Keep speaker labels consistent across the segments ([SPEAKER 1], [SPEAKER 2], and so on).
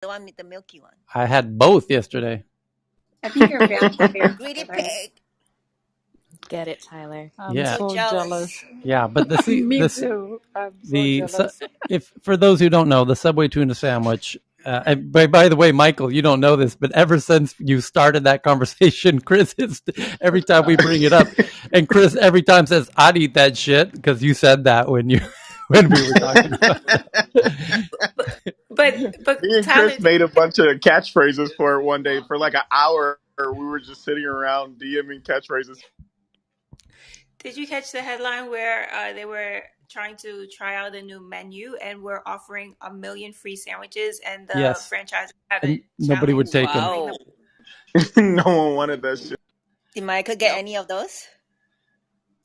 [SPEAKER 1] The one with the milky one.
[SPEAKER 2] I had both yesterday.
[SPEAKER 3] I think you're vampire.
[SPEAKER 1] Greedy
[SPEAKER 3] Tyler.
[SPEAKER 1] pig.
[SPEAKER 4] Get it, Tyler.
[SPEAKER 5] I'm
[SPEAKER 2] Yeah.
[SPEAKER 5] so jealous.
[SPEAKER 2] Yeah, but
[SPEAKER 5] Me too. I'm so jealous.
[SPEAKER 2] if for those who don't know, the Subway tuna sandwich. And by the way, Michael, you don't know this, but ever since you started that conversation, Chris is every time we bring it up, and Chris every time says, "I'd eat that shit," because you said that when we were talking about it.
[SPEAKER 3] But
[SPEAKER 6] Me and
[SPEAKER 3] Tyler,
[SPEAKER 6] Chris made a bunch of catchphrases for it one day for like an hour. We were just sitting around DMing catchphrases.
[SPEAKER 3] did you catch the headline where they were trying to try out a new menu and were offering 1 million free sandwiches, and the
[SPEAKER 2] Yes.
[SPEAKER 3] franchise had
[SPEAKER 2] And
[SPEAKER 3] a
[SPEAKER 2] nobody would take them.
[SPEAKER 1] Wow.
[SPEAKER 6] No one wanted that shit.
[SPEAKER 1] Did Michael get
[SPEAKER 3] Nope.
[SPEAKER 1] any of those?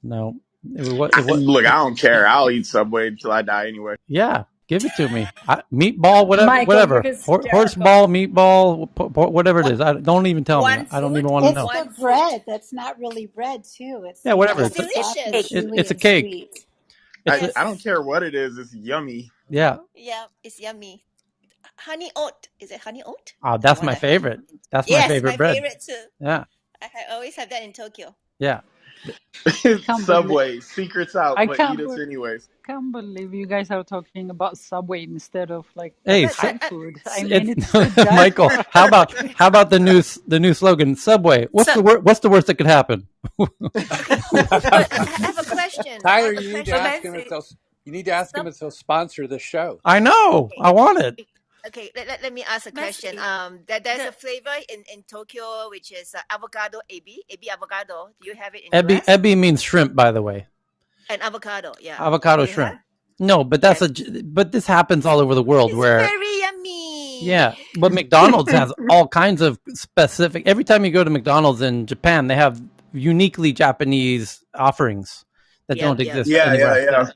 [SPEAKER 2] No,
[SPEAKER 6] Look, I don't care. I'll eat Subway until I die anyway.
[SPEAKER 2] Yeah, give it to me. Meatball, whatever,
[SPEAKER 5] Michael,
[SPEAKER 2] whatever.
[SPEAKER 5] you're hysterical.
[SPEAKER 2] Horse ball, meatball, whatever it is. Don't even tell me.
[SPEAKER 1] One
[SPEAKER 2] I don't
[SPEAKER 1] food?
[SPEAKER 2] even want to
[SPEAKER 7] It's
[SPEAKER 2] know.
[SPEAKER 1] One
[SPEAKER 7] the
[SPEAKER 1] food.
[SPEAKER 7] bread that's not really bread too. It's
[SPEAKER 2] Yeah, whatever.
[SPEAKER 1] It's
[SPEAKER 7] soft
[SPEAKER 1] delicious.
[SPEAKER 7] and chewy
[SPEAKER 2] It's a
[SPEAKER 7] and
[SPEAKER 2] cake.
[SPEAKER 7] sweet.
[SPEAKER 2] It's
[SPEAKER 6] I don't care what it is. It's yummy.
[SPEAKER 2] yeah.
[SPEAKER 1] Yeah, it's yummy. Honey oat. Is it honey oat?
[SPEAKER 2] Oh, that's
[SPEAKER 1] What
[SPEAKER 2] my
[SPEAKER 1] the heck?
[SPEAKER 2] favorite. That's my
[SPEAKER 1] Yes,
[SPEAKER 2] favorite
[SPEAKER 1] my
[SPEAKER 2] bread.
[SPEAKER 1] favorite too.
[SPEAKER 2] Yeah,
[SPEAKER 1] always have that in Tokyo.
[SPEAKER 2] yeah.
[SPEAKER 6] Subway, secrets out,
[SPEAKER 5] I
[SPEAKER 6] but
[SPEAKER 5] can't
[SPEAKER 6] eat us
[SPEAKER 5] believe-
[SPEAKER 6] anyways.
[SPEAKER 5] Can't believe you guys are talking about Subway instead of like
[SPEAKER 2] Hey,
[SPEAKER 5] Thai food. I mean,
[SPEAKER 2] it's
[SPEAKER 5] it's so
[SPEAKER 2] Michael. How about the new slogan? Subway. What's the worst that could happen?
[SPEAKER 1] But I have a question.
[SPEAKER 8] Tyler,
[SPEAKER 1] I have a
[SPEAKER 8] you need to
[SPEAKER 1] question.
[SPEAKER 8] ask him if they'll sponsor the show.
[SPEAKER 2] I know. I want it.
[SPEAKER 1] Okay, let me ask a question. There's a flavor in Tokyo which is avocado ebi avocado. Do you have it in US?
[SPEAKER 2] Ebi means shrimp, by the way.
[SPEAKER 1] And avocado, yeah.
[SPEAKER 2] Avocado
[SPEAKER 1] Do you
[SPEAKER 2] shrimp.
[SPEAKER 1] have?
[SPEAKER 2] No, but but this happens all over the world
[SPEAKER 1] It's
[SPEAKER 2] where
[SPEAKER 1] very yummy.
[SPEAKER 2] yeah, but McDonald's has all kinds of specific. Every time you go to McDonald's in Japan, they have uniquely Japanese offerings that don't exist anywhere else.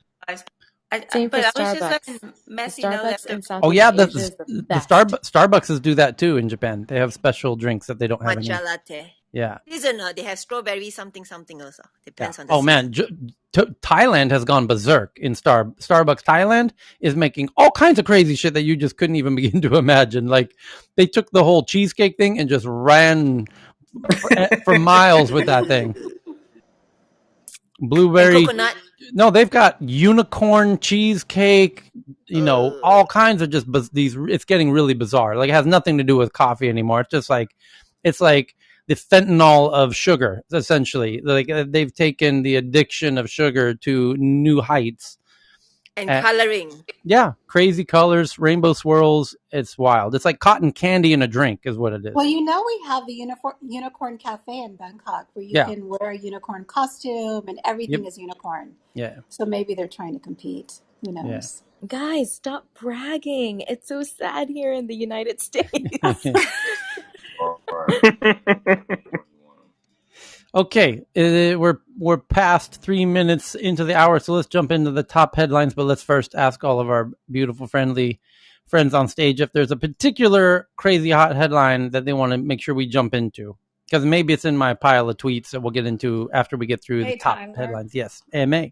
[SPEAKER 4] Same
[SPEAKER 3] but
[SPEAKER 4] for
[SPEAKER 3] I was just
[SPEAKER 4] Starbucks.
[SPEAKER 3] letting Messi
[SPEAKER 4] The
[SPEAKER 3] know
[SPEAKER 4] Starbucks
[SPEAKER 3] that
[SPEAKER 4] in Southeast
[SPEAKER 2] Oh yeah,
[SPEAKER 4] Asia is the best.
[SPEAKER 2] Starbucks do that too in Japan. They have special drinks that they don't have
[SPEAKER 1] Matcha
[SPEAKER 2] any.
[SPEAKER 1] latte.
[SPEAKER 2] Yeah.
[SPEAKER 1] Seasonal. They have strawberry something also. Depends on the
[SPEAKER 2] Oh man, Thailand has gone berserk in Starbucks. Thailand is making all kinds of crazy shit that you just couldn't even begin to imagine. Like they took the whole cheesecake thing and just ran for miles with that thing. Blueberry.
[SPEAKER 1] And coconut.
[SPEAKER 2] No, they've got unicorn cheesecake. You know, all kinds of just these. It's getting really bizarre. Like it has nothing to do with coffee anymore. It's just like the fentanyl of sugar, essentially. Like they've taken the addiction of sugar to new heights.
[SPEAKER 1] And coloring.
[SPEAKER 2] Yeah, crazy colors, rainbow swirls. It's wild. It's like cotton candy in a drink is what it is.
[SPEAKER 7] Well, we have the unicorn cafe in Bangkok where you can wear a unicorn costume and everything is unicorn.
[SPEAKER 2] Yeah.
[SPEAKER 7] So maybe they're trying to compete. Who knows?
[SPEAKER 4] Yeah. Guys, stop bragging. It's so sad here in the United States.
[SPEAKER 2] Okay, we're past 3 minutes into the hour, so let's jump into the top headlines. But let's first ask all of our beautiful, friendly friends on stage if there's a particular crazy hot headline that they want to make sure we jump into, because maybe it's in my pile of tweets that we'll get into after we get through the top headlines. Yes, AMA.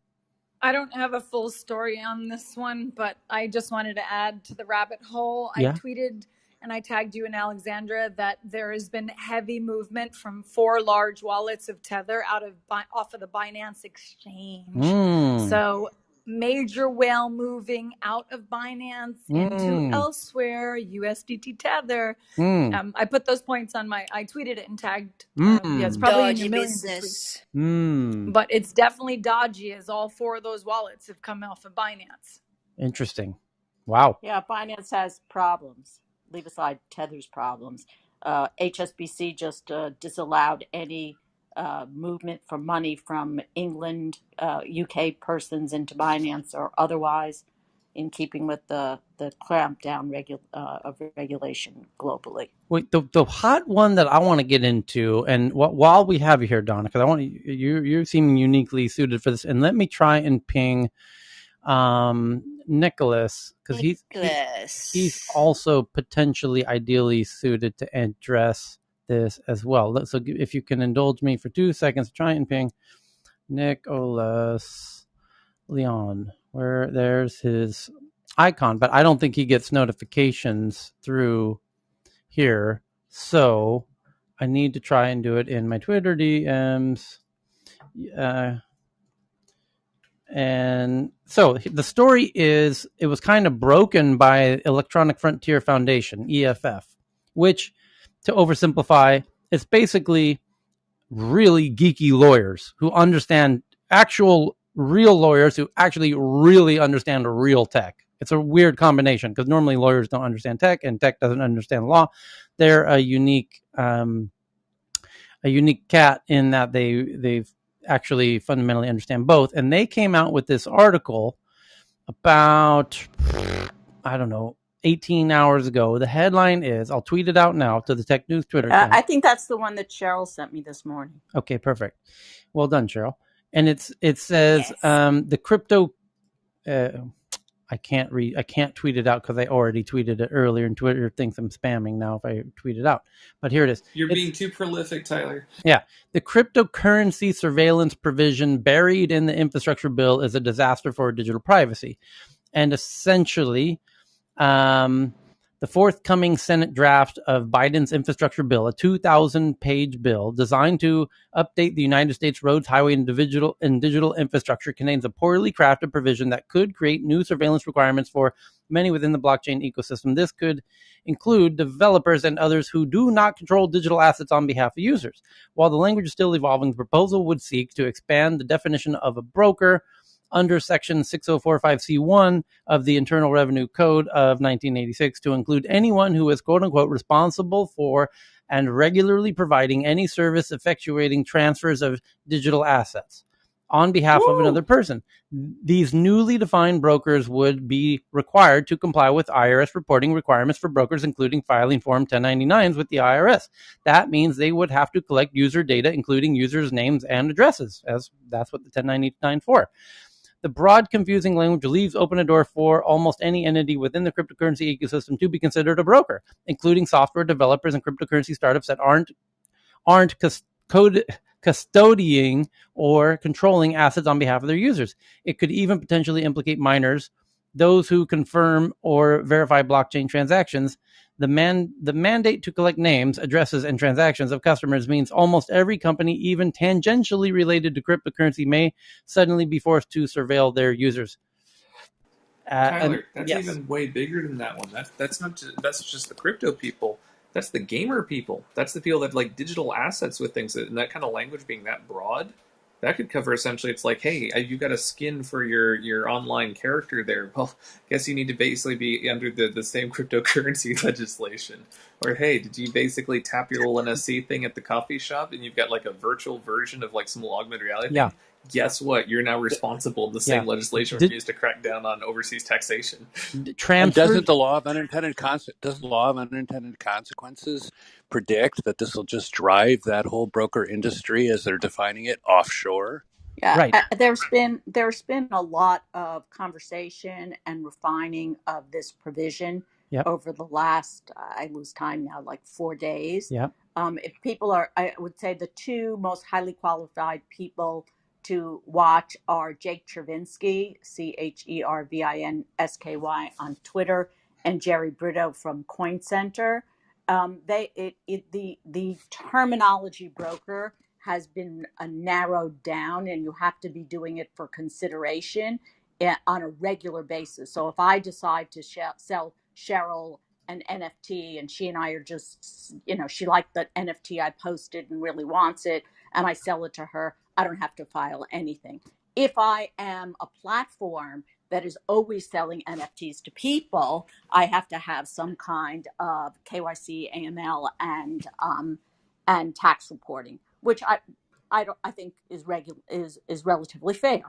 [SPEAKER 5] I don't have a full story on this one, but I just wanted to add to the rabbit hole.
[SPEAKER 2] Yeah.
[SPEAKER 5] I tweeted and I tagged you and Alexandra that there has been heavy movement from 4 large wallets of Tether off of the Binance exchange. So major whale moving out of Binance into elsewhere, USDT Tether. I put those points on I tweeted it and tagged. It's probably
[SPEAKER 1] dodgy
[SPEAKER 5] in your millions
[SPEAKER 1] business.
[SPEAKER 5] but it's definitely dodgy as all 4 of those wallets have come off of Binance.
[SPEAKER 2] Interesting. Wow.
[SPEAKER 9] Yeah, Binance has problems. Leave aside Tether's problems. HSBC just disallowed any movement for money from England, UK persons into Binance or otherwise, in keeping with the clampdown of regulation globally.
[SPEAKER 2] Wait, the hot one that I want to get into, and while we have you here, Donna, because I want you seem uniquely suited for this, and let me try and ping Nicholas, because he's also potentially ideally suited to address this as well. So if you can indulge me for 2 seconds, try and ping Nicholas Leon, where there's his icon, but I don't think he gets notifications through here. So I need to try and do it in my Twitter DMs. And so the story is, it was kind of broken by Electronic Frontier Foundation, EFF, which, to oversimplify, it's basically really geeky lawyers who understand, actual real lawyers who actually really understand real tech. It's a weird combination because normally lawyers don't understand tech and tech doesn't understand law. They're a unique cat in that they've actually fundamentally understand both. And they came out with this article about, I don't know, 18 hours ago. The headline is, I'll tweet it out now to the Tech News Twitter account.
[SPEAKER 9] I think that's the one that Cheryl sent me this morning.
[SPEAKER 2] Okay, perfect. Well done, Cheryl. And it says, yes. The crypto, I can't tweet it out because I already tweeted it earlier, and Twitter thinks I'm spamming now if I tweet it out. But here it is.
[SPEAKER 10] You're being too prolific, Tyler.
[SPEAKER 2] Yeah. The cryptocurrency surveillance provision buried in the infrastructure bill is a disaster for digital privacy. And essentially, the forthcoming Senate draft of Biden's infrastructure bill, a 2,000-page bill designed to update the United States roads, highway, and digital infrastructure, contains a poorly crafted provision that could create new surveillance requirements for many within the blockchain ecosystem. This could include developers and others who do not control digital assets on behalf of users. While the language is still evolving, the proposal would seek to expand the definition of a broker under Section 6045C1 of the Internal Revenue Code of 1986 to include anyone who is, quote-unquote, responsible for and regularly providing any service effectuating transfers of digital assets on behalf of another person. These newly defined brokers would be required to comply with IRS reporting requirements for brokers, including filing Form 1099s with the IRS. That means they would have to collect user data, including users' names and addresses, as that's what the 1099 for. The broad, confusing language leaves open a door for almost any entity within the cryptocurrency ecosystem to be considered a broker, including software developers and cryptocurrency startups that aren't custodying or controlling assets on behalf of their users. It could even potentially implicate miners, those who confirm or verify blockchain transactions. The mandate to collect names, addresses, and transactions of customers means almost every company, even tangentially related to cryptocurrency, may suddenly be forced to surveil their users.
[SPEAKER 10] Tyler, that's even way bigger than that one. That's just the crypto people. That's the gamer people. That's the people that like digital assets with things, and that kind of language being that broad. That could cover essentially, it's like, hey, you got a skin for your online character there. Well, guess you need to basically be under the same cryptocurrency legislation. Or, hey, did you basically tap your little NFC thing at the coffee shop and you've got like a virtual version of like some augmented reality thing? Guess what? You're now responsible. The same legislation was used to crack down on overseas taxation.
[SPEAKER 8] And doesn't the law of unintended consequences predict that this will just drive that whole broker industry, as they're defining it, offshore?
[SPEAKER 9] Yeah, right. There's been a lot of conversation and refining of this provision over the last, I lose time now, like 4 days. If people are, I would say the two most highly qualified people to watch are Jake Chervinsky, Chervinsky on Twitter, and Jerry Brito from Coin Center. The terminology broker has been narrowed down, and you have to be doing it for consideration on a regular basis. So if I decide to sell Cheryl an NFT, and she and I are just, she liked the NFT I posted and really wants it, and I sell it to her, I don't have to file anything. If I am a platform that is always selling NFTs to people, I have to have some kind of KYC, AML, and tax reporting, which I think is relatively fair.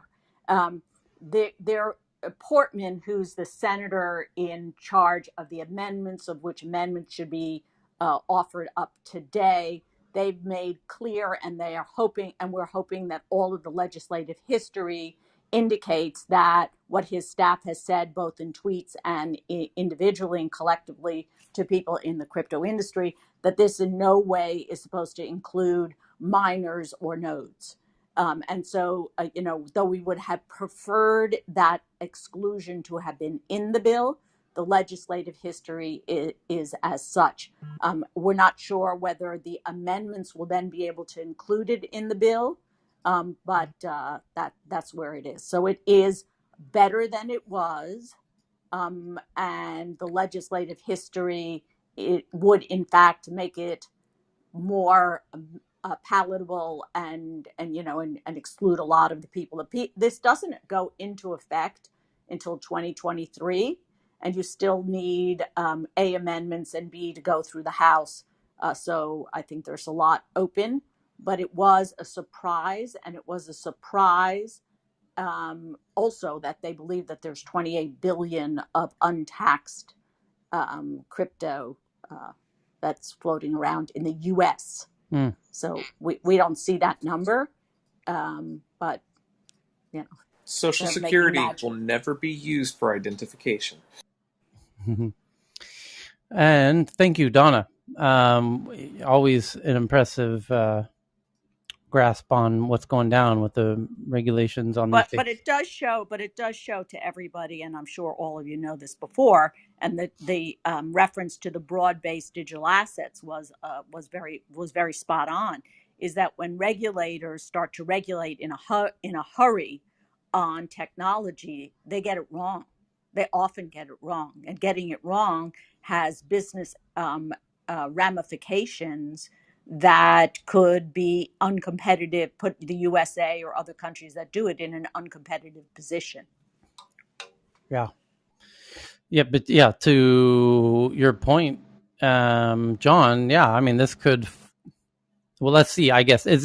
[SPEAKER 9] Portman, who's the senator in charge of the amendments, of which amendments should be offered up today, they've made clear, and they are hoping, and we're hoping that all of the legislative history indicates that what his staff has said, both in tweets and individually and collectively to people in the crypto industry, that this in no way is supposed to include miners or nodes. And so, though we would have preferred that exclusion to have been in the bill, the legislative history is as such. We're not sure whether the amendments will then be able to include it in the bill, but that's where it is. So it is better than it was, and the legislative history, it would in fact make it more palatable and exclude a lot of the people. This doesn't go into effect until 2023, and you still need A, amendments, and B, to go through the House. So I think there's a lot open, but it was a surprise, and it was a surprise also that they believe that there's 28 billion of untaxed crypto that's floating around in the U.S. So we don't see that number, but
[SPEAKER 10] Social Security will never be used for identification.
[SPEAKER 2] And thank you, Donna. Always an impressive grasp on what's going down with the regulations on these things.
[SPEAKER 9] But it does show to everybody, and I'm sure all of you know this before, and the reference to the broad-based digital assets was very spot on, is that when regulators start to regulate in a hurry on technology, they get it wrong. They often get it wrong, and getting it wrong has business ramifications that could be uncompetitive, put the USA or other countries that do it in an uncompetitive position.
[SPEAKER 2] Yeah. But to your point, John, I mean, this could, well, let's see, I guess, it's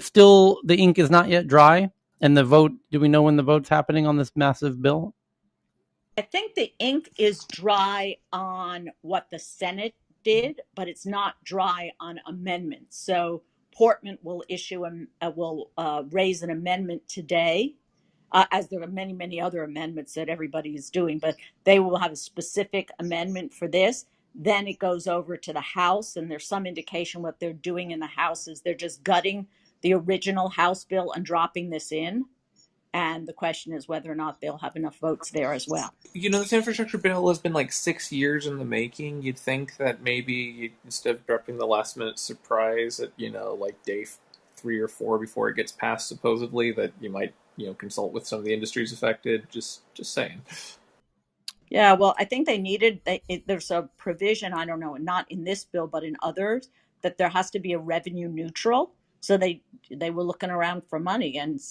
[SPEAKER 2] still, the ink is not yet dry, and the vote, do we know when the vote's happening on this massive bill?
[SPEAKER 9] I think the ink is dry on what the Senate did, but it's not dry on amendments. So Portman will raise an amendment today, as there are many, many other amendments that everybody is doing, but they will have a specific amendment for this. Then it goes over to the House, and there's some indication what they're doing in the House is they're just gutting the original House bill and dropping this in. And the question is whether or not they'll have enough votes there as well.
[SPEAKER 10] This infrastructure bill has been like 6 years in the making. You'd think that maybe instead of dropping the last minute surprise at, like day 3 or 4 before it gets passed, supposedly, that you might, consult with some of the industries affected. Just saying.
[SPEAKER 9] Yeah, well, I think they needed, there's a provision, I don't know, not in this bill, but in others, that there has to be a revenue neutral. So they were looking around for money, and,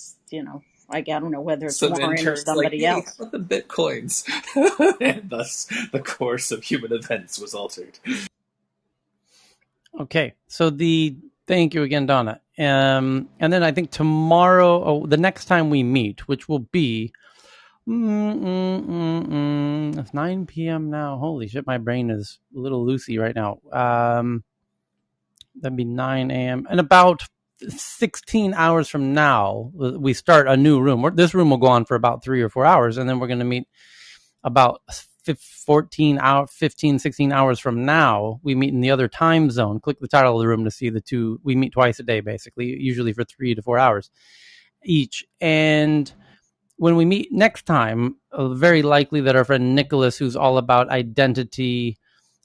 [SPEAKER 9] I don't know whether it's Warren or somebody else.
[SPEAKER 10] How about the bitcoins? And thus the course of human events was altered.
[SPEAKER 2] Okay, so thank you again, Donna. And then I think tomorrow, the next time we meet, which will be, it's 9 p.m. now. Holy shit, my brain is a little loosey right now. That'd be 9 a.m. And about 16 hours from now, we start a new room. This room will go on for about 3 or 4 hours, and then we're going to meet about 16 hours from now. We meet in the other time zone. Click the title of the room to see the two. We meet twice a day, basically, usually for 3 to 4 hours each. And when we meet next time, very likely that our friend Nicholas, who's all about identity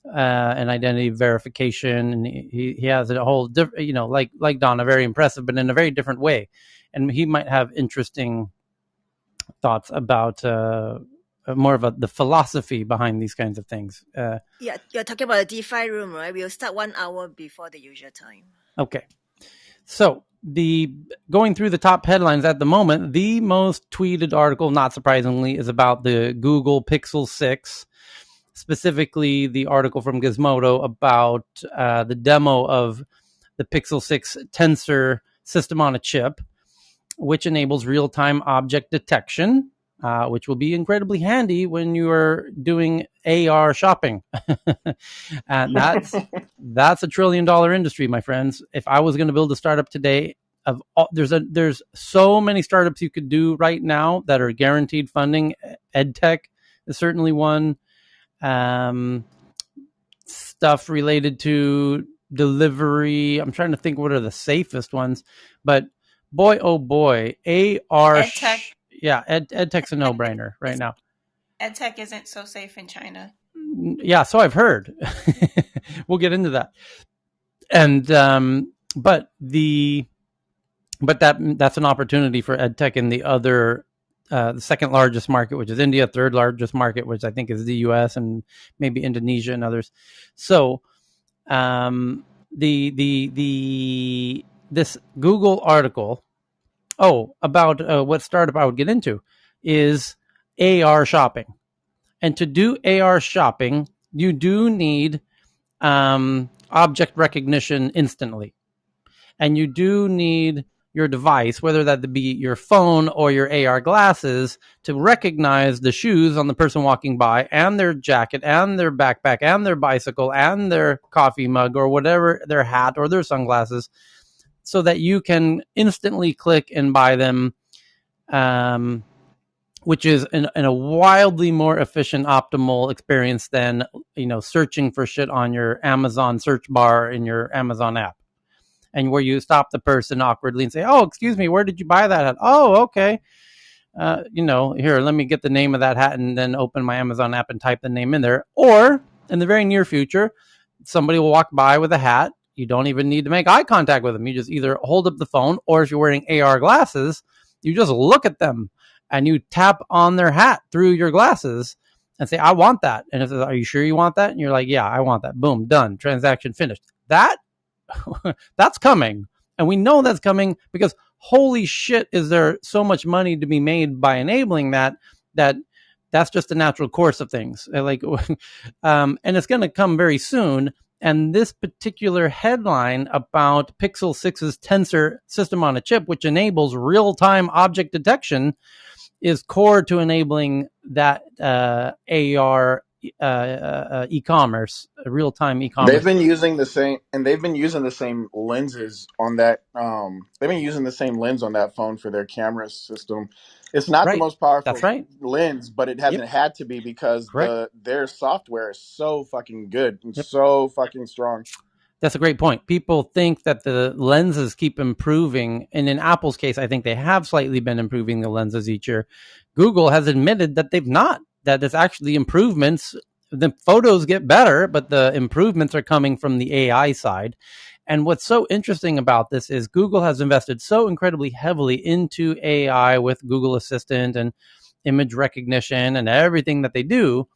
[SPEAKER 2] and identity verification, and he has a whole different, like Donna, very impressive, but in a very different way, and he might have interesting thoughts about more of the philosophy behind these kinds of things.
[SPEAKER 1] You're talking about a DeFi room, right? We'll start 1 hour before the usual time.
[SPEAKER 2] Okay, so going through the top headlines at the moment, the most tweeted article, not surprisingly, is about the Google Pixel 6. Specifically, the article from Gizmodo about the demo of the Pixel 6 Tensor system on a chip, which enables real-time object detection, which will be incredibly handy when you are doing AR shopping. And that's a $1 trillion industry, my friends. If I was going to build a startup today, there's so many startups you could do right now that are guaranteed funding. EdTech is certainly one. Stuff related to delivery. I'm trying to think what are the safest ones, but boy, oh boy, AR.
[SPEAKER 3] EdTech.
[SPEAKER 2] EdTech's a no-brainer right now.
[SPEAKER 3] EdTech isn't so safe in China.
[SPEAKER 2] Yeah, so I've heard. We'll get into that. And but that's an opportunity for EdTech in the other the second largest market, which is India, third largest market, which I think is the US and maybe Indonesia and others. So this Google article about what startup I would get into is AR shopping. And to do AR shopping, you do need object recognition instantly. And you do need your device, whether that be your phone or your AR glasses, to recognize the shoes on the person walking by and their jacket and their backpack and their bicycle and their coffee mug or whatever, their hat or their sunglasses, so that you can instantly click and buy them, which is in a wildly more efficient, optimal experience than searching for shit on your Amazon search bar in your Amazon app. And where you stop the person awkwardly and say, "Oh, excuse me, where did you buy that at?" "Oh, okay. Here, let me get the name of that hat," and then open my Amazon app and type the name in there. Or in the very near future, somebody will walk by with a hat. You don't even need to make eye contact with them. You just either hold up the phone, or if you're wearing AR glasses, you just look at them and you tap on their hat through your glasses and say, "I want that." And it says, "Are you sure you want that?" And you're like, "Yeah, I want that." Boom, done. Transaction finished. That's coming. And we know that's coming because holy shit, is there so much money to be made by enabling that's just the natural course of things. And it's going to come very soon. And this particular headline about Pixel 6's Tensor system on a chip, which enables real-time object detection, is core to enabling that AR e-commerce, real-time e-commerce.
[SPEAKER 6] They've been using the same lenses on that. They've been using the same lens on that phone for their camera system. It's not the most powerful lens, but it hasn't had to be because their software is so fucking good and so fucking strong.
[SPEAKER 2] That's a great point. People think that the lenses keep improving. And in Apple's case, I think they have slightly been improving the lenses each year. Google has admitted that they've not, that there's actually improvements. The photos get better, but the improvements are coming from the AI side. And what's so interesting about this is Google has invested so incredibly heavily into AI with Google Assistant and image recognition and everything that they do.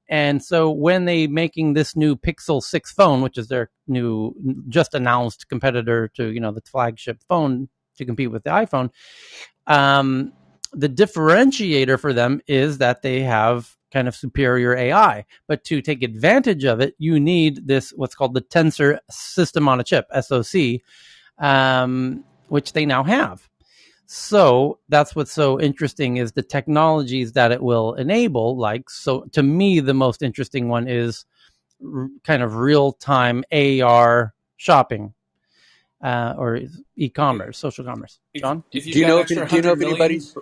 [SPEAKER 2] And so when they making this new Pixel 6 phone, which is their new just announced competitor to, the flagship phone to compete with the iPhone, the differentiator for them is that they have kind of superior AI. But to take advantage of it, you need this, what's called the Tensor system on a chip, SoC, which they now have. So that's what's so interesting is the technologies that it will enable. So to me, the most interesting one is kind of real-time AR shopping or e-commerce, social commerce. John?
[SPEAKER 10] Do you know if anybody's...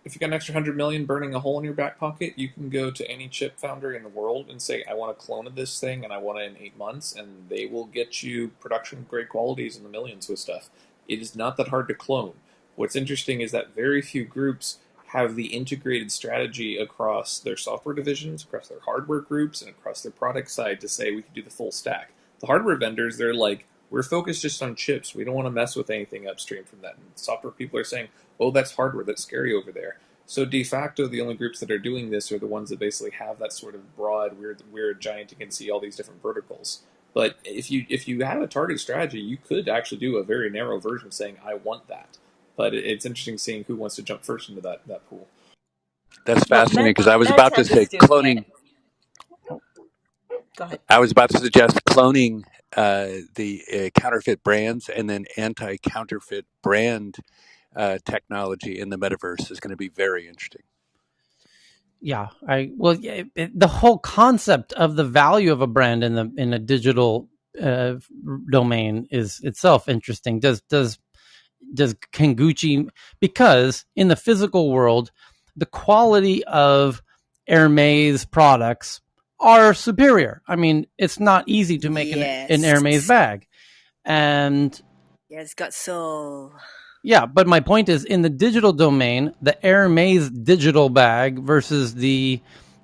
[SPEAKER 10] If you got an extra 100 million burning a hole in your back pocket, you can go to any chip foundry in the world and say, "I want a clone of this thing and I want it in 8 months," and they will get you production grade qualities in the millions with stuff. It is not that hard to clone. What's interesting is that very few groups have the integrated strategy across their software divisions, across their hardware groups, and across their product side to say we can do the full stack. The hardware vendors, they're like, we're focused just on chips. We don't want to mess with anything upstream from that. And software people are saying, "Oh, that's hardware. That's scary over there." So de facto, the only groups that are doing this are the ones that basically have that sort of broad, weird giant. You can see all these different verticals. But if you have a target strategy, you could actually do a very narrow version saying, "I want that." But it's interesting seeing who wants to jump first into that pool.
[SPEAKER 8] That's fascinating because I was about to say cloning.
[SPEAKER 9] Go ahead.
[SPEAKER 8] I was about to suggest cloning the counterfeit brands and then anti-counterfeit brand technology in the metaverse is going to be very interesting.
[SPEAKER 2] Yeah, the whole concept of the value of a brand in a digital domain is itself interesting. Can Gucci, because in the physical world, the quality of Hermes products are superior. I mean, it's not easy to make an Hermes bag, and
[SPEAKER 1] it's got soul.
[SPEAKER 2] Yeah, but my point is, in the digital domain, the Hermes digital bag versus the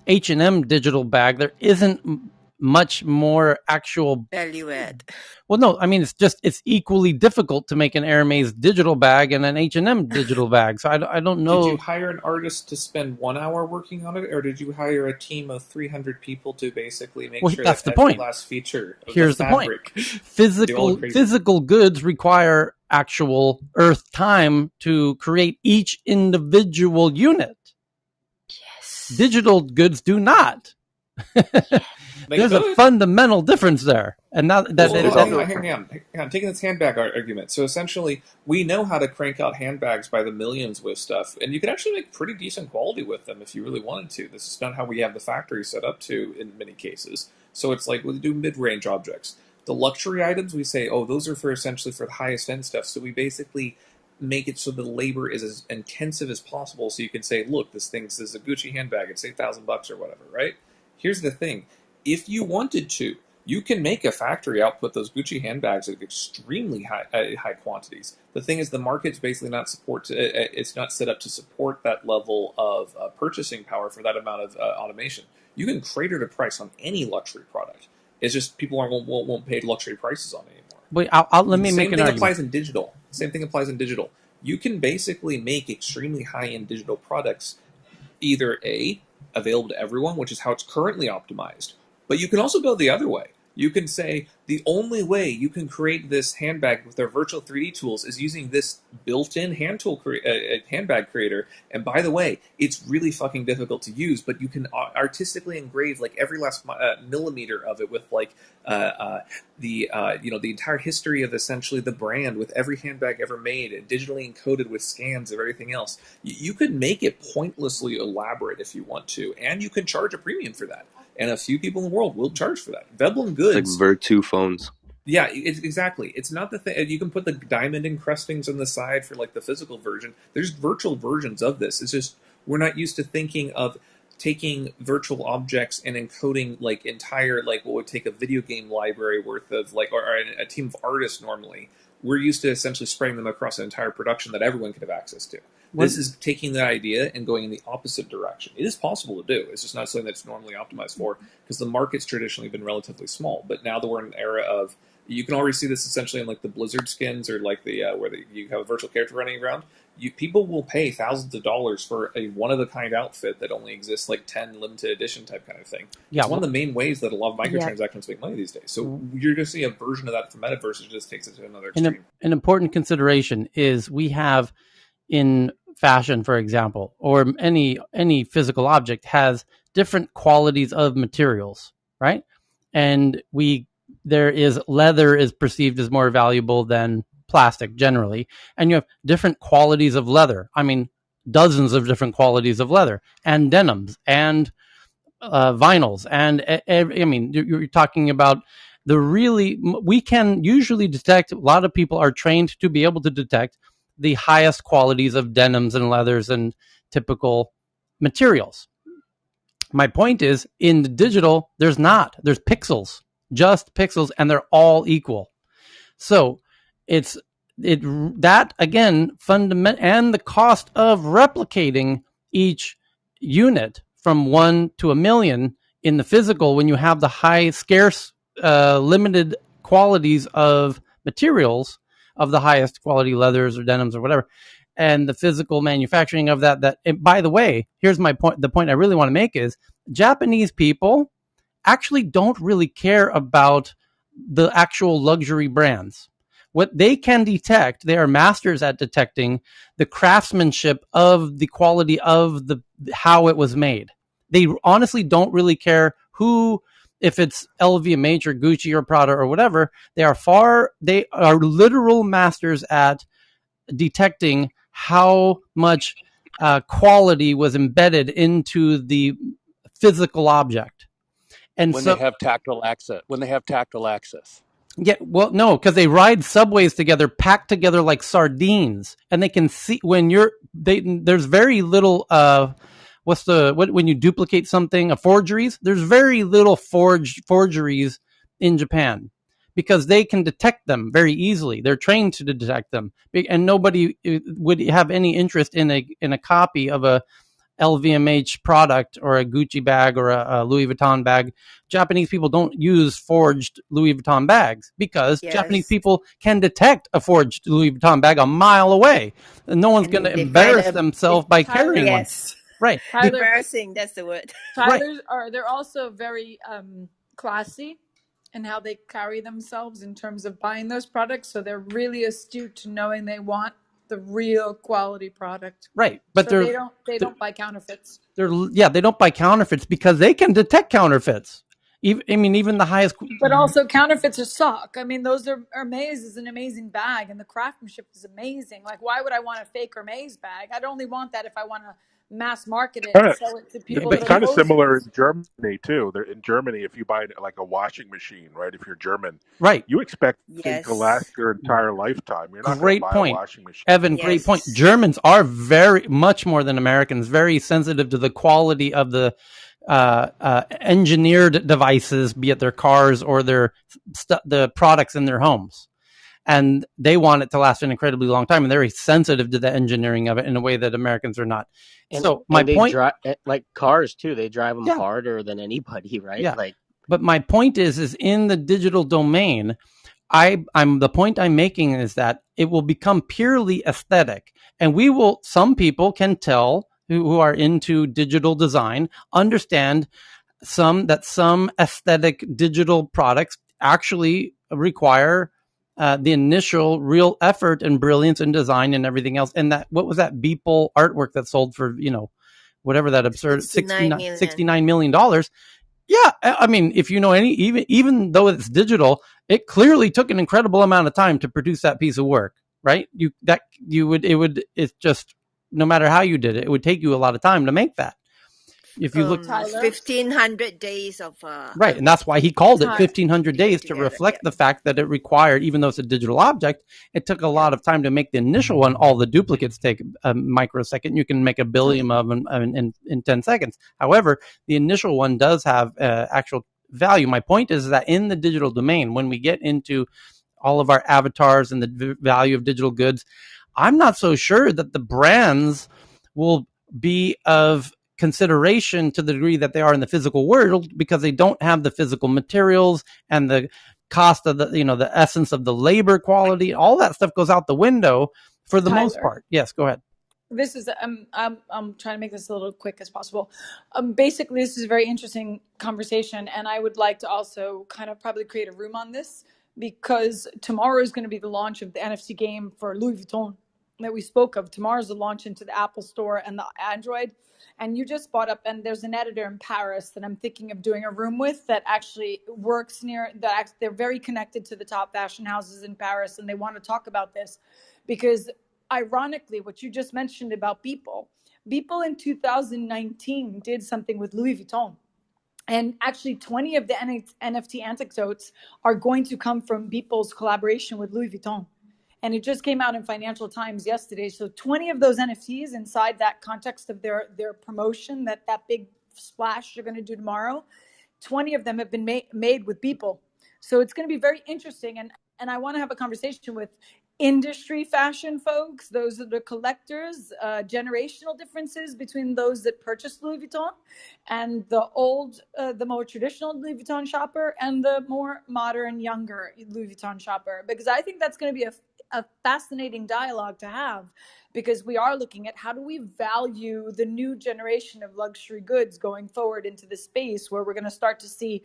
[SPEAKER 2] H&M digital bag, there isn't much more actual
[SPEAKER 1] value add.
[SPEAKER 2] Well, no, I mean, it's equally difficult to make an Hermes digital bag and an H&M digital bag. So I don't know.
[SPEAKER 10] Did you hire an artist to spend 1 hour working on it, or did you hire a team of 300 people to basically make sure
[SPEAKER 2] that's
[SPEAKER 10] that
[SPEAKER 2] the
[SPEAKER 10] every
[SPEAKER 2] point.
[SPEAKER 10] last feature of
[SPEAKER 2] Here's
[SPEAKER 10] the fabric,
[SPEAKER 2] the point. Physical goods require actual earth time to create each individual unit.
[SPEAKER 1] Yes.
[SPEAKER 2] Digital goods do not. There's a fundamental difference there, and hang
[SPEAKER 10] on. Taking this handbag argument. So essentially, we know how to crank out handbags by the millions with stuff, and you can actually make pretty decent quality with them if you really wanted to. This is not how we have the factory set up to in many cases. So it's like we do mid-range objects. The luxury items, we say, oh, those are essentially for the highest end stuff. So we basically make it so the labor is as intensive as possible. So you can say, look, this is a Gucci handbag. It's $8,000 or whatever, right? Here's the thing. If you wanted to, you can make a factory output those Gucci handbags at extremely high quantities. The thing is, the market's basically it's not set up to support that level of purchasing power for that amount of automation. You can crater the price on any luxury product. It's just people won't pay luxury prices on it anymore.
[SPEAKER 2] Wait, let me make an argument.
[SPEAKER 10] Same thing applies in digital. Same thing applies in digital. You can basically make extremely high-end digital products either available to everyone, which is how it's currently optimized. But you can also go the other way. You can say the only way you can create this handbag with their virtual 3D tools is using this built-in handbag creator. And by the way, it's really fucking difficult to use, but you can artistically engrave like every last millimeter of it with like the entire history of essentially the brand with every handbag ever made, and digitally encoded with scans of everything else. You could make it pointlessly elaborate if you want to, and you can charge a premium for that. And a few people in the world will charge for that. Veblen Goods,
[SPEAKER 11] it's like Virtu phones.
[SPEAKER 10] Yeah, exactly. It's not the thing. You can put the diamond encrustings on the side for like the physical version. There's virtual versions of this. It's just we're not used to thinking of taking virtual objects and encoding like entire what would take a video game library worth of or a team of artists normally. We're used to essentially spraying them across an entire production that everyone can have access to. This is taking that idea and going in the opposite direction. It is possible to do. It's just not something that's normally optimized for because the market's traditionally been relatively small. But now that we're in an era of, you can already see this essentially in like the Blizzard skins or like the where you have a virtual character running around. People will pay thousands of dollars for a one-of-a-kind outfit that only exists like 10 limited edition type kind of thing. Yeah, it's one of the main ways that a lot of microtransactions make money these days. So you're going to see a version of that for Metaverse. It just takes it to another extreme.
[SPEAKER 2] An important consideration is we have in fashion, for example, or any physical object has different qualities of materials, right? And leather is perceived as more valuable than plastic generally, and you have different qualities of leather. I mean, dozens of different qualities of leather and denims and vinyls, and I mean, you're talking about we can usually detect. A lot of people are trained to be able to detect the highest qualities of denims and leathers and typical materials. My point is, in the digital, there's pixels, just pixels, and they're all equal. So that again, fundamental, and the cost of replicating each unit from 1 to 1,000,000 in the physical, when you have the high, scarce, limited qualities of materials of the highest quality leathers or denims or whatever, and the physical manufacturing of that. And by the way, here's my point. The point I really want to make is Japanese people actually don't really care about the actual luxury brands. What they can detect, they are masters at detecting the craftsmanship of the quality of how it was made. They honestly don't really care if it's LVMH or Gucci or Prada or whatever. They are literal masters at detecting how much quality was embedded into the physical object. And
[SPEAKER 8] when they have tactile access.
[SPEAKER 2] Yeah, well, no, because they ride subways together, packed together like sardines, and they can see there's very little. When you duplicate something, forgeries? There's very little forgeries in Japan because they can detect them very easily. They're trained to detect them, and nobody would have any interest in a copy of a LVMH product or a Gucci bag or a Louis Vuitton bag. Japanese people don't use forged Louis Vuitton bags because Japanese people can detect a forged Louis Vuitton bag a mile away. And no one's going to embarrass themselves by carrying one. Right.
[SPEAKER 1] Embarrassing, that's the word.
[SPEAKER 5] They're also very classy in how they carry themselves in terms of buying those products. So they're really astute to knowing they want the real quality product.
[SPEAKER 2] Right. But
[SPEAKER 5] so they don't buy counterfeits.
[SPEAKER 2] They don't buy counterfeits because they can detect counterfeits. Even the highest.
[SPEAKER 5] But also counterfeits are suck. I mean, those are Hermes is an amazing bag, and the craftsmanship is amazing. Like, why would I want a fake Hermes bag? I'd only want that if I want to mass market it and sell it to people.
[SPEAKER 11] It's kind of similar in Germany too. In Germany, if you buy like a washing machine, right? If you're German,
[SPEAKER 2] right,
[SPEAKER 11] you expect things to last your entire lifetime. You're not going to buy a washing machine.
[SPEAKER 2] Evan, great point. Germans are very much more than Americans, very sensitive to the quality of the engineered devices, be it their cars or the products in their homes. And they want it to last an incredibly long time, and they're very sensitive to the engineering of it in a way that Americans are not.
[SPEAKER 12] And,
[SPEAKER 2] so my point,
[SPEAKER 12] like cars too, they drive them harder than anybody, right?
[SPEAKER 2] Yeah. But my point is in the digital domain, the point I'm making is that it will become purely aesthetic, and some people can tell who are into digital design, understand some aesthetic digital products actually require the initial real effort and brilliance and design and everything else. And what was that Beeple artwork that sold for, whatever that absurd $69 million. Yeah. I mean, if you know even though it's digital, it clearly took an incredible amount of time to produce that piece of work, right? It's just, no matter how you did it, it would take you a lot of time to make that. If you look,
[SPEAKER 1] 1,500 days of
[SPEAKER 2] right, and that's why he called it 1,500 days to reflect the fact that it required, even though it's a digital object, it took a lot of time to make the initial one. All the duplicates take a microsecond. You can make a billion of them in 10 seconds. However, the initial one does have actual value. My point is that in the digital domain, when we get into all of our avatars and the value of digital goods, I'm not so sure that the brands will be of consideration to the degree that they are in the physical world, because they don't have the physical materials and the cost of the essence of the labor quality. All that stuff goes out the window for the most part. Yes, go ahead.
[SPEAKER 5] This is I'm trying to make this a little quick as possible. Basically, this is a very interesting conversation, and I would like to also kind of probably create a room on this, because tomorrow is going to be the launch of the NFT game for Louis Vuitton that we spoke of. Tomorrow's the launch into the Apple Store and the Android. And you just brought up, and there's an editor in Paris that I'm thinking of doing a room with that actually works they're very connected to the top fashion houses in Paris, and they want to talk about this because, ironically, what you just mentioned about Beeple in 2019 did something with Louis Vuitton. And actually 20 of the NFT anecdotes are going to come from Beeple's collaboration with Louis Vuitton. And it just came out in Financial Times yesterday. So 20 of those NFTs inside that context of their promotion, that big splash they're going to do tomorrow, 20 of them have been made with Beeple. So it's going to be very interesting. And I want to have a conversation with industry fashion folks, those are the collectors, generational differences between those that purchase Louis Vuitton and the more traditional Louis Vuitton shopper and the more modern, younger Louis Vuitton shopper, because I think that's going to be a fascinating dialogue to have, because we are looking at how do we value the new generation of luxury goods going forward into the space where we're going to start to see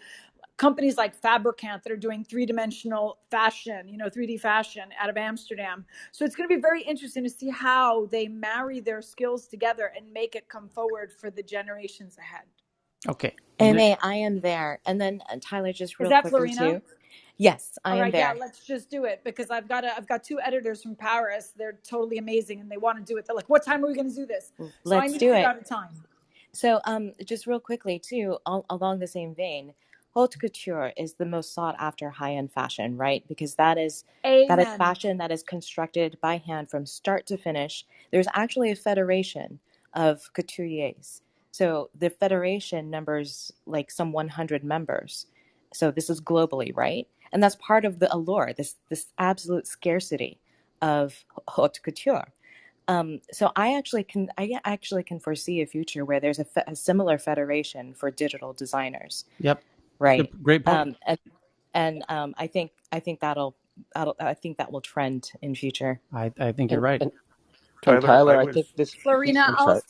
[SPEAKER 5] companies like Fabricant that are doing three-dimensional fashion, 3D fashion out of Amsterdam. So it's going to be very interesting to see how they marry their skills together and make it come forward for the generations ahead.
[SPEAKER 2] Okay.
[SPEAKER 4] MA, I am there. And then Tyler, just real quickly
[SPEAKER 5] Florina?
[SPEAKER 4] Too. Yes, I
[SPEAKER 5] All
[SPEAKER 4] am
[SPEAKER 5] right,
[SPEAKER 4] there.
[SPEAKER 5] Yeah, let's just do it, because I've got two editors from Paris. They're totally amazing, and they want to do it. They're like, "What time are we going to do this?" So I need to figure out a time.
[SPEAKER 4] So, just real quickly too, along the same vein, haute couture is the most sought after high-end fashion, right? Because that is fashion that is constructed by hand from start to finish. There's actually a federation of couturiers. So the federation numbers like some 100 members. So this is globally, right? And that's part of the allure, this absolute scarcity of haute couture. So I actually can foresee a future where there's a similar federation for digital designers.
[SPEAKER 2] Yep.
[SPEAKER 4] Right.
[SPEAKER 2] Great point.
[SPEAKER 4] I think that will trend in future.
[SPEAKER 2] I think you're right.
[SPEAKER 12] Tyler, I think this.
[SPEAKER 5] Florina,
[SPEAKER 12] I'm sorry.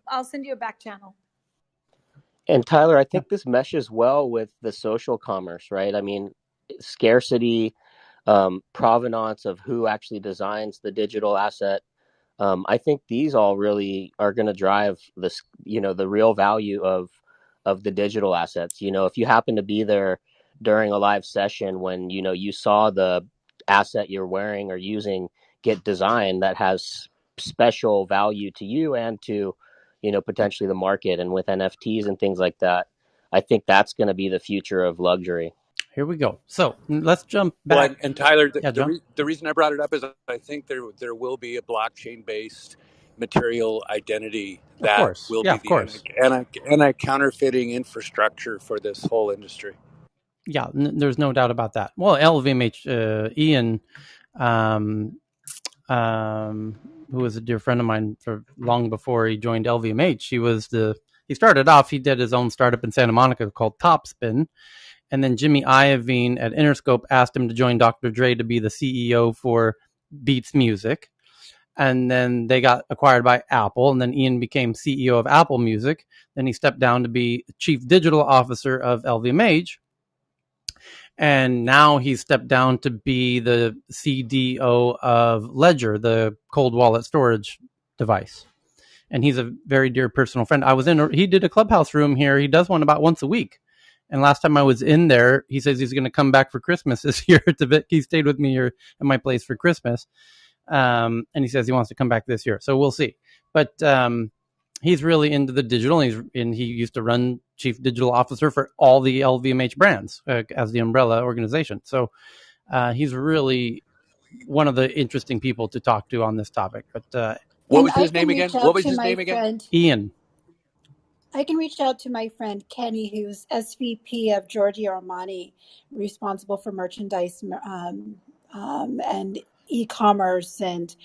[SPEAKER 5] I'll send you a back channel.
[SPEAKER 12] And Tyler, I think this meshes well with the social commerce, right? I mean, scarcity, provenance of who actually designs the digital asset. I think these all really are going to drive this, the real value of the digital assets. If you happen to be there during a live session when, you saw the asset you're wearing or using get designed that has special value to you and to, potentially the market, and with NFTs and things like that, I think that's going to be the future of luxury.
[SPEAKER 2] Here we go. So let's jump back.
[SPEAKER 8] Well, and Tyler, the reason I brought it up is I think there will be a blockchain-based material identity that will be the counterfeiting infrastructure for this whole industry.
[SPEAKER 2] Yeah, there's no doubt about that. Well, LVMH, Ian, who was a dear friend of mine for long before he joined LVMH, he started off, he did his own startup in Santa Monica called Topspin. And then Jimmy Iovine at Interscope asked him to join Dr. Dre to be the CEO for Beats Music. And then they got acquired by Apple. And then Ian became CEO of Apple Music. Then he stepped down to be Chief Digital Officer of LVMH. And now he's stepped down to be the CDO of Ledger, the cold wallet storage device. And he's a very dear personal friend. He did a Clubhouse room here. He does one about once a week. And last time I was in there, he says he's going to come back for Christmas this year. He stayed with me here at my place for Christmas. And he says he wants to come back this year. So we'll see. But he's really into the digital. And he used to run Chief Digital Officer for all the LVMH brands as the umbrella organization. So he's really one of the interesting people to talk to on this topic. But
[SPEAKER 8] what was his name again?
[SPEAKER 2] Ian.
[SPEAKER 7] I can reach out to my friend Kenny, who's SVP of Giorgio Armani, responsible for merchandise and e-commerce and,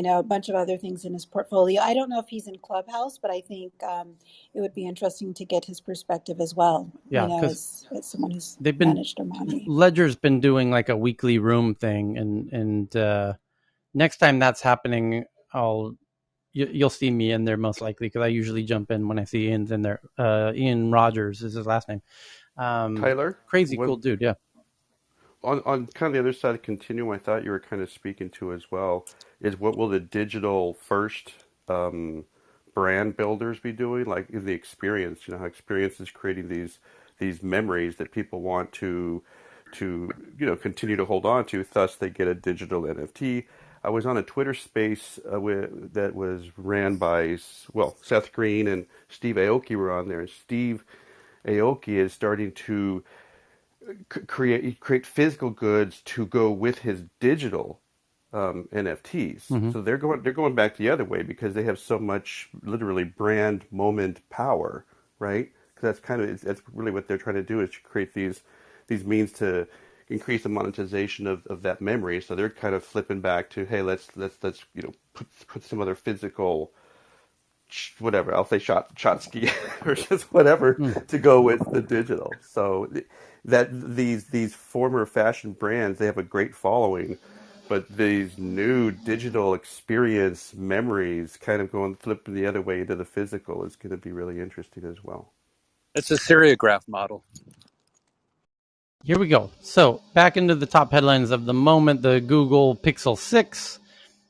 [SPEAKER 7] a bunch of other things in his portfolio. I don't know if he's in Clubhouse, but I think it would be interesting to get his perspective as well.
[SPEAKER 2] Yeah,
[SPEAKER 7] as someone who's managed Armani.
[SPEAKER 2] Ledger's been doing like a weekly room thing, and next time that's happening, you'll see me in there most likely, because I usually jump in when I see Ian's in there. Ian Rogers is his last name.
[SPEAKER 13] Tyler?
[SPEAKER 2] Cool dude, yeah.
[SPEAKER 13] On kind of the other side of the continuum, I thought you were kind of speaking to as well, is what will the digital first brand builders be doing? Like in the experience, how experience is creating these memories that people want to continue to hold on to, thus they get a digital NFT. I was on a Twitter space that was ran by, Seth Green and Steve Aoki were on there. And Steve Aoki is starting to create physical goods to go with his digital NFTs. Mm-hmm. So they're going back the other way because they have so much literally brand moment power, right? Because that's really what they're trying to do, is to create these means to increase the monetization of that memory. So they're kind of flipping back to, hey, let's put some other physical, whatever, I'll say shot ski or just whatever to go with the digital. So that these former fashion brands, they have a great following, but these new digital experience memories kind of flipping the other way into the physical is going to be really interesting as well.
[SPEAKER 8] It's a seriograph model.
[SPEAKER 2] Here we go. So back into the top headlines of the moment. The Google Pixel 6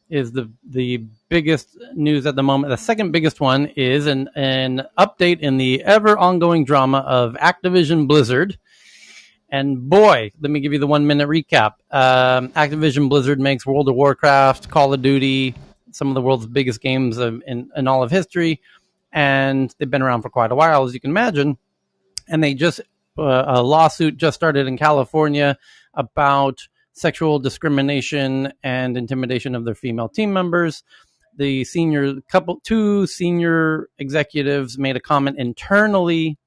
[SPEAKER 2] is the biggest news at the moment. The second biggest one is an update in the ever ongoing drama of Activision Blizzard. And boy, let me give you the 1 minute recap. Activision Blizzard makes World of Warcraft, Call of Duty, some of the world's biggest games in all of history. And they've been around for quite a while, as you can imagine. And they just a lawsuit just started in California about sexual discrimination and intimidation of their female team members. The two senior executives made a comment internally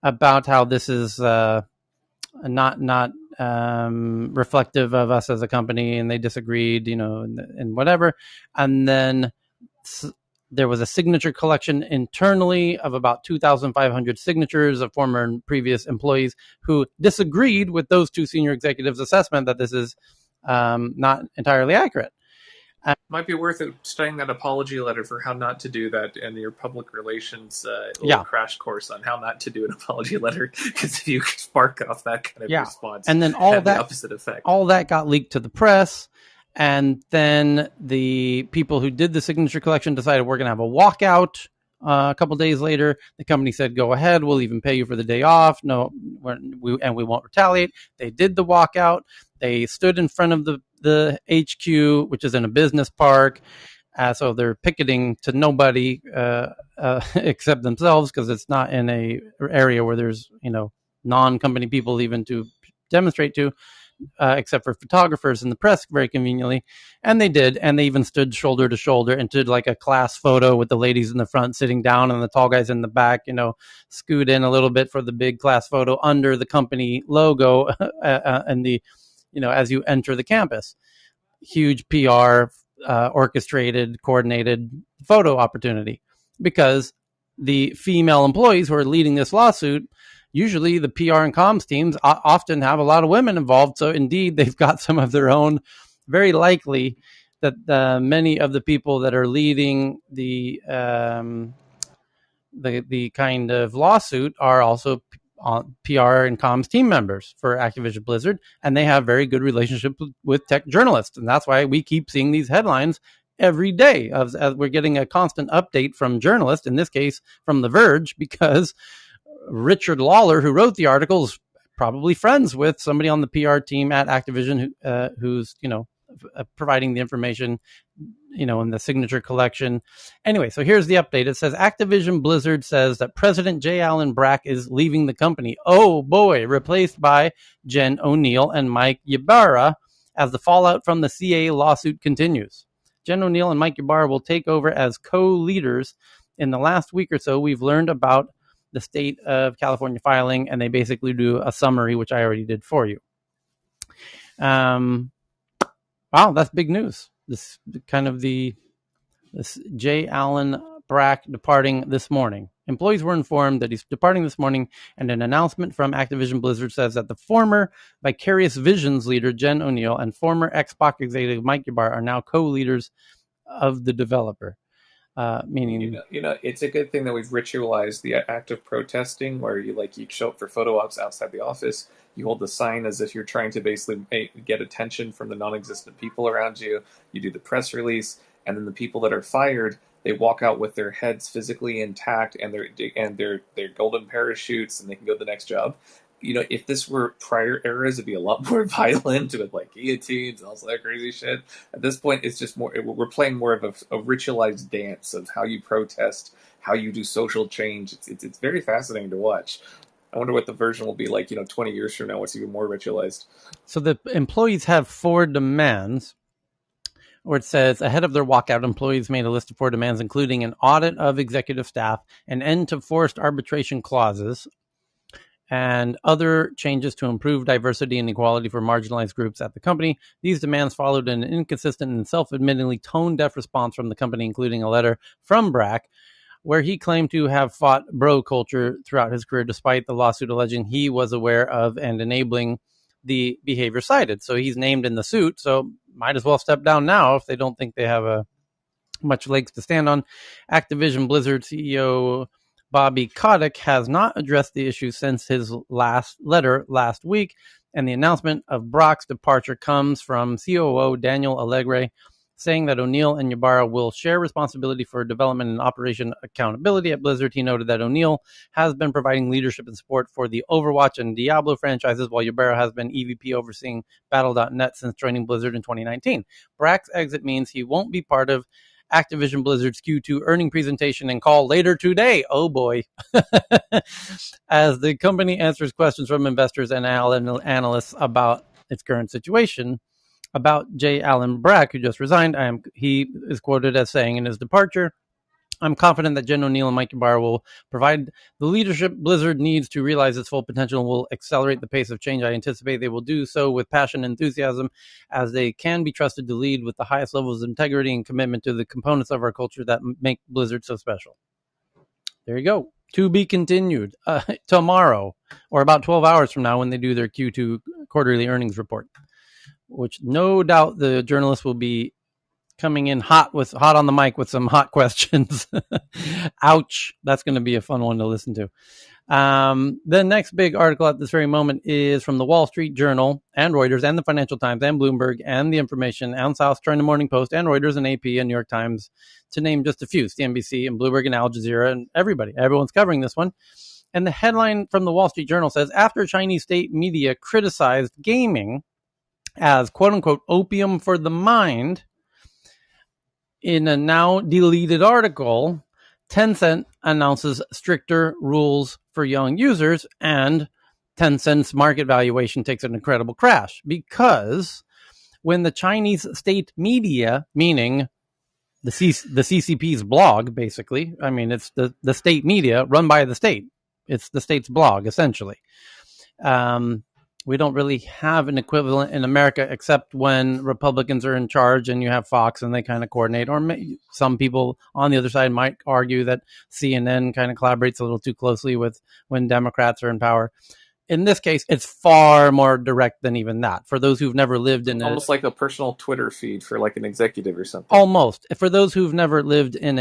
[SPEAKER 2] about how this is not reflective of us as a company, and they disagreed, and whatever. And then there was a signature collection internally of about 2,500 signatures of former and previous employees who disagreed with those two senior executives' assessment that this is not entirely accurate.
[SPEAKER 10] Might be worth it studying that apology letter for how not to do that in your public relations little crash course on how not to do an apology letter, because if you spark off that kind of response,
[SPEAKER 2] and then
[SPEAKER 10] the opposite effect.
[SPEAKER 2] All that got leaked to the press, and then the people who did the signature collection decided we're going to have a walkout. A couple days later, the company said, "Go ahead, we'll even pay you for the day off. No, we won't retaliate." They did the walkout. They stood in front of the HQ, which is in a business park. So they're picketing to nobody except themselves, because it's not in a area where there's non-company people even to demonstrate to, except for photographers and the press, very conveniently. And they did, and they even stood shoulder to shoulder and did like a class photo with the ladies in the front sitting down and the tall guys in the back, scoot in a little bit for the big class photo under the company logo and the as you enter the campus. Huge PR orchestrated, coordinated photo opportunity, because the female employees who are leading this lawsuit, usually the PR and comms teams often have a lot of women involved. So indeed, they've got some of their own. Very likely that many of the people that are leading the kind of lawsuit are also PR and comms team members for Activision Blizzard, and they have very good relationships with tech journalists. And that's why we keep seeing these headlines every day as we're getting a constant update from journalists, in this case from The Verge, because Richard Lawler, who wrote the article, is probably friends with somebody on the PR team at Activision who's providing the information, in the signature collection. Anyway, so here's the update. It says Activision Blizzard says that President J. Allen Brack is leaving the company. Oh boy, replaced by Jen O'Neill and Mike Ybarra as the fallout from the CA lawsuit continues. Jen O'Neill and Mike Ybarra will take over as co-leaders. In the last week or so, we've learned about the state of California filing, and they basically do a summary, which I already did for you. Wow, that's big news. This J. Allen Brack departing this morning. Employees were informed that he's departing this morning, and an announcement from Activision Blizzard says that the former Vicarious Visions leader, Jen O'Neill, and former Xbox executive Mike Ybarra are now co-leaders of the developer. Meaning,
[SPEAKER 10] it's a good thing that we've ritualized the act of protesting, where you show up for photo ops outside the office. You hold the sign as if you're trying to basically get attention from the non-existent people around you. You do the press release, and then the people that are fired, they walk out with their heads physically intact and their golden parachutes, and they can go to the next job. If this were prior eras, it'd be a lot more violent with guillotines and all that crazy shit. At this point, it's just more. We're playing more of a ritualized dance of how you protest, how you do social change. It's very fascinating to watch. I wonder what the version will be like, 20 years from now. It's even more ritualized.
[SPEAKER 2] So the employees have 4 demands, where it says ahead of their walkout, employees made a list of 4 demands, including an audit of executive staff, an end to forced arbitration clauses, and other changes to improve diversity and equality for marginalized groups at the company. These demands followed an inconsistent and self-admittingly tone-deaf response from the company, including a letter from Brack, where he claimed to have fought bro culture throughout his career, despite the lawsuit alleging he was aware of and enabling the behavior cited. So he's named in the suit, so might as well step down now if they don't think they have much legs to stand on. Activision Blizzard CEO Bobby Kotick has not addressed the issue since his last letter last week, and the announcement of Brock's departure comes from COO Daniel Allegre, saying that O'Neill and Ybarra will share responsibility for development and operation accountability at Blizzard. He noted that O'Neill has been providing leadership and support for the Overwatch and Diablo franchises, while Ybarra has been EVP overseeing Battle.net since joining Blizzard in 2019. Brack's exit means he won't be part of Activision Blizzard's Q2 earning presentation and call later today. Oh boy. As the company answers questions from investors and analysts about its current situation. About J. Allen Brack, who just resigned, he is quoted as saying in his departure, I'm confident that Jen O'Neill and Mike Ybarra will provide the leadership Blizzard needs to realize its full potential and will accelerate the pace of change. I anticipate they will do so with passion and enthusiasm, as they can be trusted to lead with the highest levels of integrity and commitment to the components of our culture that make Blizzard so special. There you go. To be continued tomorrow, or about 12 hours from now when they do their Q2 quarterly earnings report, which no doubt the journalists will be coming in hot on the mic with some hot questions. Ouch. That's going to be a fun one to listen to. The next big article at this very moment is from the Wall Street Journal and Reuters and the Financial Times and Bloomberg and The Information and South China Morning Post and Reuters and AP and New York Times, to name just a few. CNBC and Bloomberg and Al Jazeera and everyone's covering this one. And the headline from the Wall Street Journal says, after Chinese state media criticized gaming as quote unquote opium for the mind, in a now deleted article, Tencent announces stricter rules for young users, and Tencent's market valuation takes an incredible crash because when the Chinese state media, meaning the CCP's blog, basically, I mean, it's the state media run by the state. It's the state's blog, essentially. We don't really have an equivalent in America except when Republicans are in charge and you have Fox and they kind of coordinate. Or some people on the other side might argue that CNN kind of collaborates a little too closely with when Democrats are in power. In this case, it's far more direct than even that. For those who've never lived in
[SPEAKER 10] almost like a personal Twitter feed for like an executive or something.
[SPEAKER 2] Almost. For those who've never lived in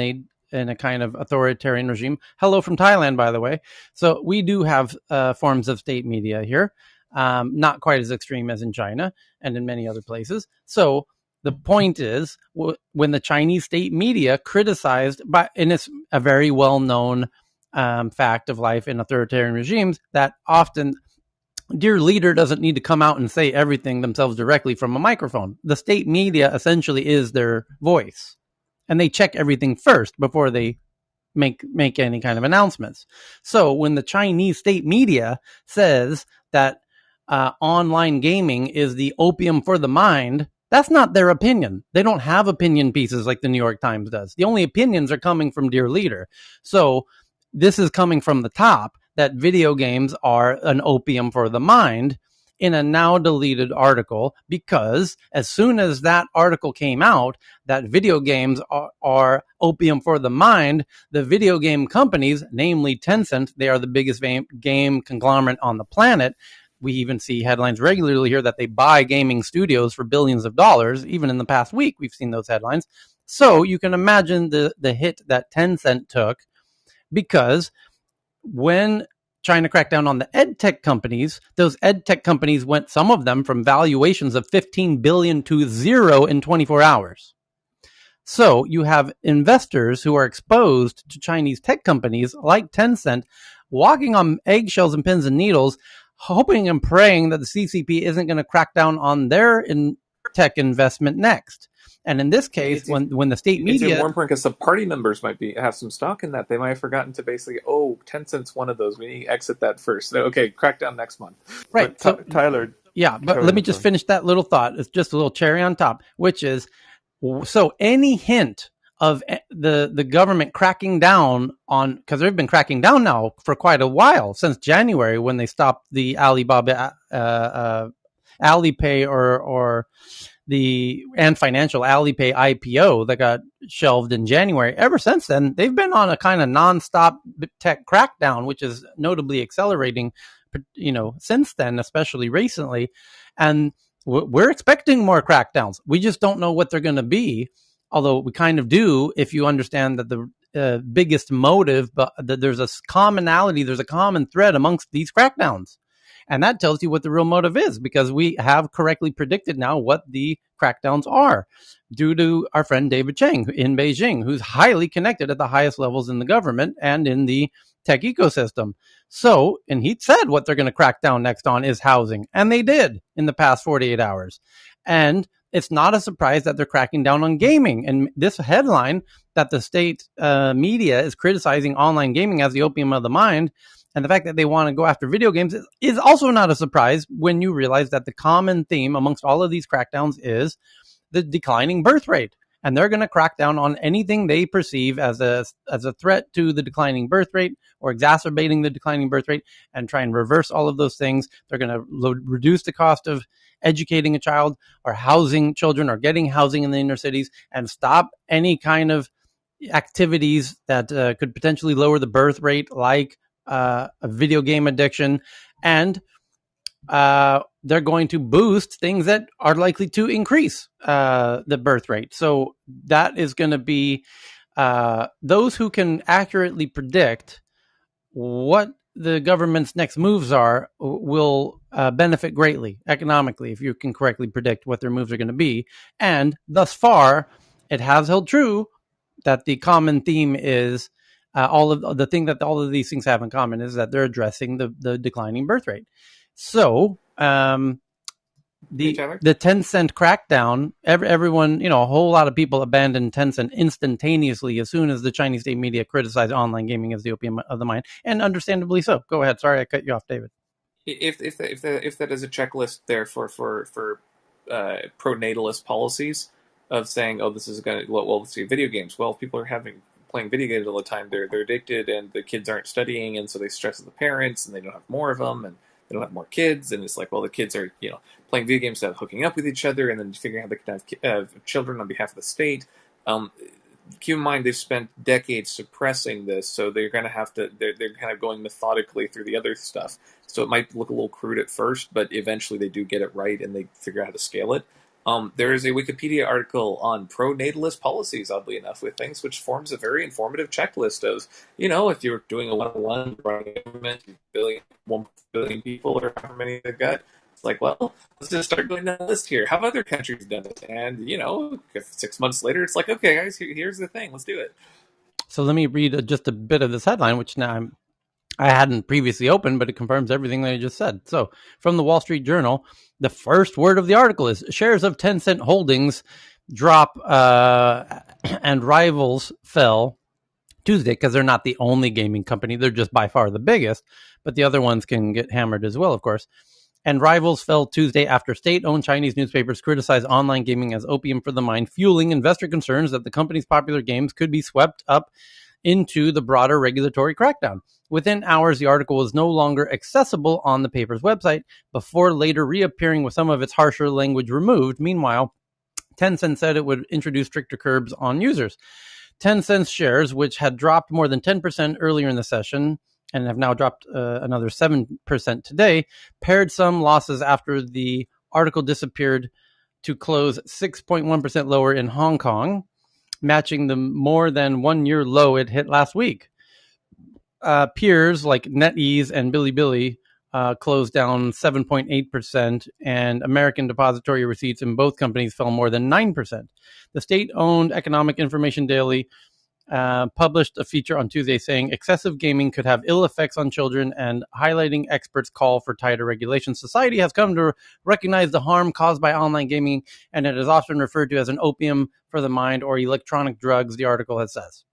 [SPEAKER 2] a kind of authoritarian regime. Hello from Thailand, by the way. So we do have forms of state media here. Not quite as extreme as in China and in many other places. So the point is, when the Chinese state media criticized, and it's a very well-known fact of life in authoritarian regimes, that often dear leader doesn't need to come out and say everything themselves directly from a microphone. The state media essentially is their voice, and they check everything first before they make any kind of announcements. So when the Chinese state media says that online gaming is the opium for the mind, that's not their opinion. They don't have opinion pieces like the New York Times does. The only opinions are coming from dear leader. So this is coming from the top, that video games are an opium for the mind, in a now deleted article, because as soon as that article came out, that video games are opium for the mind, the video game companies, namely Tencent, they are the biggest game conglomerate on the planet. We even see headlines regularly here that they buy gaming studios for billions of dollars. Even in the past week, we've seen those headlines. So you can imagine the hit that Tencent took, because when China cracked down on the ed tech companies, those ed tech companies went, some of them, from valuations of 15 billion to zero in 24 hours. So you have investors who are exposed to Chinese tech companies like Tencent walking on eggshells and pins and needles, hoping and praying that the CCP isn't going to crack down on their tech investment next. And in this case, when the state media...
[SPEAKER 10] It's more important because the party members might have some stock in that. They might have forgotten to basically, Tencent's one of those. We need to exit that first. Okay, Crackdown next month.
[SPEAKER 2] Right.
[SPEAKER 13] So, Tyler...
[SPEAKER 2] Yeah, but let me just finish that little thought. It's just a little cherry on top, which is, so any hint of the government cracking down on, because they've been cracking down now for quite a while, since January, when they stopped the Alibaba Alipay or the Ant Financial Alipay IPO that got shelved in January. Ever since then, they've been on a kind of nonstop tech crackdown, which is notably accelerating, since then, especially recently. And we're expecting more crackdowns. We just don't know what they're going to be. Although we kind of do, if you understand that the biggest motive, but that there's a commonality, there's a common thread amongst these crackdowns. And that tells you what the real motive is, because we have correctly predicted now what the crackdowns are, due to our friend David Chang in Beijing, who's highly connected at the highest levels in the government and in the tech ecosystem. So, and he said what they're going to crack down next on is housing. And they did in the past 48 hours. And it's not a surprise that they're cracking down on gaming. And this headline that the state media is criticizing online gaming as the opium of the mind, and the fact that they want to go after video games is also not a surprise when you realize that the common theme amongst all of these crackdowns is the declining birth rate. and they're going to crack down on anything they perceive as a threat to the declining birth rate or exacerbating the declining birth rate, and try and reverse all of those things. They're going to reduce the cost of educating a child or housing children or getting housing in the inner cities, and stop any kind of activities that could potentially lower the birth rate, like a video game addiction. And they're going to boost things that are likely to increase the birth rate. So that is going to be those who can accurately predict what the government's next moves are will benefit greatly economically if you can correctly predict what their moves are going to be. And thus far, it has held true that the common theme is all of these things have in common is that they're addressing the declining birth rate. So the 10-cent crackdown, everyone, a whole lot of people abandoned 10-cent instantaneously as soon as the Chinese state media criticized online gaming as the opium of the mind, and understandably so. Go ahead. Sorry, I cut you off, David.
[SPEAKER 10] If that is a checklist there for pro-natalist policies of saying, oh, this is going to, well, let's see, video games. Well, if people are playing video games all the time, they're addicted, and the kids aren't studying, and so they stress the parents, and they don't have more of them, and they don't have more kids, and it's like, well, the kids are playing video games instead of hooking up with each other, and then figuring out how they can have children on behalf of the state. Keep in mind, they've spent decades suppressing this, so they're going to have to. They're kind of going methodically through the other stuff. So it might look a little crude at first, but eventually they do get it right, and they figure out how to scale it. There is a Wikipedia article on pro-natalist policies, oddly enough, with things, which forms a very informative checklist of, if you're doing a one-on-one running a government, 1 billion people, or however many they've got, it's like, well, let's just start going down the list here. Have other countries done it? And, if 6 months later, it's like, okay, guys, here's the thing. Let's do it.
[SPEAKER 2] So let me read just a bit of this headline, which now I hadn't previously opened, but it confirms everything that I just said. So from the Wall Street Journal, the first word of the article is shares of 10-cent holdings drop and rivals fell Tuesday, because they're not the only gaming company. They're just by far the biggest, but the other ones can get hammered as well, of course. And rivals fell Tuesday after state-owned Chinese newspapers criticized online gaming as opium for the mind, fueling investor concerns that the company's popular games could be swept up into the broader regulatory crackdown. Within hours, the article was no longer accessible on the paper's website, before later reappearing with some of its harsher language removed. Meanwhile, Tencent said it would introduce stricter curbs on users. Tencent's shares, which had dropped more than 10% earlier in the session and have now dropped another 7% today, pared some losses after the article disappeared to close 6.1% lower in Hong Kong, matching the more than 1 year low it hit last week. Peers like NetEase and Bilibili closed down 7.8%, and American depository receipts in both companies fell more than 9%. The state-owned Economic Information Daily published a feature on Tuesday saying excessive gaming could have ill effects on children, and highlighting experts' call for tighter regulations. Society has come to recognize the harm caused by online gaming, and it is often referred to as an opium for the mind or electronic drugs, the article has says.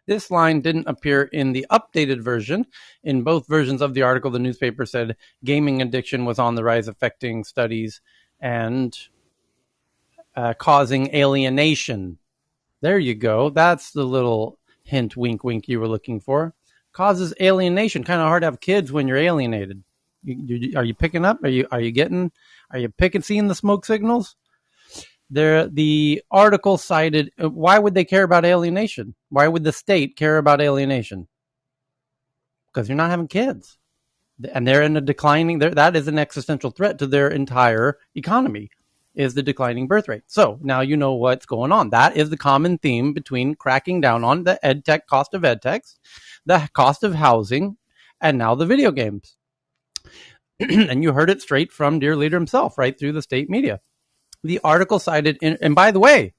[SPEAKER 2] This line didn't appear in the updated version. In both versions of the article, the newspaper said gaming addiction was on the rise, affecting studies and causing alienation. There you go. That's the little hint, wink, wink you were looking for. Causes alienation. Kind of hard to have kids when you're alienated. Are you picking up? Are you seeing the smoke signals? The article cited, why would they care about alienation? Why would the state care about alienation? Because you're not having kids. And they're in a declining, that is an existential threat to their entire economy, is the declining birth rate. So now you know what's going on. That is the common theme between cracking down on the edtech, cost of edtechs, the cost of housing, and now the video games. And you heard it straight from dear leader himself, right through the state media. The article cited, and by the way,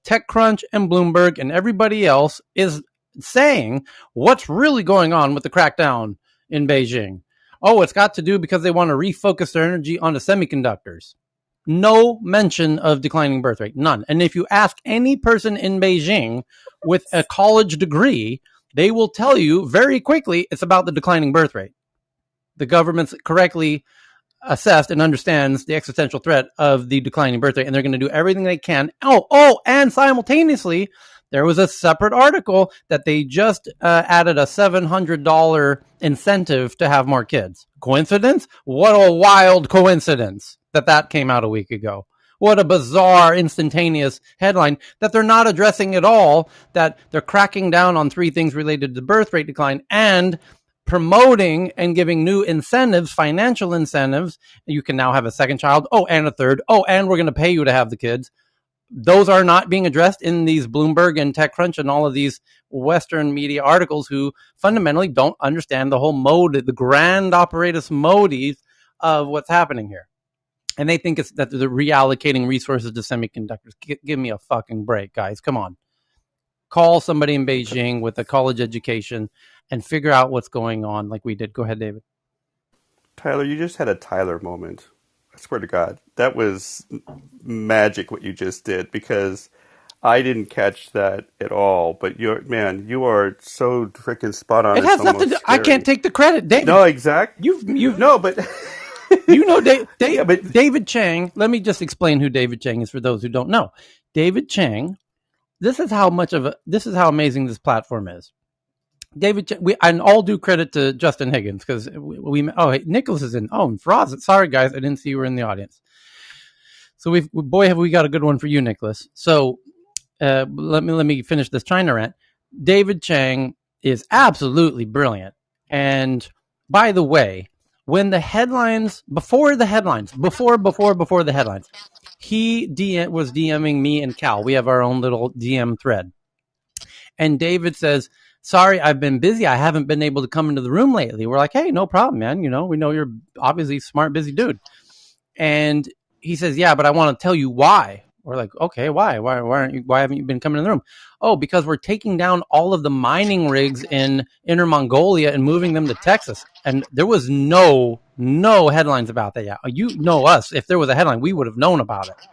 [SPEAKER 2] TechCrunch and Bloomberg and everybody else is saying what's really going on with the crackdown in Beijing. Oh, it's got to do because they want to refocus their energy on the semiconductors. No mention of declining birth rate, none. And if you ask any person in Beijing with a college degree, they will tell you very quickly it's about the declining birth rate. The government's correctly assessed and understands the existential threat of the declining birth rate, and they're going to do everything they can. And simultaneously, there was a separate article that they just added a $700 incentive to have more kids. Coincidence? What a wild coincidence that came out a week ago. What a bizarre, instantaneous headline that they're not addressing at all, that they're cracking down on 3 things related to birth rate decline and promoting and giving new incentives, financial incentives. You can now have a second child. And a third. And we're going to pay you to have the kids. Those are not being addressed in these Bloomberg and TechCrunch and all of these Western media articles who fundamentally don't understand the whole mode, the grand operatus modus of what's happening here. And they think it's that they're reallocating resources to semiconductors. Give me a fucking break, guys. Come on. Call somebody in Beijing with a college education and figure out what's going on like we did. Go ahead, David.
[SPEAKER 13] Tyler, you just had a Tyler moment. I swear to God. That was magic what you just did, because I didn't catch that at all. But you are so freaking spot on.
[SPEAKER 2] It has nothing to do. I can't take the credit, David.
[SPEAKER 13] No, exactly.
[SPEAKER 2] You've
[SPEAKER 13] no, but
[SPEAKER 2] David Chang. Let me just explain who David Chang is for those who don't know. David Chang. This is how amazing this platform is. David, and all due credit to Justin Higgins, because Nicholas is in. And Faraz. Sorry, guys, I didn't see you were in the audience. So have we got a good one for you, Nicholas. So let me finish this China rant. David Chang is absolutely brilliant. And by the way, when the headlines, before the headlines, he was DMing me and Cal. We have our own little DM thread. And David says, sorry, I've been busy. I haven't been able to come into the room lately. We're like, hey, no problem, man. We know you're obviously a smart, busy dude. And he says, yeah, but I want to tell you why. We're like, okay, why? Why haven't you been coming in the room? Oh, because we're taking down all of the mining rigs in Inner Mongolia and moving them to Texas. And there was no headlines about that yet. You know us. If there was a headline, we would have known about it.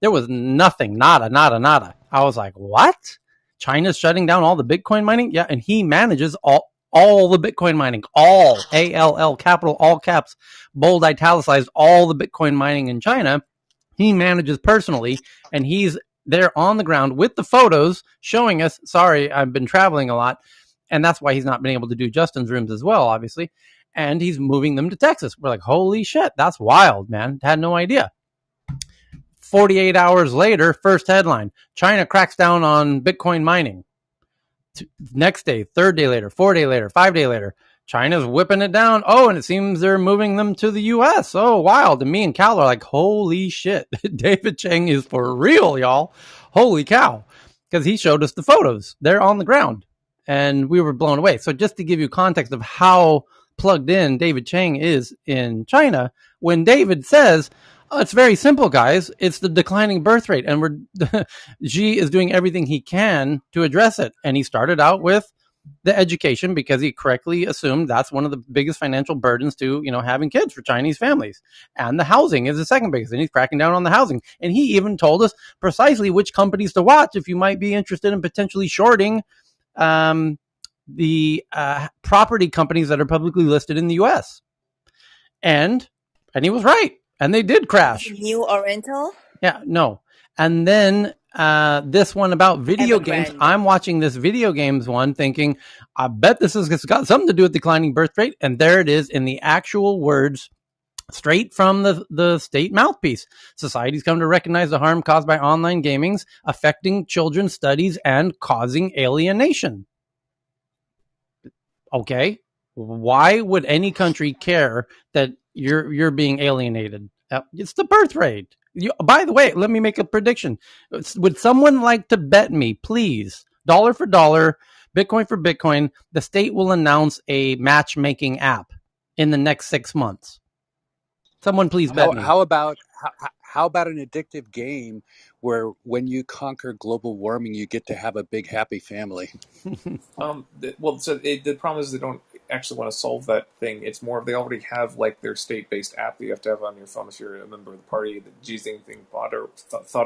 [SPEAKER 2] There was nothing, nada. I was like, what? China's shutting down all the Bitcoin mining? Yeah, and he manages all the Bitcoin mining, all, ALL, capital, all caps, bold, italicized, all the Bitcoin mining in China. He manages personally, and he's there on the ground with the photos showing us, sorry, I've been traveling a lot, and that's why he's not been able to do Justin's rooms as well, obviously, and he's moving them to Texas. We're like, holy shit, that's wild, man. Had no idea. 48 hours later, first headline, China cracks down on Bitcoin mining. Next day, third day later, 4 day later, 5 day later, China's whipping it down. And it seems they're moving them to the U.S. Wild. And me and Cal are like, holy shit. David Chang is for real, y'all. Holy cow. Because he showed us the photos. They're on the ground. And we were blown away. So just to give you context of how plugged in David Chang is in China, when David says, it's very simple, guys. It's the declining birth rate. And Xi is doing everything he can to address it. And he started out with the education because he correctly assumed that's one of the biggest financial burdens to, having kids for Chinese families. And the housing is the second biggest. And he's cracking down on the housing. And he even told us precisely which companies to watch if you might be interested in potentially shorting the property companies that are publicly listed in the U.S. And he was right. And they did crash.
[SPEAKER 1] New Oriental?
[SPEAKER 2] Yeah, no. And then this one about video games. I'm watching this video games one thinking, I bet this has got something to do with declining birth rate. And there it is in the actual words, straight from the state mouthpiece. Societies come to recognize the harm caused by online gamings, affecting children's studies and causing alienation. Okay. Why would any country care that you're being alienated? It's the birth rate. By the way, let me make a prediction. Would someone like to bet me, please, dollar for dollar, Bitcoin for Bitcoin, the state will announce a matchmaking app in the next 6 months? Someone please bet me.
[SPEAKER 8] How about an addictive game where when you conquer global warming, you get to have a big happy family?
[SPEAKER 10] The problem is they don't actually want to solve that thing. It's more of they already have their state-based app that you have to have on your phone if you're a member of the party. The Jizing thing, thought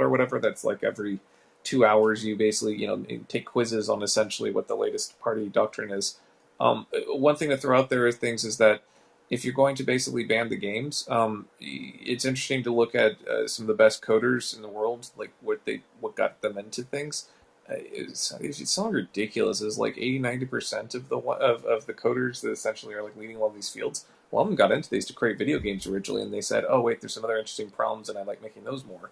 [SPEAKER 10] or whatever. That's every 2 hours you basically take quizzes on essentially what the latest party doctrine is. One thing to throw out there is that if you're going to basically ban the games, it's interesting to look at some of the best coders in the world, like what got them into things. It's so ridiculous. It's like 80-90% of the coders that essentially are like leading all these fields. A lot of them got into these to create video games originally, and they said, "Oh wait, there's some other interesting problems, and I like making those more."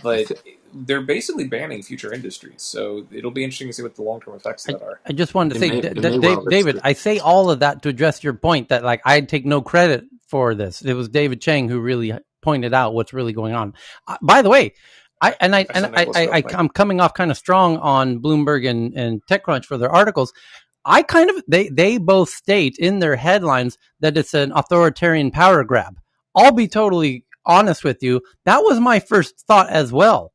[SPEAKER 10] But they're basically banning future industries, so it'll be interesting to see what the long-term effects of that are.
[SPEAKER 2] I just wanted to say, David, I say all of that to address your point that like I take no credit for this. It was David Chang who really pointed out what's really going on. By the way, I'm coming off kind of strong on Bloomberg and TechCrunch for their articles. They both state in their headlines that it's an authoritarian power grab. I'll be totally honest with you. That was my first thought as well.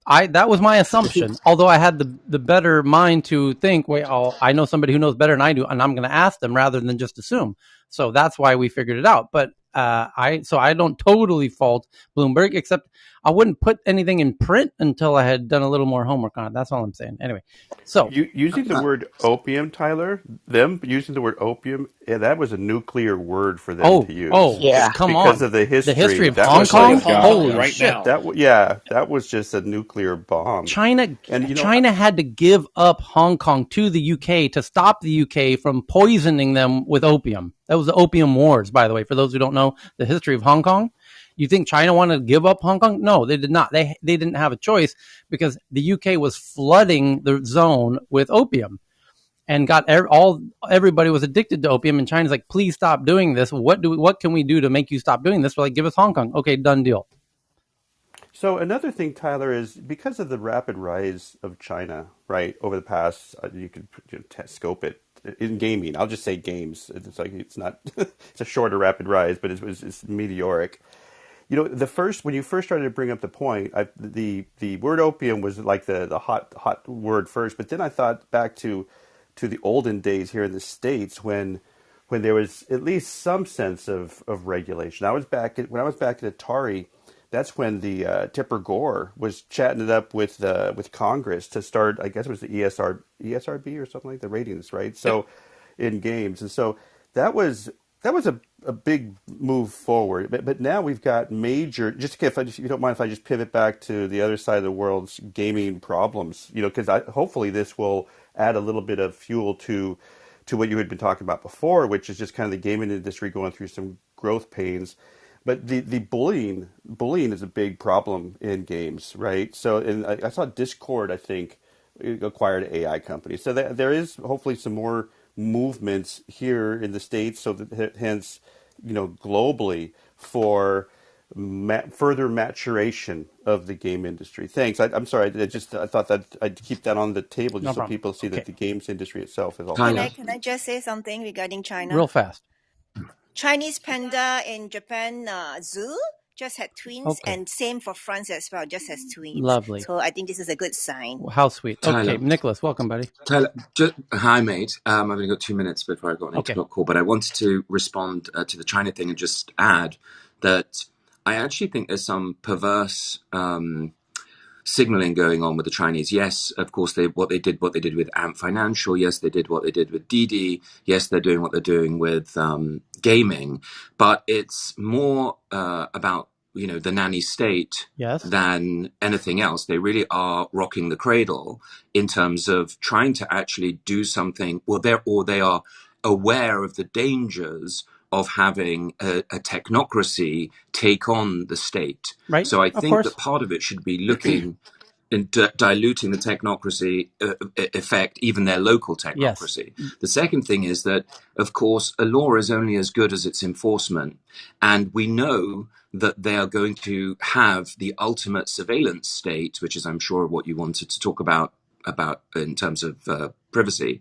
[SPEAKER 2] That was my assumption. Although I had the better mind to think, wait, I know somebody who knows better than I do, and I'm going to ask them rather than just assume. So that's why we figured it out. But I don't totally fault Bloomberg, except I wouldn't put anything in print until I had done a little more homework on it. That's all I'm saying. Anyway, so
[SPEAKER 13] using the word opium, Tyler, them using the word opium, that was a nuclear word for them to use.
[SPEAKER 2] Oh, yeah, come on,
[SPEAKER 13] because of the history
[SPEAKER 2] of Hong Kong. Holy
[SPEAKER 10] right
[SPEAKER 2] shit!
[SPEAKER 10] Now.
[SPEAKER 13] That was just a nuclear bomb.
[SPEAKER 2] China had to give up Hong Kong to the UK to stop the UK from poisoning them with opium. That was the Opium Wars, by the way, for those who don't know the history of Hong Kong. You think China wanted to give up Hong Kong? No, they did not. They didn't have a choice because the UK was flooding the zone with opium and everybody was addicted to opium. And China's like, please stop doing this. What can we do to make you stop doing this? We're like, give us Hong Kong. Okay, done deal.
[SPEAKER 13] So another thing, Tyler, is because of the rapid rise of China, right, over the past, you could scope it in gaming. I'll just say games. It's like it's not, it's a shorter rapid rise, but it's meteoric. You know, when you first started to bring up the point, the word opium was like the hot word first, but then I thought back to the olden days here in the States when there was at least some sense of regulation. When I was back at Atari. That's when the Tipper Gore was chatting it up with Congress to start. I guess it was the ESRB or something like the ratings, right? So, in games, and so that was a big move forward. But now we've got major. If you don't mind, if I just pivot back to the other side of the world's gaming problems, because hopefully this will add a little bit of fuel to what you had been talking about before, which is just kind of the gaming industry going through some growth pains. But the bullying is a big problem in games, right? So, and I saw Discord, I think, acquired an AI company. So there is hopefully some more movements here in the States, so that hence, globally for further maturation of the game industry. Thanks. I'm sorry. I thought that I'd keep that on the table just so people see that the games industry itself is all.
[SPEAKER 1] Can I just say something regarding China?
[SPEAKER 2] Real fast.
[SPEAKER 1] Chinese panda in Japan zoo just had twins, and same for France as well, just has twins.
[SPEAKER 2] Lovely.
[SPEAKER 1] So I think this is a good sign.
[SPEAKER 2] How sweet. Tyler. Okay, Nicholas, welcome, buddy.
[SPEAKER 14] Tyler, hi, mate. I've only got 2 minutes before I got an 8 o'clock call, but I wanted to respond to the China thing and just add that I actually think there's some perverse signaling going on with the Chinese. Yes, of course, what they did with Ant Financial. Yes, they did what they did with Didi. Yes, they're doing what they're doing with gaming. But it's more about the nanny state than anything else. They really are rocking the cradle in terms of trying to actually do something. They are aware of the dangers of having a technocracy take on the state.
[SPEAKER 2] Right.
[SPEAKER 14] So I think that part of it should be looking and diluting the technocracy effect, even their local technocracy. Yes. The second thing is that, of course, a law is only as good as its enforcement. And we know that they are going to have the ultimate surveillance state, which is, I'm sure, what you wanted to talk about in terms of privacy.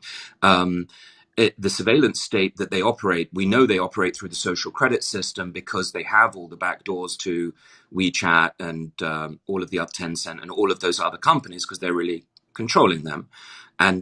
[SPEAKER 14] The surveillance state that they operate, we know they operate through the social credit system because they have all the backdoors to WeChat and all of the other Tencent and all of those other companies because they're really controlling them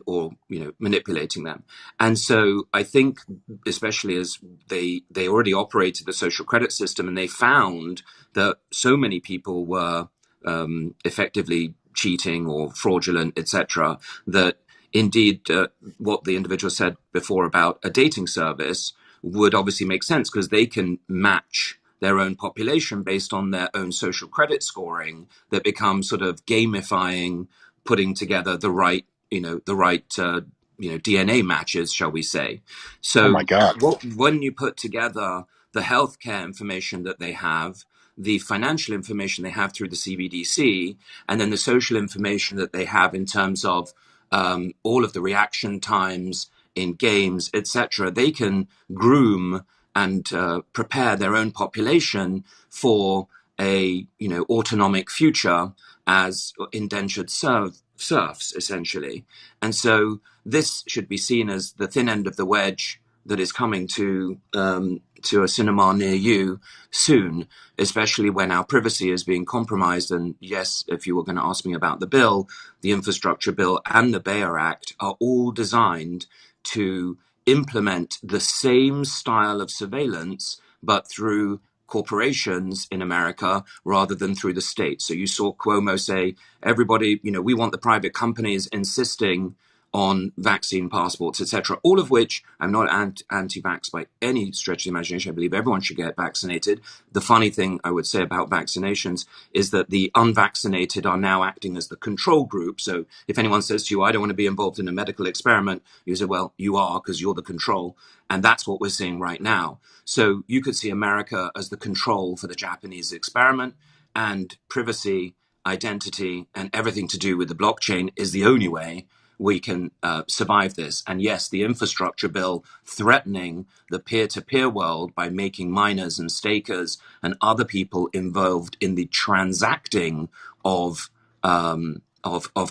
[SPEAKER 14] or manipulating them. And so I think, especially as they already operated the social credit system and they found that so many people were effectively cheating or fraudulent, etc., that indeed, what the individual said before about a dating service would obviously make sense because they can match their own population based on their own social credit scoring that becomes sort of gamifying, putting together the right DNA matches, shall we say. So
[SPEAKER 6] oh my God.
[SPEAKER 14] when you put together the healthcare information that they have, the financial information they have through the CBDC, and then the social information that they have in terms of all of the reaction times in games, etc., they can groom and prepare their own population for a autonomic future as indentured serfs, essentially. And so this should be seen as the thin end of the wedge that is coming to a cinema near you soon, especially when our privacy is being compromised. And yes, if you were going to ask me about the bill, the infrastructure bill and the Bayer Act are all designed to implement the same style of surveillance, but through corporations in America rather than through the state. So you saw Cuomo say, everybody, we want the private companies insisting on vaccine passports, etc., all of which I'm not anti-vax by any stretch of the imagination. I believe everyone should get vaccinated. The funny thing I would say about vaccinations is that the unvaccinated are now acting as the control group. So if anyone says to you, I don't want to be involved in a medical experiment, you say, well, you are, because you're the control. And that's what we're seeing right now. So you could see America as the control for the Japanese experiment, and privacy, identity, and everything to do with the blockchain is the only way we can survive this. And yes, the infrastructure bill threatening the peer-to-peer world by making miners and stakers and other people involved in the transacting of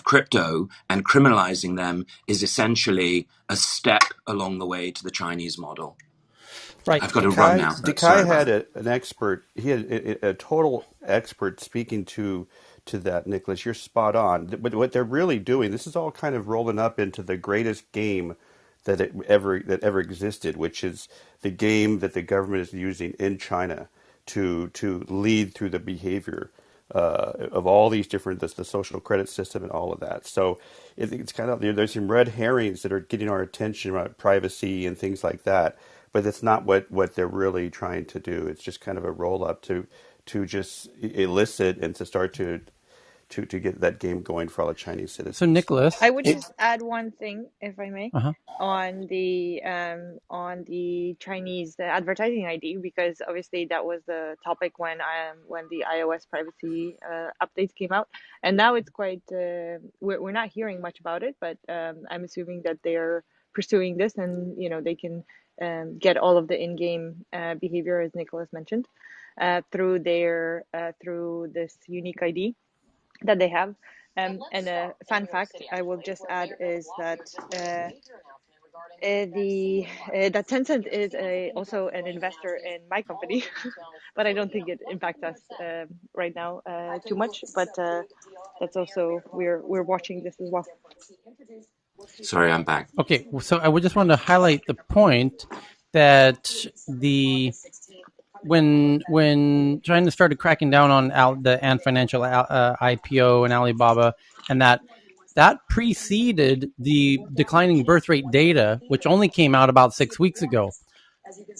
[SPEAKER 14] crypto and criminalizing them is essentially a step along the way to the Chinese model.
[SPEAKER 2] Right.
[SPEAKER 14] I've got to run now.
[SPEAKER 13] Dekai had an expert. He had a total expert speaking to that, Nicholas. You're spot on. But what they're really doing, this is all kind of rolling up into the greatest game that ever existed, which is the game that the government is using in China to lead through the behavior of all these different the social credit system and all of that. So it's kind of, there's some red herrings that are getting our attention about privacy and things like that. But it's not what they're really trying to do. It's just kind of a roll up to just elicit and to start to get that game going for all the Chinese citizens.
[SPEAKER 2] So Nicholas,
[SPEAKER 15] I would just add one thing, if I may,
[SPEAKER 2] uh-huh.
[SPEAKER 15] on the Chinese advertising ID, because obviously that was the topic when the iOS privacy updates came out, and now it's quite we're not hearing much about it, but I'm assuming that they're pursuing this, and they can get all of the in-game behavior, as Nicholas mentioned, through this unique ID that they have. And a fun fact I will just add is that that Tencent is also an investor in my company, but I don't think it impacts us right now too much. But that's also, we're watching this as well.
[SPEAKER 14] Sorry, I'm back.
[SPEAKER 2] Okay, so I would just want to highlight the point that when China started cracking down on the Ant Financial IPO and Alibaba, and that preceded the declining birth rate data, which only came out about 6 weeks ago.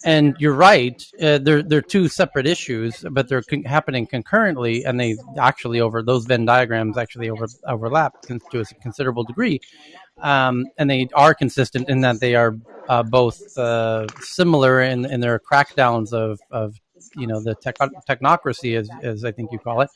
[SPEAKER 2] And you're right, they're two separate issues, but they're happening concurrently, and they actually those Venn diagrams actually overlap to a considerable degree. And they are consistent in that they are both similar in their crackdowns of the technocracy, as I think you call it.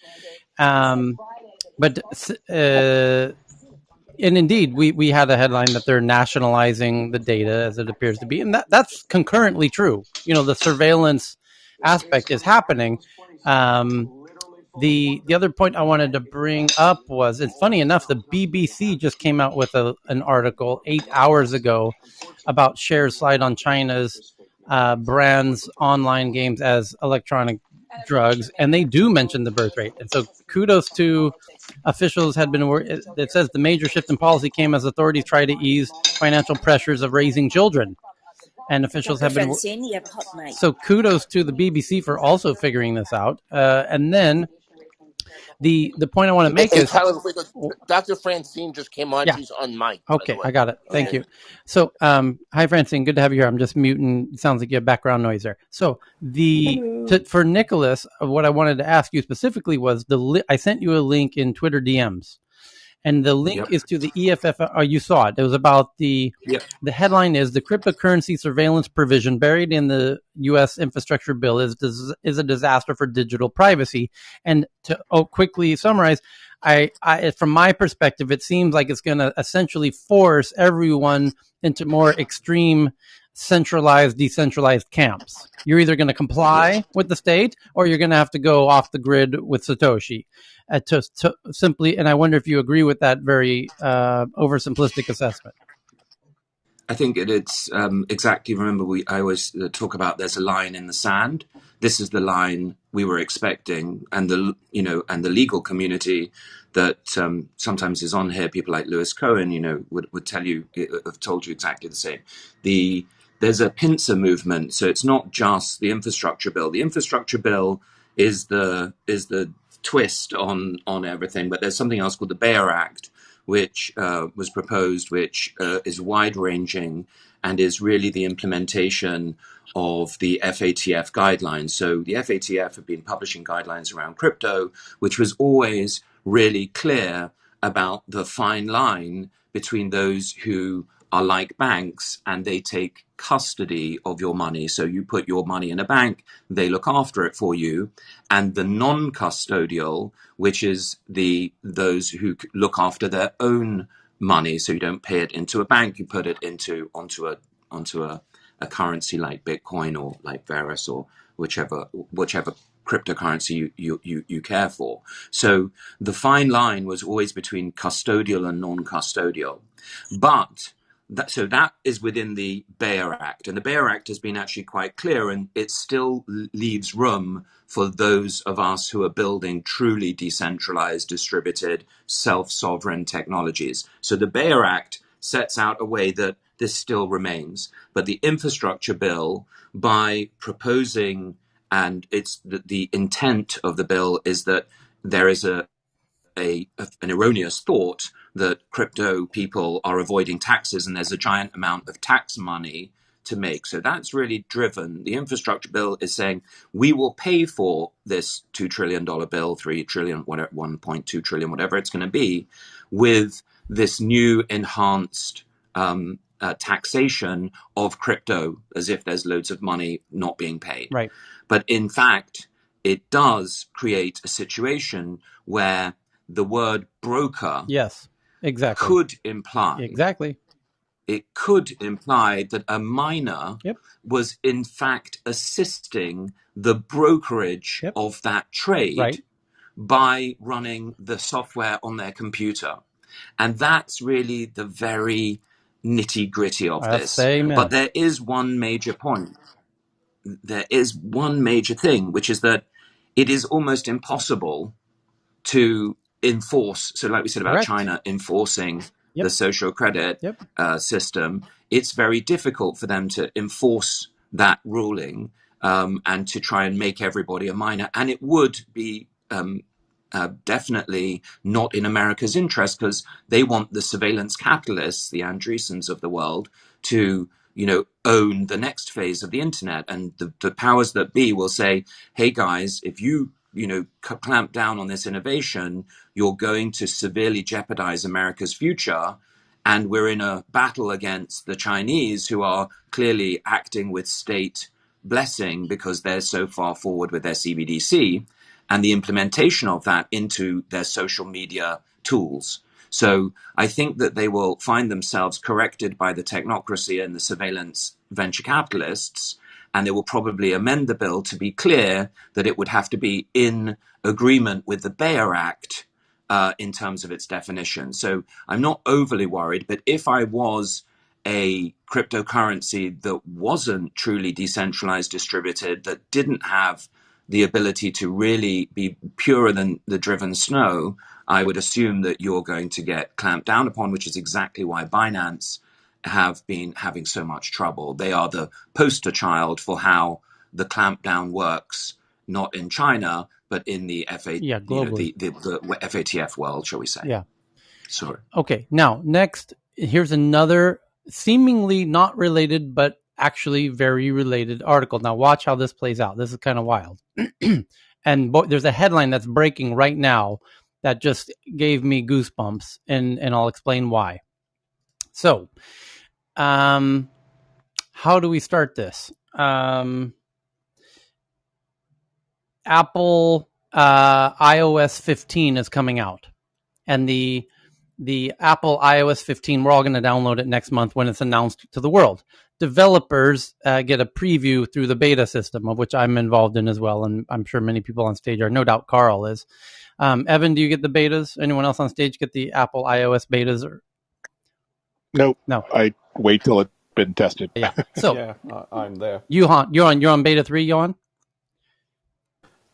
[SPEAKER 2] And indeed, we had a headline that they're nationalizing the data, as it appears to be, and that's concurrently true. The surveillance aspect is happening. The other point I wanted to bring up was, it's funny enough, the BBC just came out with an article 8 hours ago about shares slide on China's brands online games as electronic drugs, and they do mention the birth rate. And so kudos to officials. It says the major shift in policy came as authorities try to ease financial pressures of raising children. And officials have been... So kudos to the BBC for also figuring this out. And then The point I want to make is
[SPEAKER 16] Tyler, Dr. Francine just came on. Yeah. She's on mic.
[SPEAKER 2] Okay, I got it. Thank you. So, hi Francine, good to have you here. I'm just muting. It sounds like you have background noise there. So for Nicholas, what I wanted to ask you specifically was I sent you a link in Twitter DMs. And the link is to the EFF. Oh, you saw it. It was about the headline is the cryptocurrency surveillance provision buried in the U.S. infrastructure bill is a disaster for digital privacy. And to quickly summarize, I from my perspective, it seems like it's going to essentially force everyone into more extreme centralized, decentralized camps. You're either going to comply with the state or you're going to have to go off the grid with Satoshi. To simply, and I wonder if you agree with that very oversimplistic assessment.
[SPEAKER 14] I think it's exactly. Remember, I always talk about there's a line in the sand. This is the line we were expecting, and the legal community that sometimes is on here. People like Lewis Cohen, would tell you, have told you exactly the same. There's a pincer movement, so it's not just the infrastructure bill. The infrastructure bill is the twist on everything, but there's something else called the Bayer Act, which was proposed, which is wide-ranging and is really the implementation of the FATF guidelines. So the FATF have been publishing guidelines around crypto, which was always really clear about the fine line between those who are like banks and they take custody of your money. So you put your money in a bank, they look after it for you. And the non-custodial, which is those who look after their own money. So you don't pay it into a bank, you put it onto a currency like Bitcoin or like Verus or whichever cryptocurrency you care for. So the fine line was always between custodial and non-custodial. But that is within the Bayer Act. And the Bayer Act has been actually quite clear, and it still leaves room for those of us who are building truly decentralized, distributed, self-sovereign technologies. So the Bayer Act sets out a way that this still remains. But the infrastructure bill, by proposing, and it's the intent of the bill is that there is an erroneous thought that crypto people are avoiding taxes and there's a giant amount of tax money to make. So that's really driven. The infrastructure bill is saying we will pay for this $2 trillion bill, 3 trillion, whatever, 1.2 trillion, whatever it's going to be, with this new enhanced taxation of crypto, as if there's loads of money not being paid.
[SPEAKER 2] Right.
[SPEAKER 14] But in fact, it does create a situation where the word broker could imply it could imply that a miner was in fact assisting the brokerage of that trade by running the software on their computer. And that's really the very nitty-gritty of this.
[SPEAKER 2] Amen.
[SPEAKER 14] But there is one major point. There is one major thing, which is that it is almost impossible to enforce. So like we said about China enforcing the social credit system, it's very difficult for them to enforce that ruling and to try and make everybody a miner. And it would be definitely not in America's interest, because they want the surveillance capitalists, the Andreessens of the world, to own the next phase of the internet. And the powers that be will say, hey guys, if you clamp down on this innovation, you're going to severely jeopardize America's future. And we're in a battle against the Chinese, who are clearly acting with state blessing because they're so far forward with their CBDC and the implementation of that into their social media tools. So I think that they will find themselves corrected by the technocracy and the surveillance venture capitalists, and they will probably amend the bill to be clear that it would have to be in agreement with the Bayer Act in terms of its definition. So I'm not overly worried, but if I was a cryptocurrency that wasn't truly decentralized, distributed, that didn't have the ability to really be purer than the driven snow, I would assume that you're going to get clamped down upon, which is exactly why Binance have been having so much trouble. They are the poster child for how the clampdown works, not in China, but in the
[SPEAKER 2] globally.
[SPEAKER 14] the FATF world, shall we say?
[SPEAKER 2] Yeah.
[SPEAKER 14] Sorry.
[SPEAKER 2] Okay. Now, next, here's another seemingly not related, but actually very related article. Now, watch how this plays out. This is kind of wild. And there's a headline that's breaking right now that just gave me goosebumps, and I'll explain why. So, how do we start this? Apple iOS 15 is coming out, and the Apple iOS 15, we're all going to download it next month when it's announced to the world. Developers get a preview through the beta system, of which I'm involved in as well, and I'm sure many people on stage are. No doubt Carl is. Evan, do you get the betas? Anyone else on stage get the Apple iOS betas?
[SPEAKER 11] Nope.
[SPEAKER 2] No.
[SPEAKER 11] I wait till it's been tested.
[SPEAKER 2] Yeah. So
[SPEAKER 13] yeah, I'm there.
[SPEAKER 2] You're on beta 3, Johan?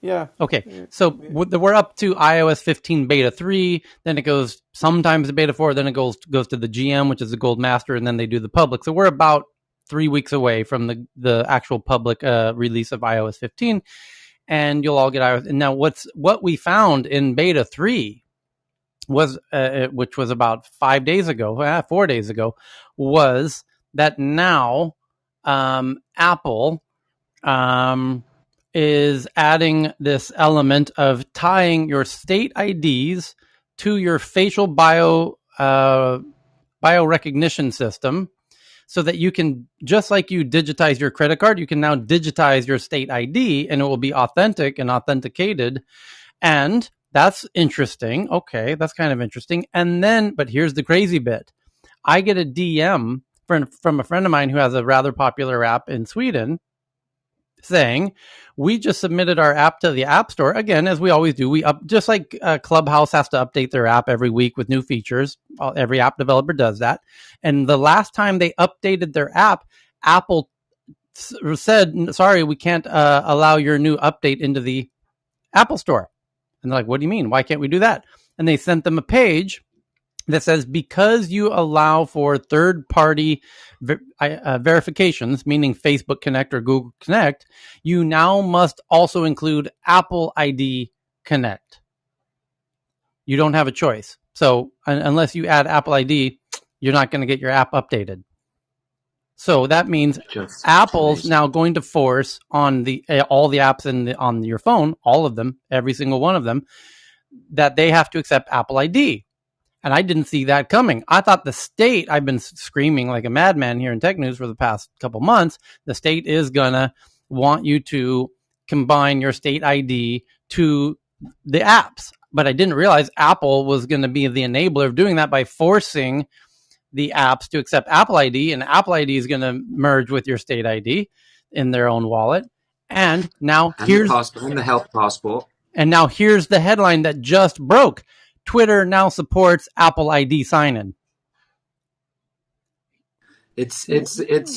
[SPEAKER 13] Yeah.
[SPEAKER 2] Okay. So we're up to iOS 15 beta 3. Then it goes sometimes to beta 4. Then it goes to the GM, which is the gold master, and then they do the public. So we're about 3 weeks away from the actual public release of iOS 15, and you'll all get iOS. And now what we found in beta 3 was, which was about 4 days ago, was that now Apple is adding this element of tying your state IDs to your facial bio recognition system, so that you can, just like you digitize your credit card, you can now digitize your state ID, and it will be authentic and authenticated. And that's interesting. Okay, that's kind of interesting. And then, but here's the crazy bit. I get a DM from a friend of mine who has a rather popular app in Sweden saying, we just submitted our app to the App Store. Again, as we always do, just like Clubhouse has to update their app every week with new features. Every app developer does that. And the last time they updated their app, Apple said, sorry, we can't allow your new update into the Apple Store. And they're like, what do you mean? Why can't we do that? And they sent them a page that says, because you allow for third-party verifications, meaning Facebook Connect or Google Connect, you now must also include Apple ID Connect. You don't have a choice. So unless you add Apple ID, you're not going to get your app updated. So that means Apple's now going to force on all the apps on your phone, all of them, every single one of them, that they have to accept Apple ID. And I didn't see that coming. I thought the state, I've been screaming like a madman here in Tech News for the past couple months, the state is going to want you to combine your state ID to the apps. But I didn't realize Apple was going to be the enabler of doing that by forcing the apps to accept Apple ID, and Apple ID is going to merge with your state ID in their own wallet. And now here's
[SPEAKER 14] the health passport.
[SPEAKER 2] And now here's the headline that just broke. Twitter now supports Apple ID sign-in.
[SPEAKER 14] It's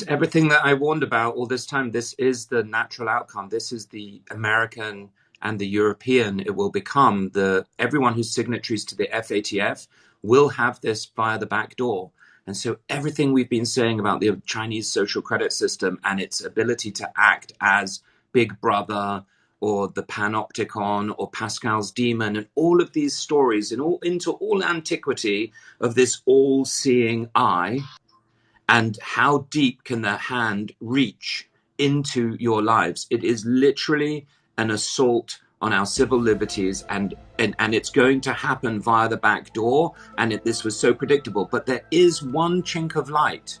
[SPEAKER 14] everything that I warned about all this time. This is the natural outcome. This is the American and the European. It will become everyone who's signatories to the FATF will have this via the back door. And so everything we've been saying about the Chinese social credit system and its ability to act as Big Brother or the Panopticon or Pascal's Demon, and all of these stories into all antiquity of this all-seeing eye, and how deep can their hand reach into your lives. It is literally an assault on our civil liberties, and it's going to happen via the back door, and this was so predictable. But there is one chink of light,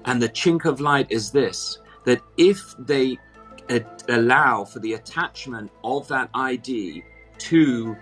[SPEAKER 14] and the chink of light is this, that if they allow for the attachment of that ID to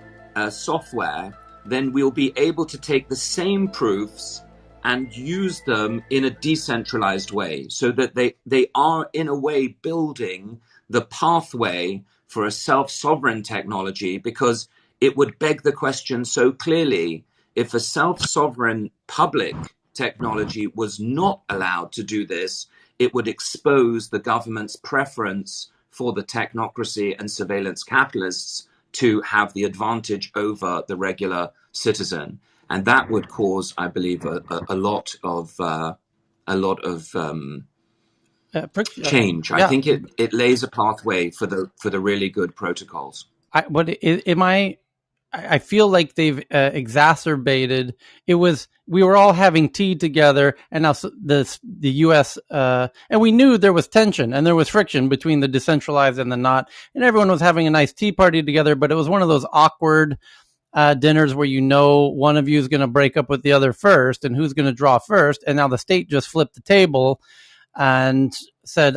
[SPEAKER 14] software, then we'll be able to take the same proofs and use them in a decentralized way, so that they are in a way building the pathway for a self-sovereign technology, because it would beg the question so clearly, if a self-sovereign public technology was not allowed to do this, it would expose the government's preference for the technocracy and surveillance capitalists to have the advantage over the regular citizen. And that would cause, I believe, a lot of change.
[SPEAKER 2] Yeah.
[SPEAKER 14] I think it lays a pathway for the really good protocols.
[SPEAKER 2] I feel like they've exacerbated. We were all having tea together, and now the U.S. And we knew there was tension and there was friction between the decentralized and the not, and everyone was having a nice tea party together. But it was one of those awkward dinners where one of you is going to break up with the other first, and who's going to draw first. And now the state just flipped the table and said,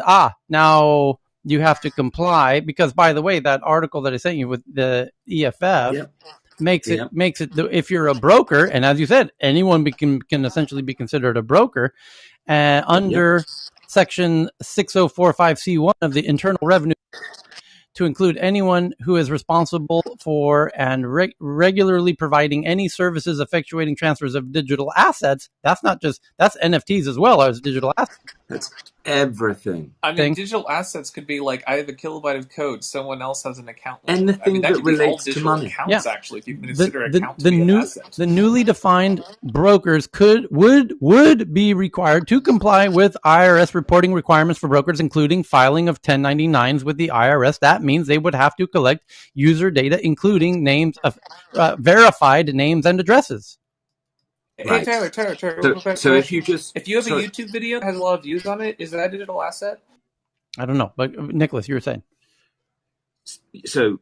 [SPEAKER 2] now you have to comply, because, by the way, that article that I sent you with the EFF makes it if you're a broker, and as you said, anyone can essentially be considered a broker under Section 6045C1 of the Internal Revenue, to include anyone who is responsible for and regularly providing any services effectuating transfers of digital assets. That's NFTs as well as digital assets.
[SPEAKER 14] That's everything.
[SPEAKER 10] I mean, digital assets could be like, I have a kilobyte of code, someone else has an account.
[SPEAKER 14] Anything that relates to money.
[SPEAKER 10] Accounts, actually, if you can consider accounts to be an asset.
[SPEAKER 2] The newly defined brokers would be required to comply with IRS reporting requirements for brokers, including filing of 1099s with the IRS. That means they would have to collect user data, including names of verified names and addresses.
[SPEAKER 10] Hey, Tyler.
[SPEAKER 14] So if you
[SPEAKER 10] have a YouTube video that has a lot of views on it, is that a digital asset?
[SPEAKER 2] I don't know, but Nicholas, you were saying.
[SPEAKER 14] So,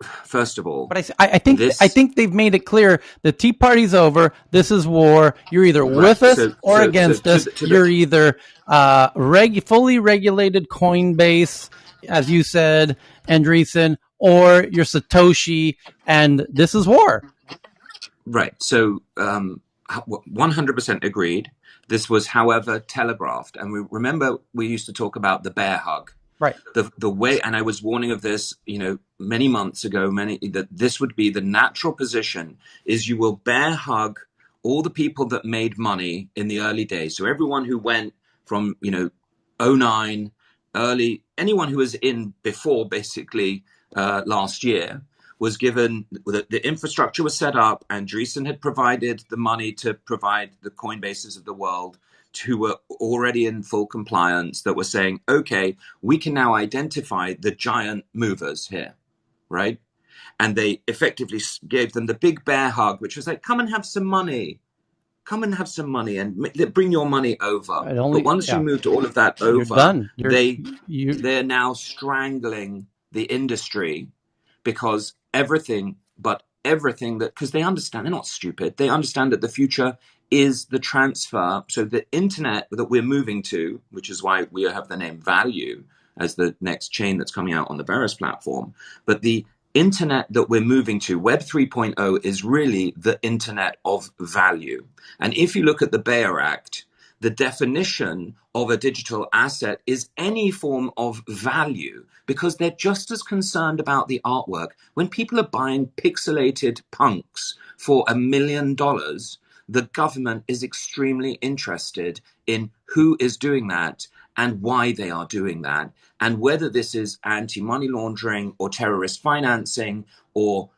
[SPEAKER 14] first of all,
[SPEAKER 2] but I think they've made it clear the Tea Party's over. This is war. You're either with us or against us. You're either fully regulated Coinbase, as you said, Andreessen, or you're Satoshi, and this is war.
[SPEAKER 14] Right. So, 100% agreed. This was, however, telegraphed. And we used to talk about the bear hug.
[SPEAKER 2] Right.
[SPEAKER 14] The way, and I was warning of this, many months ago, that this would be the natural position, is you will bear hug all the people that made money in the early days. So everyone who went from, 09, anyone who was in before basically last year, was given, the infrastructure was set up, and Andreessen had provided the money to provide the Coinbases of the world, who were already in full compliance, that were saying, okay, we can now identify the giant movers here, right? And they effectively gave them the big bear hug, which was like, come and have some money. Come and have some money and bring your money over. But once you moved all of that over, they're now strangling the industry, because everything because they understand, they're not stupid. They understand that the future is the transfer. So the internet that we're moving to, which is why we have the name Value as the next chain that's coming out on the Verus platform. But the internet that we're moving to, Web 3.0, is really the internet of value. And if you look at the Bayer Act, the definition of a digital asset is any form of value, because they're just as concerned about the artwork. When people are buying pixelated punks for $1 million, the government is extremely interested in who is doing that and why they are doing that, and whether this is anti-money laundering or terrorist financing or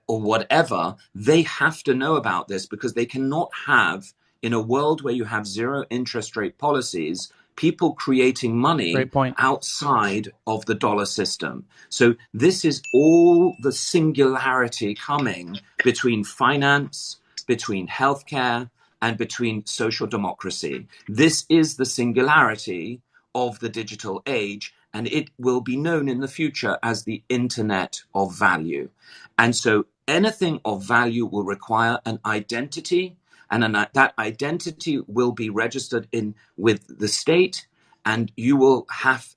[SPEAKER 14] whatever. They have to know about this, because they cannot have, in a world where you have zero interest rate policies, people creating money outside of the dollar system. So this is all the singularity coming between finance, between healthcare, and between social democracy. This is the singularity of the digital age, and it will be known in the future as the internet of value. And so anything of value will require an identity, and that identity will be registered with the state, and you will have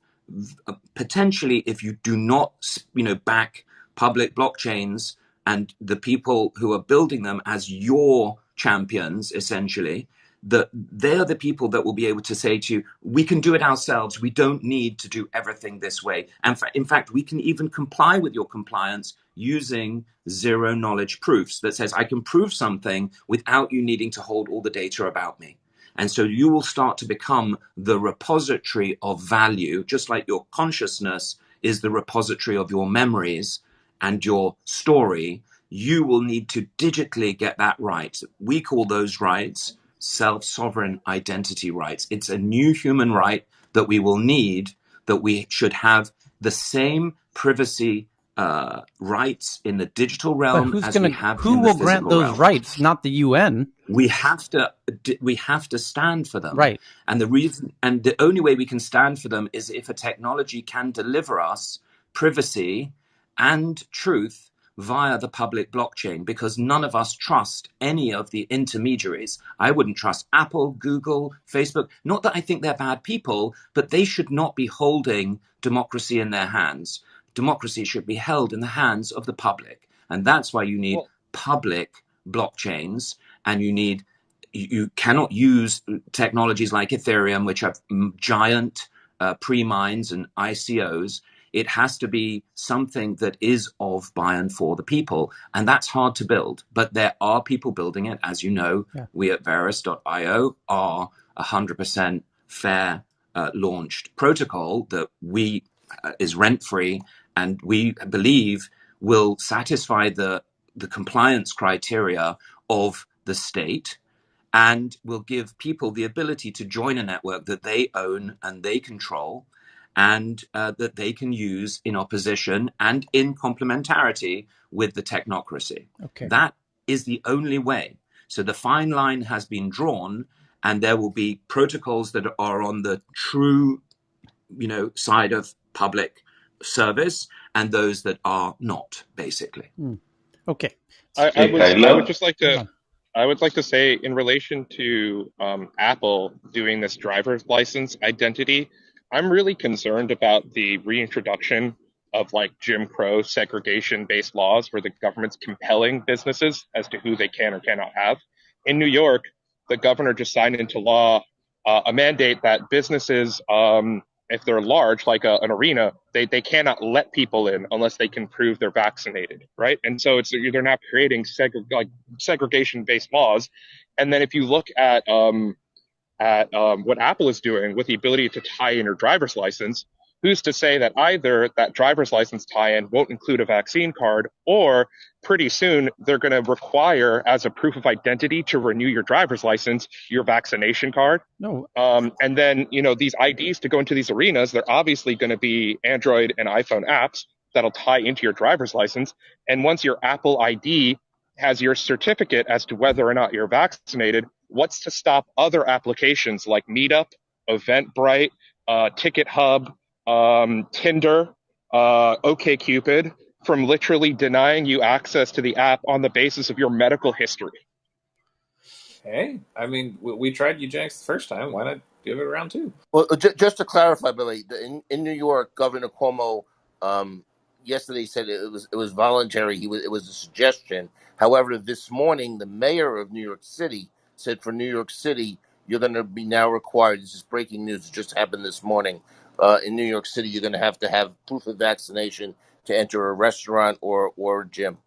[SPEAKER 14] potentially, if you do not, back public blockchains and the people who are building them as your champions, essentially, that they're the people that will be able to say to you, we can do it ourselves. We don't need to do everything this way. And in fact, we can even comply with your compliance using zero knowledge proofs that says I can prove something without you needing to hold all the data about me. And so you will start to become the repository of value, just like your consciousness is the repository of your memories and your story. You will need to digitally get that right. We call those rights self-sovereign identity rights. It's a new human right that we will need, that we should have the same privacy rights in the digital
[SPEAKER 2] But
[SPEAKER 14] realm as we have in the
[SPEAKER 2] will grant
[SPEAKER 14] physical
[SPEAKER 2] those
[SPEAKER 14] realm.
[SPEAKER 2] rights? Not the UN.
[SPEAKER 14] We have to stand for them.
[SPEAKER 2] Right.
[SPEAKER 14] And the only way we can stand for them is if a technology can deliver us privacy and truth via the public blockchain, because none of us trust any of the intermediaries. I wouldn't trust Apple, Google, Facebook. Not that I think they're bad people, but they should not be holding democracy in their hands. Democracy should be held in the hands of the public. And that's why you need public blockchains, and you cannot use technologies like Ethereum, which have giant pre-mines and ICOs. It has to be something that is of, by, and for the people. And that's hard to build. But there are people building it. As you know, we at Verus.io are 100% fair launched protocol that is rent-free, and we believe will satisfy the compliance criteria of the state, and will give people the ability to join a network that they own and they control, and that they can use in opposition and in complementarity with the technocracy.
[SPEAKER 2] Okay.
[SPEAKER 14] That is the only way. So the fine line has been drawn, and there will be protocols that are on the true, side of public service, and those that are not, basically.
[SPEAKER 2] Okay.
[SPEAKER 17] I would just like to. I would like to say, in relation to Apple doing this driver's license identity, I'm really concerned about the reintroduction of like Jim Crow segregation-based laws where the government's compelling businesses as to who they can or cannot have. In New York, the governor just signed into law a mandate that businesses, if they're large, like an arena, they cannot let people in unless they can prove they're vaccinated, right? And so they're now creating segregation-based laws. And then if you look at what Apple is doing with the ability to tie in your driver's license, who's to say that either that driver's license tie-in won't include a vaccine card, or pretty soon they're going to require, as a proof of identity to renew your driver's license, your vaccination card.
[SPEAKER 2] No.
[SPEAKER 17] And then, these IDs to go into these arenas, they're obviously going to be Android and iPhone apps that'll tie into your driver's license. And once your Apple ID has your certificate as to whether or not you're vaccinated, what's to stop other applications like Meetup, Eventbrite, Ticket Hub, Tinder, OkCupid from literally denying you access to the app on the basis of your medical history?
[SPEAKER 10] Hey, I mean, we tried eugenics the first time. Why not give it a round two?
[SPEAKER 16] Well, just to clarify, Billy, in New York, Governor Cuomo yesterday said it was voluntary. It was a suggestion. However, this morning, the mayor of New York City said for New York City, you're going to be now required. This is breaking news. It just happened this morning. In New York City, you're going to have proof of vaccination to enter a restaurant or a gym.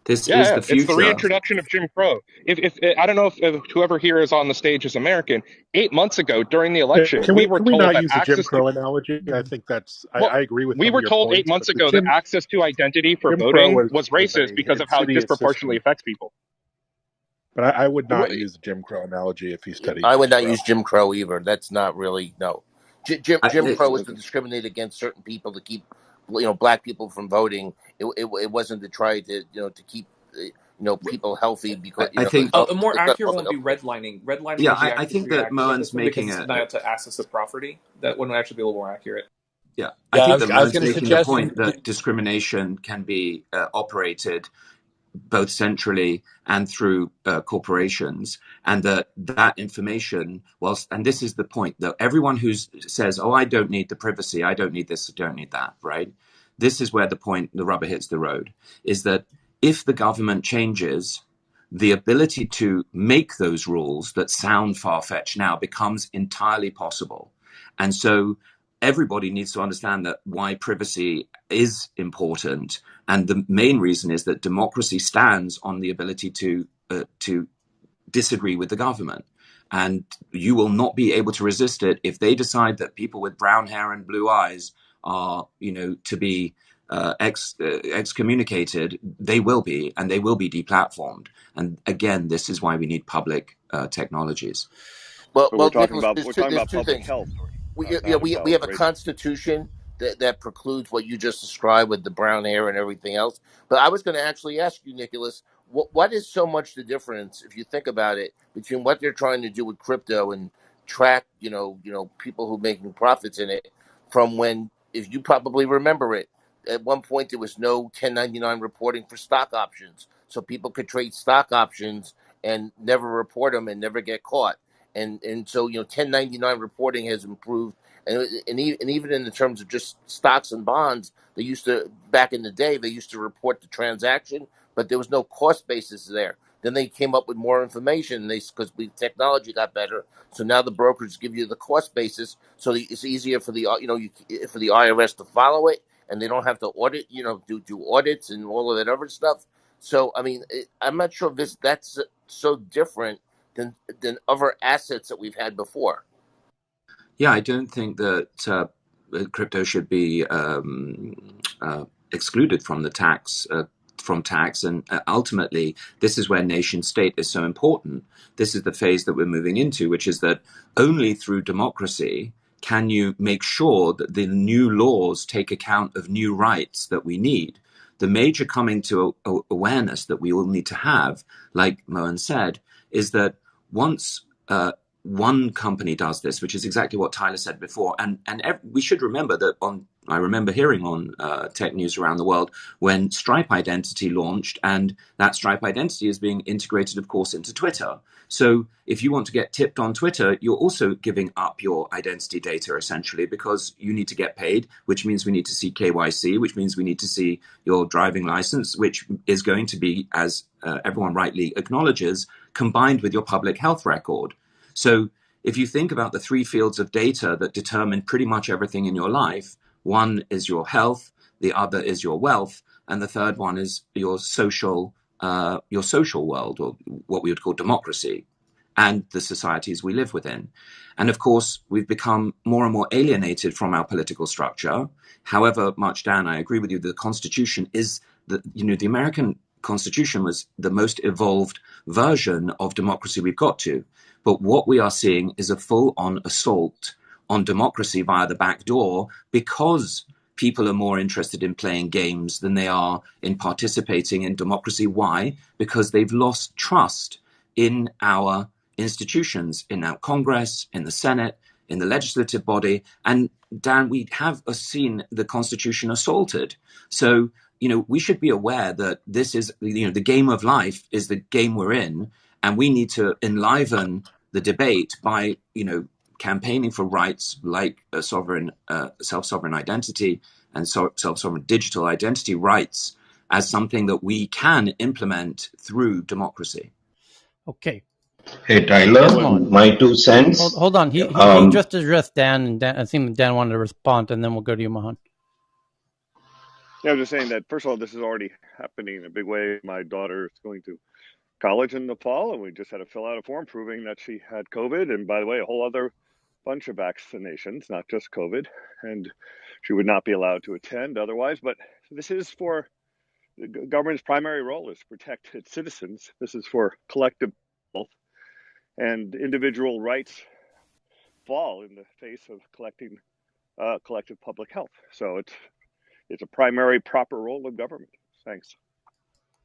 [SPEAKER 14] This is the future.
[SPEAKER 17] It's the reintroduction of Jim Crow. If I don't know if whoever here is on the stage is American. 8 months ago during the election,
[SPEAKER 11] can we
[SPEAKER 17] told
[SPEAKER 11] not
[SPEAKER 17] that
[SPEAKER 11] use the Jim Crow analogy? I think that's. I agree with.
[SPEAKER 17] We were told 8 months ago that access to identity for voting was racist because of how it disproportionately affects people.
[SPEAKER 11] But I would not use the Jim Crow analogy if he studied.
[SPEAKER 16] I would not use Jim Crow either. That's not really no. Jim Crow was to discriminate against certain people to keep black people from voting. It wasn't to try to to keep people healthy because
[SPEAKER 10] I think a more accurate one would be redlining. Redlining.
[SPEAKER 14] Yeah, I think that Moen's making
[SPEAKER 10] it denial to access to property. That one would actually be a little more accurate.
[SPEAKER 14] Yeah, I think that Moen's making the point that discrimination can be operated both centrally and through corporations, and that information, and this is the point, that everyone who says, oh, I don't need the privacy, I don't need this, I don't need that, right? This is where the rubber hits the road, is that if the government changes, the ability to make those rules that sound far-fetched now becomes entirely possible. And so everybody needs to understand that why privacy is important. And the main reason is that democracy stands on the ability to disagree with the government. And you will not be able to resist it if they decide that people with brown hair and blue eyes are, to be excommunicated. They will be, and they will be deplatformed. And again, this is why we need public technologies.
[SPEAKER 16] Well,
[SPEAKER 18] we're talking about
[SPEAKER 16] public
[SPEAKER 18] health.
[SPEAKER 16] We have a constitution that precludes what you just described with the brown hair and everything else. But I was going to actually ask you, Nicholas, what is so much the difference, if you think about it, between what they're trying to do with crypto and track, people who are making profits in it, from when, if you probably remember it, at one point there was no 1099 reporting for stock options, so people could trade stock options and never report them and never get caught. And so 1099 reporting has improved, and even in the terms of just stocks and bonds, they used to, back in the day, they used to report the transaction, but there was no cost basis there. Then they came up with more information, because technology got better. So now the brokers give you the cost basis, so it's easier for the for the IRS to follow it, and they don't have to audit, do audits and all of that other stuff. So I mean, I'm not sure if that's so different than other assets that we've had before.
[SPEAKER 14] Yeah, I don't think that crypto should be excluded from the tax. And ultimately, this is where nation state is so important. This is the phase that we're moving into, which is that only through democracy can you make sure that the new laws take account of new rights that we need. The major coming to awareness that we all need to have, like Mohan said, is that once one company does this, which is exactly what Tyler said before, and we should remember that I remember hearing on tech news around the world when Stripe Identity launched, and that Stripe Identity is being integrated, of course, into Twitter. So if you want to get tipped on Twitter, you're also giving up your identity data, essentially, because you need to get paid, which means we need to see KYC, which means we need to see your driving license, which is going to be, as everyone rightly acknowledges, combined with your public health record. So if you think about the three fields of data that determine pretty much everything in your life, one is your health, the other is your wealth, and the third one is your social world, or what we would call democracy, and the societies we live within. And of course, we've become more and more alienated from our political structure. However much, Dan, I agree with you, the Constitution is the American Constitution was the most evolved version of democracy we've got to. But what we are seeing is a full-on assault on democracy via the back door, because people are more interested in playing games than they are in participating in democracy. Why? Because they've lost trust in our institutions, in our Congress, in the Senate, in the legislative body. And Dan, we have seen the Constitution assaulted. So, we should be aware that this is, the game of life is the game we're in. And we need to enliven the debate by, campaigning for rights like a sovereign, self-sovereign identity and self-sovereign digital identity rights as something that we can implement through democracy.
[SPEAKER 2] Okay.
[SPEAKER 18] Hey, Tyler, my 2 cents.
[SPEAKER 2] Hold on. He just addressed Dan, and Dan, I think Dan wanted to respond, and then we'll go to you, Mohan.
[SPEAKER 19] Yeah, I was just saying that, first of all, this is already happening in a big way. My daughter is going to college in the fall, and we just had to fill out a form proving that she had COVID. And by the way, a whole other bunch of vaccinations, not just COVID. And she would not be allowed to attend otherwise. But this is for the government's primary role is to protect its citizens. This is for collective health, and individual rights fall in the face of collective public health. So it's a primary proper role of government. Thanks.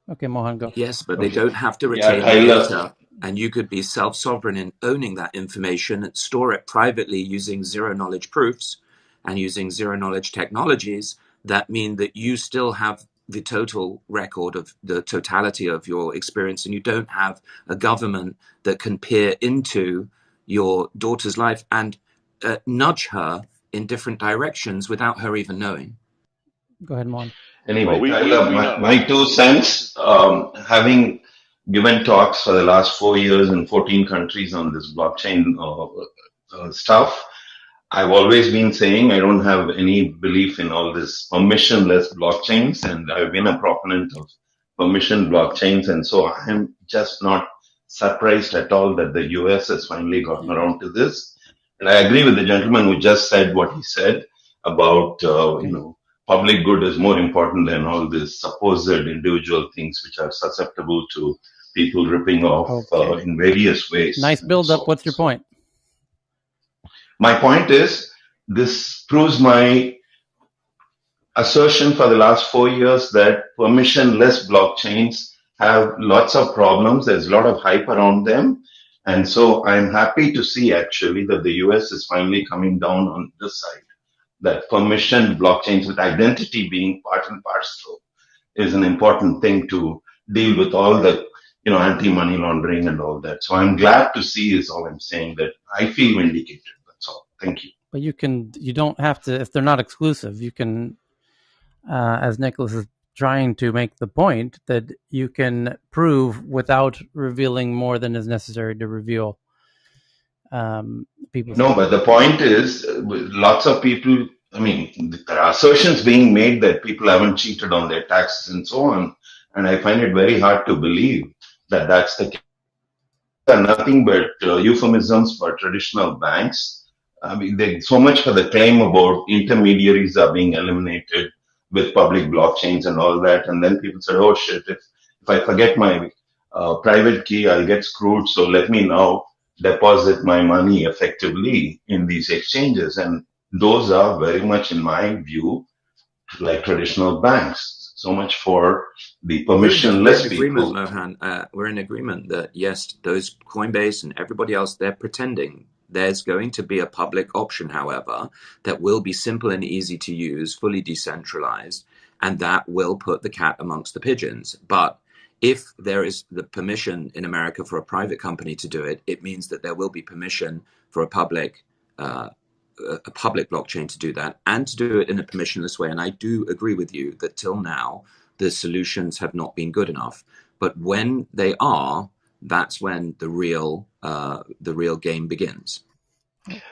[SPEAKER 2] Okay, Mohan, go.
[SPEAKER 14] Yes, but they don't have to retain the data, and you could be self-sovereign in owning that information and store it privately using zero-knowledge proofs and using zero-knowledge technologies that mean that you still have the total record of the totality of your experience, and you don't have a government that can peer into your daughter's life and nudge her in different directions without her even knowing.
[SPEAKER 2] Go ahead, Mohan.
[SPEAKER 18] Anyway, Tyler, my 2 cents, having given talks for the last 4 years in 14 countries on this blockchain stuff, I've always been saying I don't have any belief in all this permissionless blockchains, and I've been a proponent of permission blockchains, and so I'm just not surprised at all that the US has finally gotten around to this. And I agree with the gentleman who just said what he said about, public good is more important than all this supposed individual things which are susceptible to people ripping off in various ways.
[SPEAKER 2] Nice build up. What's your point?
[SPEAKER 18] My point is, this proves my assertion for the last 4 years that permissionless blockchains have lots of problems. There's a lot of hype around them. And so I'm happy to see actually that the US is finally coming down on this side, that permissioned blockchains with identity being part and parcel is an important thing to deal with all the, anti-money laundering and all that. So I'm glad to see is all I'm saying, that I feel vindicated. That's all. Thank you.
[SPEAKER 2] But you don't have to, if they're not exclusive, you can, as Nicholas is trying to make the point, that you can prove without revealing more than is necessary to reveal people's.
[SPEAKER 18] No, but the point is, lots of people, there are assertions being made that people haven't cheated on their taxes and so on. And I find it very hard to believe that that's the case. Are nothing but euphemisms for traditional banks. There's so much for the claim about intermediaries are being eliminated with public blockchains and all that. And then people said, oh shit, if I forget my private key, I'll get screwed. So let me now deposit my money effectively in these exchanges. And those are very much, in my view, like traditional banks. So much for the permissionless people.
[SPEAKER 14] Mohan. We're in agreement that yes, those Coinbase and everybody else, they're pretending. There's going to be a public option, however, that will be simple and easy to use, fully decentralized, and that will put the cat amongst the pigeons. But if there is the permission in America for a private company to do it, it means that there will be permission for a public blockchain to do that, and to do it in a permissionless way. And I do agree with you that till now, the solutions have not been good enough. But when they are, that's when the real game begins.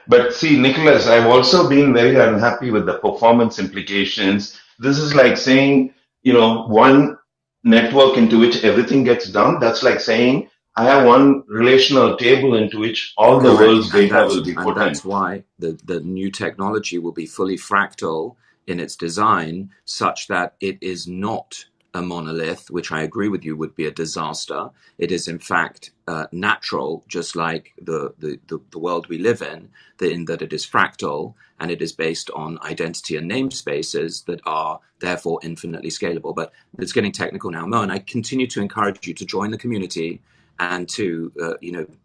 [SPEAKER 18] But see, Nicholas, I've also been very unhappy with the performance implications. This is like saying, one network into which everything gets done. That's like saying I have one relational table into which all the world's data will be put in.
[SPEAKER 14] And that's why the new technology will be fully fractal in its design, such that it is not a monolith, which I agree with you would be a disaster. It is in fact natural, just like the world we live in that it is fractal, and it is based on identity and namespaces that are therefore infinitely scalable. But it's getting technical now. Mo, and I continue to encourage you to join the community and to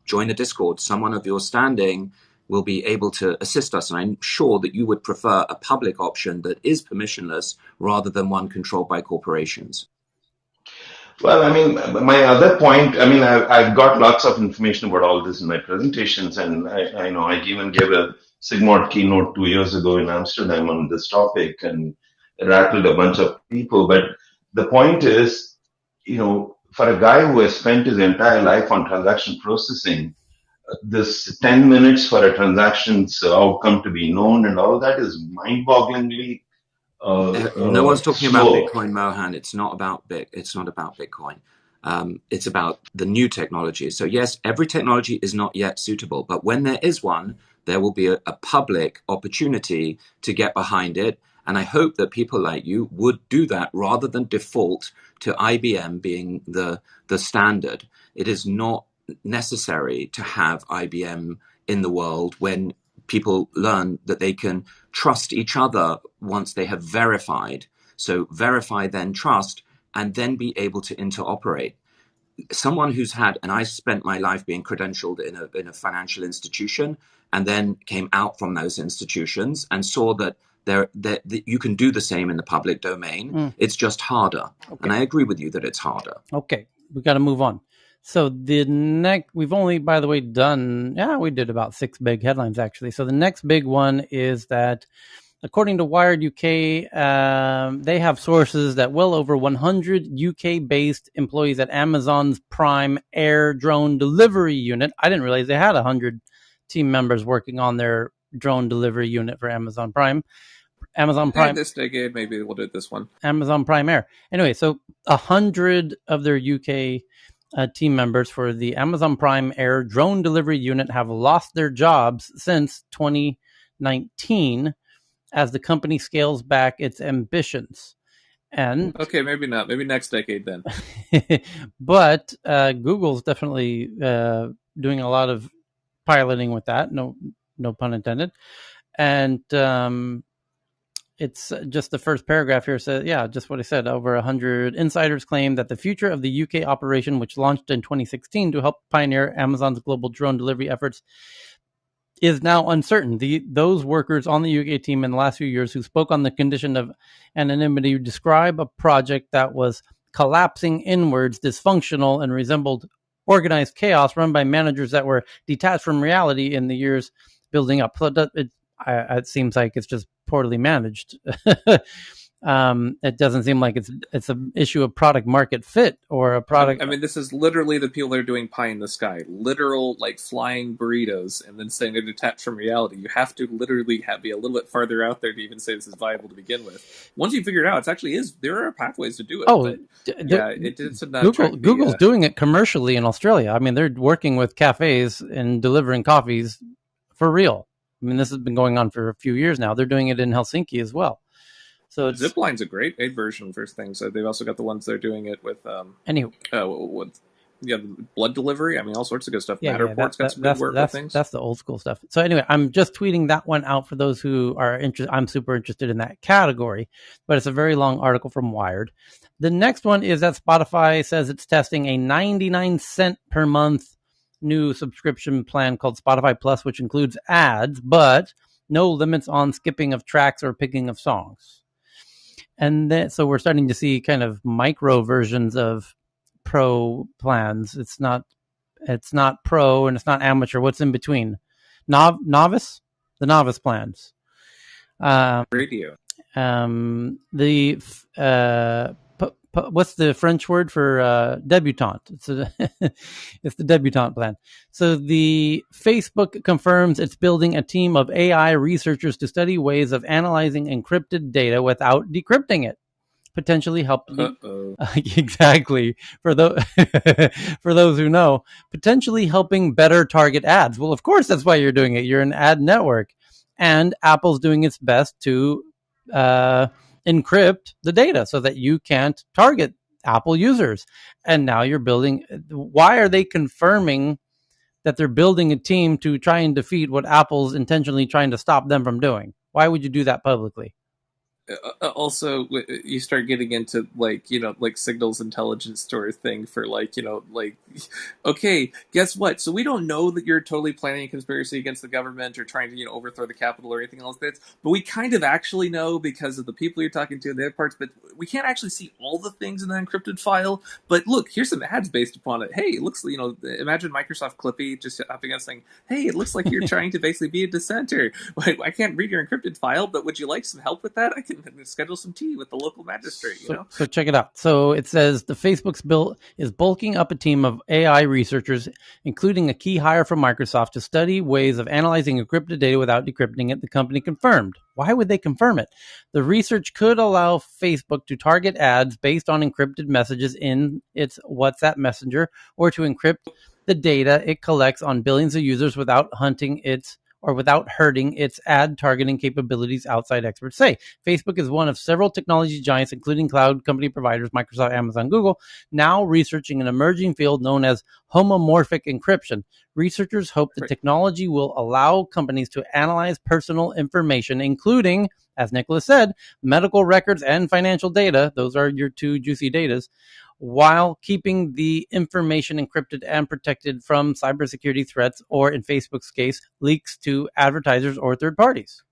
[SPEAKER 14] join the Discord. Someone of your standing will be able to assist us. And I'm sure that you would prefer a public option that is permissionless rather than one controlled by corporations.
[SPEAKER 18] Well, my other point, I've got lots of information about all this in my presentations, and I know I even gave a Sigmod keynote 2 years ago in Amsterdam on this topic and rattled a bunch of people. But the point is, for a guy who has spent his entire life on transaction processing, this 10 minutes for a transaction's outcome to be known and all that is mind-bogglingly
[SPEAKER 14] no one's talking
[SPEAKER 18] slow.
[SPEAKER 14] about Bitcoin, Mohan. It's not about Bitcoin. It's about the new technology. So yes, every technology is not yet suitable, but when there is one, there will be a public opportunity to get behind it. And I hope that people like you would do that rather than default to IBM being the standard. It is not necessary to have IBM in the world when people learn that they can trust each other once they have verified. So verify, then trust, and then be able to interoperate. Someone who's had, and I spent my life being credentialed in a financial institution, and then came out from those institutions and saw that that you can do the same in the public domain. It's just harder. Okay. And I agree with you that it's harder.
[SPEAKER 2] Okay, we got to move on. So the next, we've only, by the way, we did about 6 big headlines actually. So the next big one is that, according to Wired UK, they have sources that well over 100 UK-based employees at Amazon's Prime Air drone delivery unit. I didn't realize they had 100 team members working on their drone delivery unit for Amazon Prime.
[SPEAKER 10] This decade, maybe we'll do this one.
[SPEAKER 2] Amazon Prime Air. Anyway, so 100 of their UK team members for the Amazon Prime Air drone delivery unit have lost their jobs since 2019 as the company scales back its ambitions. And
[SPEAKER 10] okay, maybe not. Maybe next decade then.
[SPEAKER 2] But Google's definitely doing a lot of piloting with that. No pun intended. And it's just the first paragraph here says, just what I said. Over 100 insiders claim that the future of the UK operation, which launched in 2016 to help pioneer Amazon's global drone delivery efforts, is now uncertain. Those workers on the UK team in the last few years who spoke on the condition of anonymity describe a project that was collapsing inwards, dysfunctional, and resembled organized chaos run by managers that were detached from reality in the years building up. So it seems like it's just poorly managed. It doesn't seem like it's an issue of product market fit or a product.
[SPEAKER 10] I mean, this is literally the people that are doing pie in the sky, literal like flying burritos, and then saying they're detached from reality. You have to literally be a little bit farther out there to even say this is viable to begin with. Once you figure it out, there are pathways to do it.
[SPEAKER 2] Oh,
[SPEAKER 10] it's
[SPEAKER 2] Google's doing it commercially in Australia. I mean, they're working with cafes and delivering coffees for real. I mean, this has been going on for a few years now. They're doing it in Helsinki as well. So
[SPEAKER 10] Zipline's a great version for things. They've also got the ones they're doing it with. Blood delivery. I mean, all sorts of good stuff. Matterport's got some good work with things.
[SPEAKER 2] That's the old school stuff. So anyway, I'm just tweeting that one out for those who are interested. I'm super interested in that category, but it's a very long article from Wired. The next one is that Spotify says it's testing a 99-cent per month new subscription plan called Spotify Plus, which includes ads, but no limits on skipping of tracks or picking of songs. And then, so we're starting to see kind of micro versions of pro plans. It's not pro and it's not amateur. What's in between? Novice? The novice plans.
[SPEAKER 10] Radio.
[SPEAKER 2] What's the French word for debutante? It's the debutante plan. So the Facebook confirms it's building a team of AI researchers to study ways of analyzing encrypted data without decrypting it, potentially helping. Exactly, for those who know, potentially helping better target ads. Well, of course, that's why you're doing it. You're an ad network, and Apple's doing its best to encrypt the data so that you can't target Apple users. And now you're building. Why are they confirming that they're building a team to try and defeat what Apple's intentionally trying to stop them from doing? Why would you do that publicly?
[SPEAKER 10] Also, you start getting into like signals intelligence sort of thing for okay, guess what? So we don't know that you're totally planning a conspiracy against the government or trying to overthrow the Capitol or anything else. But we kind of actually know because of the people you're talking to and the other parts. But we can't actually see all the things in the encrypted file. But look, here's some ads based upon it. Hey, it looks imagine Microsoft Clippy just hopping up saying, "Hey, it looks like you're trying to basically be a dissenter. I can't read your encrypted file, but would you like some help with that? I can schedule some tea with the local magistrate."
[SPEAKER 2] So check it out. So it says the Facebook's bill is bulking up a team of AI researchers, including a key hire from Microsoft, to study ways of analyzing encrypted data without decrypting it. The company confirmed. Why would they confirm it? The research could allow Facebook to target ads based on encrypted messages in its WhatsApp Messenger, or to encrypt the data it collects on billions of users without hurting its ad targeting capabilities, outside experts say. Facebook is one of several technology giants, including cloud company providers Microsoft, Amazon, Google, now researching an emerging field known as homomorphic encryption. Researchers hope the technology will allow companies to analyze personal information, including, as Nicholas said, medical records and financial data. Those are your two juicy datas, while keeping the information encrypted and protected from cybersecurity threats, or in Facebook's case, leaks to advertisers or third parties.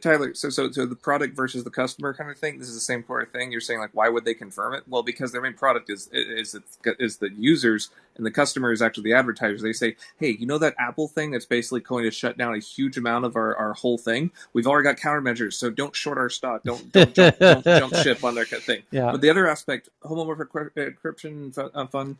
[SPEAKER 10] Tyler, so the product versus the customer kind of thing. This is the same sort of thing. You're saying why would they confirm it? Well, because their main product is the users, and the customer is actually the advertisers. They say, hey, that Apple thing that's basically going to shut down a huge amount of our whole thing. We've already got countermeasures, so don't short our stock. Don't jump ship on their thing. Yeah. But the other aspect, homomorphic encryption fun.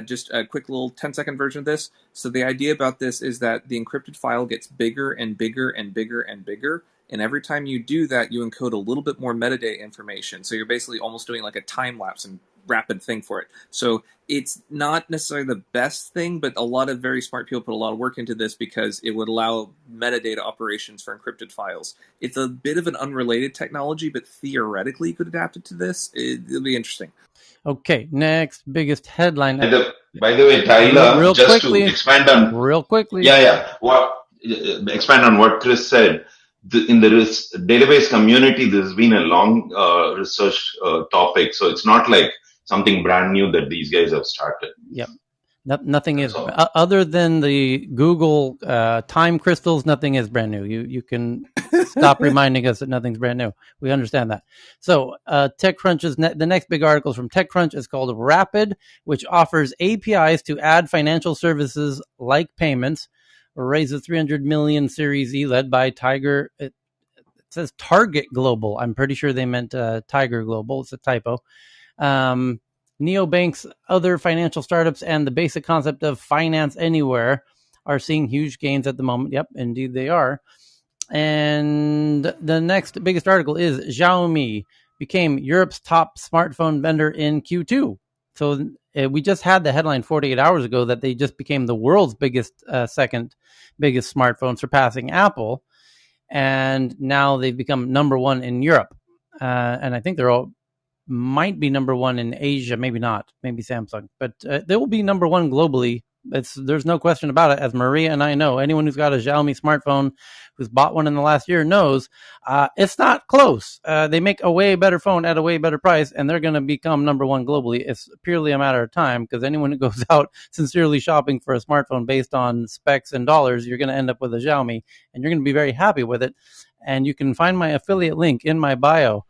[SPEAKER 10] Just a quick little 10-second version of this. So the idea about this is that the encrypted file gets bigger and bigger and bigger and bigger. And every time you do that, you encode a little bit more metadata information. So you're basically almost doing like a time lapse and rapid thing for it. So it's not necessarily the best thing, but a lot of very smart people put a lot of work into this because it would allow metadata operations for encrypted files. It's a bit of an unrelated technology, but theoretically you could adapt it to this. It'll be interesting.
[SPEAKER 2] Okay, next biggest headline.
[SPEAKER 18] By the way, Tyler, just quickly, to expand on
[SPEAKER 2] real quickly.
[SPEAKER 18] Yeah. Expand on what Chris said. in the database community, this has been a long research topic. So it's not like something brand new that these guys have started.
[SPEAKER 2] Yep. Nothing is other than the Google time crystals. Nothing is brand new. You can stop reminding us that nothing's brand new. We understand that. So TechCrunch is the next big article from TechCrunch is called Rapid, which offers APIs to add financial services like payments. Raises 300 million Series E led by Tiger. It says Target Global. I'm pretty sure they meant Tiger Global. It's a typo. Neobanks, other financial startups, and the basic concept of finance anywhere are seeing huge gains at the moment. Yep, indeed they are. And the next biggest article is Xiaomi became Europe's top smartphone vendor in Q2. So we just had the headline 48 hours ago that they just became the world's second biggest smartphone, surpassing Apple. And now they've become number one in Europe. And I think they're all might be number one in Asia, maybe not, maybe Samsung, but they will be number one globally. There's no question about it. As Maria and I know, anyone who's got a Xiaomi smartphone, who's bought one in the last year, knows it's not close. They make a way better phone at a way better price, and they're going to become number one globally. It's purely a matter of time, because anyone who goes out sincerely shopping for a smartphone based on specs and dollars, you're going to end up with a Xiaomi, and you're going to be very happy with it. And you can find my affiliate link in my bio.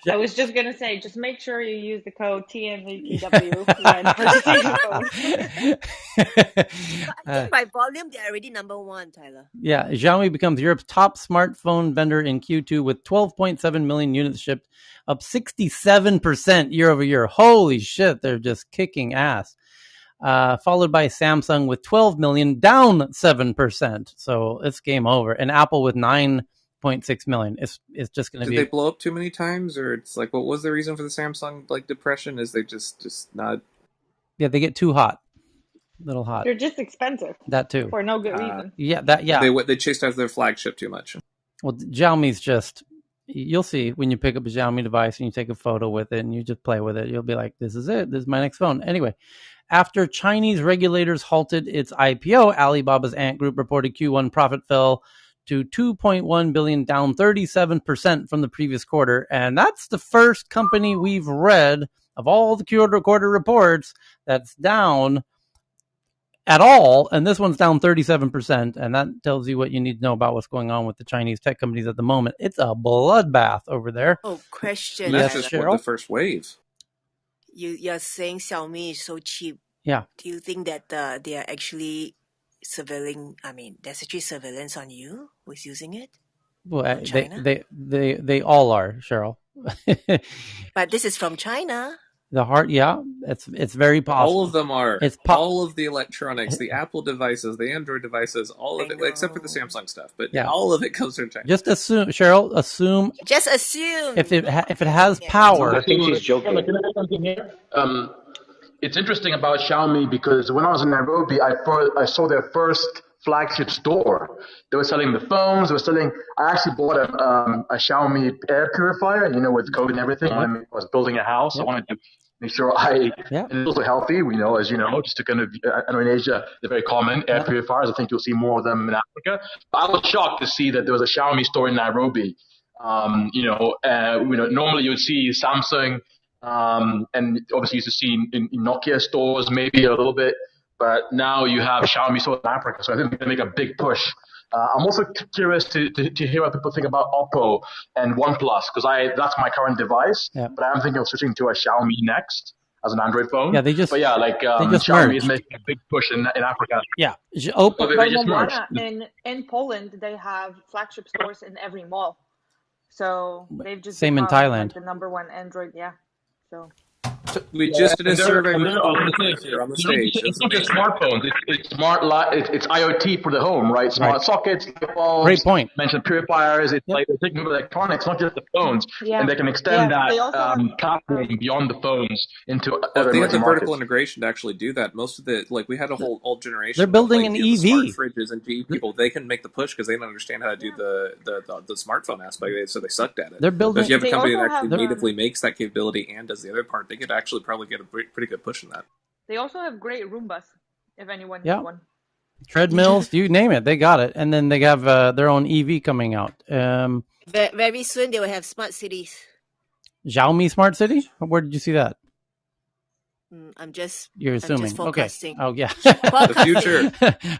[SPEAKER 15] I was just going to say, just make sure you use the code TMATW when purchasing your phone.
[SPEAKER 1] I think by volume, they're already number one, Tyler.
[SPEAKER 2] Yeah, Xiaomi becomes Europe's top smartphone vendor in Q2 with 12.7 million units shipped, up 67% year over year. Holy shit, they're just kicking ass. Followed by Samsung with 12 million, down 7%. So it's game over. And Apple with 9.6 million. It's just going to be.
[SPEAKER 10] Did they blow up too many times, or it's like, what was the reason for the Samsung depression? Is they just not?
[SPEAKER 2] Yeah, they get too hot. Little hot.
[SPEAKER 15] They're just expensive.
[SPEAKER 2] That too.
[SPEAKER 15] For no good reason.
[SPEAKER 2] Yeah, that. Yeah.
[SPEAKER 10] They chased after their flagship too much.
[SPEAKER 2] Well, Xiaomi's just. You'll see when you pick up a Xiaomi device and you take a photo with it and you just play with it. You'll be like, this is it. This is my next phone. Anyway, after Chinese regulators halted its IPO, Alibaba's Ant Group reported Q1 profit fell to 2.1 billion, down 37% from the previous quarter. And that's the first company we've read of all the quarter reports that's down at all, and this one's down 37%, and that tells you what you need to know about what's going on with the Chinese tech companies at the moment. It's a bloodbath over there.
[SPEAKER 1] Oh, question.
[SPEAKER 10] That's just the first wave.
[SPEAKER 1] You're saying Xiaomi is so cheap.
[SPEAKER 2] Yeah.
[SPEAKER 1] Do you think that they are actually surveilling? I mean, there's actually surveillance on you who's using it?
[SPEAKER 2] Well, they all are, Cheryl.
[SPEAKER 1] But this is from China.
[SPEAKER 2] The heart, yeah, it's very possible.
[SPEAKER 10] All of them are. All of the electronics, the Apple devices, the Android devices, all of it, except for the Samsung stuff. But all of it comes from China.
[SPEAKER 2] Just assume, Cheryl. Assume.
[SPEAKER 1] Just assume.
[SPEAKER 2] If it has power.
[SPEAKER 20] I think she's joking. Can I say something here? It's interesting about Xiaomi because when I was in Nairobi, I saw their first flagship store. They were selling the phones. They were selling. I actually bought a Xiaomi air purifier. With COVID and everything, when I was building a house, I wanted to make sure and it's also healthy. As you know, just to kind of. I know in Asia they're very common air purifiers. I think you'll see more of them in Africa. But I was shocked to see that there was a Xiaomi store in Nairobi. Normally you would see Samsung. And obviously used to see in Nokia stores maybe a little bit, but now you have Xiaomi stores in Africa, so I think they're going to make a big push. I'm also curious to hear what people think about Oppo and OnePlus, because that's my current device, but I'm thinking of switching to a Xiaomi next as an Android phone.
[SPEAKER 2] Yeah, they just
[SPEAKER 20] Xiaomi
[SPEAKER 2] merged.
[SPEAKER 20] is making a big push in Africa.
[SPEAKER 2] Yeah,
[SPEAKER 15] In Poland, they have flagship stores in every mall, so they've just
[SPEAKER 2] same in Thailand.
[SPEAKER 15] The number one Android, So
[SPEAKER 10] we just did a survey here on the stage.
[SPEAKER 20] It's not just smartphones. It's smart. It's IoT for the home, right? Smart sockets, light bulbs.
[SPEAKER 2] Great point.
[SPEAKER 20] Mentioned purifiers. It's like they're taking over electronics, not just the phones, and they can extend that platform beyond the phones into other
[SPEAKER 10] they have the
[SPEAKER 20] markets.
[SPEAKER 10] vertical integration to actually do that. Most of the we had a whole old generation.
[SPEAKER 2] They're building an EV.
[SPEAKER 10] Smart fridges and GE people. They can make the push because they don't understand how to do the smartphone aspect, so they sucked at it.
[SPEAKER 2] They're building.
[SPEAKER 10] But if you have a company that actually natively makes that capability and does the other part, they could actually probably get a pretty good push in that.
[SPEAKER 15] They also have great Roombas, if anyone needs one.
[SPEAKER 2] treadmills, you name it, they got it. And then they have their own EV coming out.
[SPEAKER 1] Very soon they will have smart cities.
[SPEAKER 2] Xiaomi smart city? Where did you see that? You're assuming.
[SPEAKER 1] I'm just forecasting.
[SPEAKER 2] Okay. Oh yeah.
[SPEAKER 10] The future.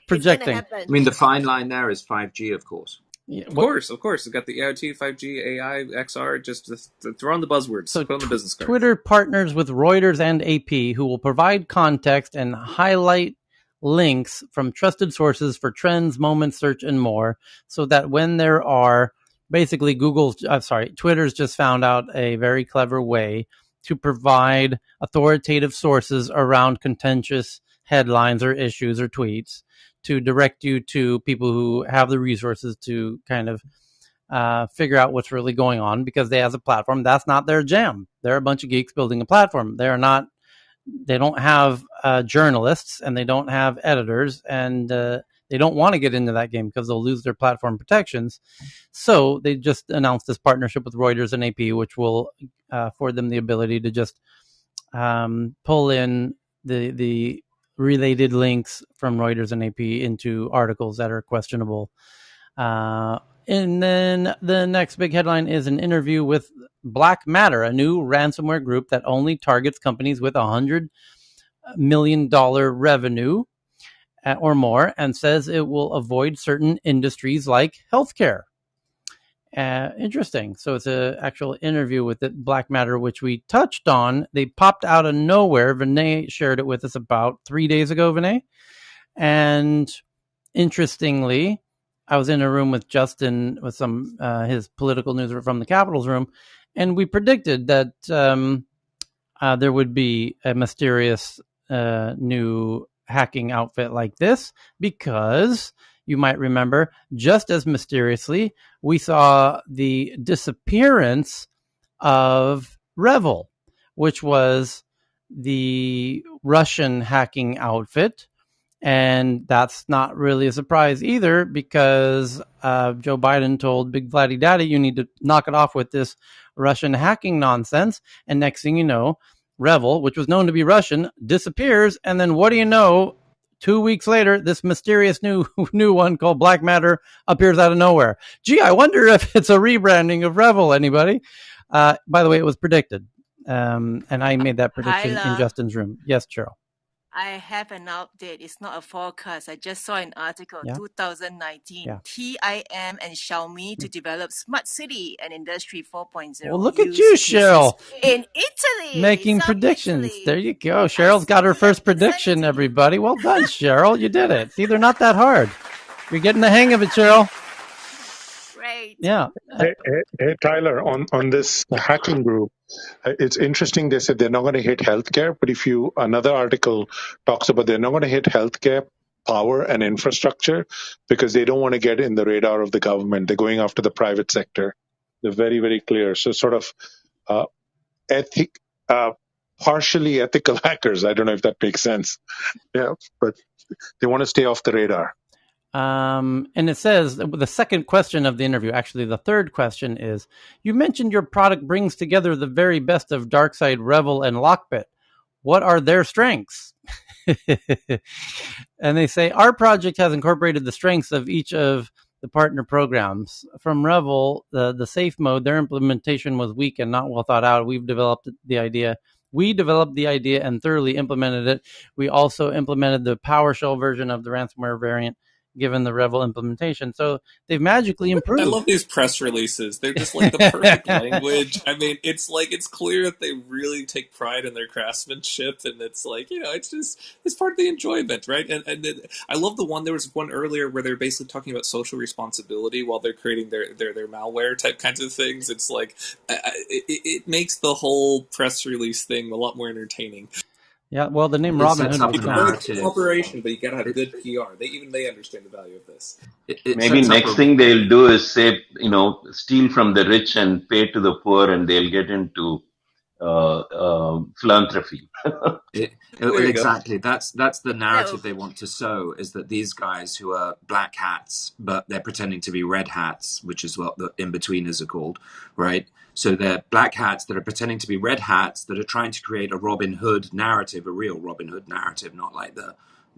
[SPEAKER 2] Projecting.
[SPEAKER 14] I mean, the fine line there is 5G, of course.
[SPEAKER 2] Yeah,
[SPEAKER 10] of course. It's got the IoT, 5G, AI, XR. Just throw on the buzzwords.
[SPEAKER 2] So
[SPEAKER 10] put on the business card.
[SPEAKER 2] Twitter partners with Reuters and AP, who will provide context and highlight links from trusted sources for trends, moment search, and more, so that when there are basically Twitter's just found out a very clever way to provide authoritative sources around contentious headlines or issues or tweets to direct you to people who have the resources to kind of figure out what's really going on, because they, as a platform, that's not their jam. They're a bunch of geeks building a platform. They don't have journalists, and they don't have editors, and they don't want to get into that game because they'll lose their platform protections. So they just announced this partnership with Reuters and AP, which will afford them the ability to just pull in the related links from Reuters and AP into articles that are questionable. And then the next big headline is an interview with Black Matter, a new ransomware group that only targets companies with $100 million revenue or more, and says it will avoid certain industries like healthcare. Interesting. So it's an actual interview with Black Matter, which we touched on. They popped out of nowhere. Vinay shared it with us about 3 days ago, Vinay. And interestingly, I was in a room with Justin with some his political news from the Capitol's room, and we predicted that there would be a mysterious new hacking outfit like this, because you might remember, just as mysteriously, we saw the disappearance of Revel, which was the Russian hacking outfit. And that's not really a surprise either, because Joe Biden told Big Vladdy Daddy, you need to knock it off with this Russian hacking nonsense. And next thing you know, Revel, which was known to be Russian, disappears. And then what do you know? 2 weeks later, this mysterious new one called Black Matter appears out of nowhere. Gee, I wonder if it's a rebranding of Revel. Anybody? By the way, it was predicted. And I made that prediction in Justin's room. Yes, Cheryl.
[SPEAKER 1] I have an update. It's not a forecast. I just saw an article, 2019, TIM and Xiaomi to develop Smart City and Industry 4.0.
[SPEAKER 2] Well, look at you, Cheryl.
[SPEAKER 1] In Italy.
[SPEAKER 2] Making predictions. Italy. There you go. Cheryl's got her first prediction, everybody. Well done, Cheryl. You did it. See, they're not that hard. You're getting the hang of it, Cheryl.
[SPEAKER 1] Great.
[SPEAKER 2] Yeah.
[SPEAKER 21] Hey, Tyler, on this hacking group, it's interesting. They said they're not going to hit healthcare, but another article talks about they're not going to hit healthcare, power, and infrastructure because they don't want to get in the radar of the government. They're going after the private sector. They're very, very clear. So sort of partially ethical hackers. I don't know if that makes sense. Yeah, but they want to stay off the radar.
[SPEAKER 2] And it says the second question of the interview, actually the third question is, you mentioned your product brings together the very best of DarkSide, Revel, and Lockbit. What are their strengths? And they say, our project has incorporated the strengths of each of the partner programs. From Revel, the safe mode, their implementation was weak and not well thought out. We developed the idea and thoroughly implemented it. We also implemented the PowerShell version of the ransomware variant, given the Revel implementation. So they've magically improved.
[SPEAKER 10] I love these press releases. They're just like the perfect language. I mean, it's clear that they really take pride in their craftsmanship, and it's like, it's part of the enjoyment, right? And I love there was one earlier where they're basically talking about social responsibility while they're creating their malware type kinds of things. It's like, it makes the whole press release thing a lot more entertaining.
[SPEAKER 2] Yeah, well, the name Robinhood was
[SPEAKER 10] found. Cooperation, but you gotta have good PR. They understand the value of this.
[SPEAKER 18] Maybe next thing they'll do is say, steal from the rich and pay to the poor, and they'll get into philanthropy.
[SPEAKER 14] Exactly. That's the narrative they want to sow, is that these guys who are black hats, but they're pretending to be red hats, which is what the in-betweeners are called, right? So they're black hats that are pretending to be red hats that are trying to create a Robin Hood narrative, a real Robin Hood narrative, not like the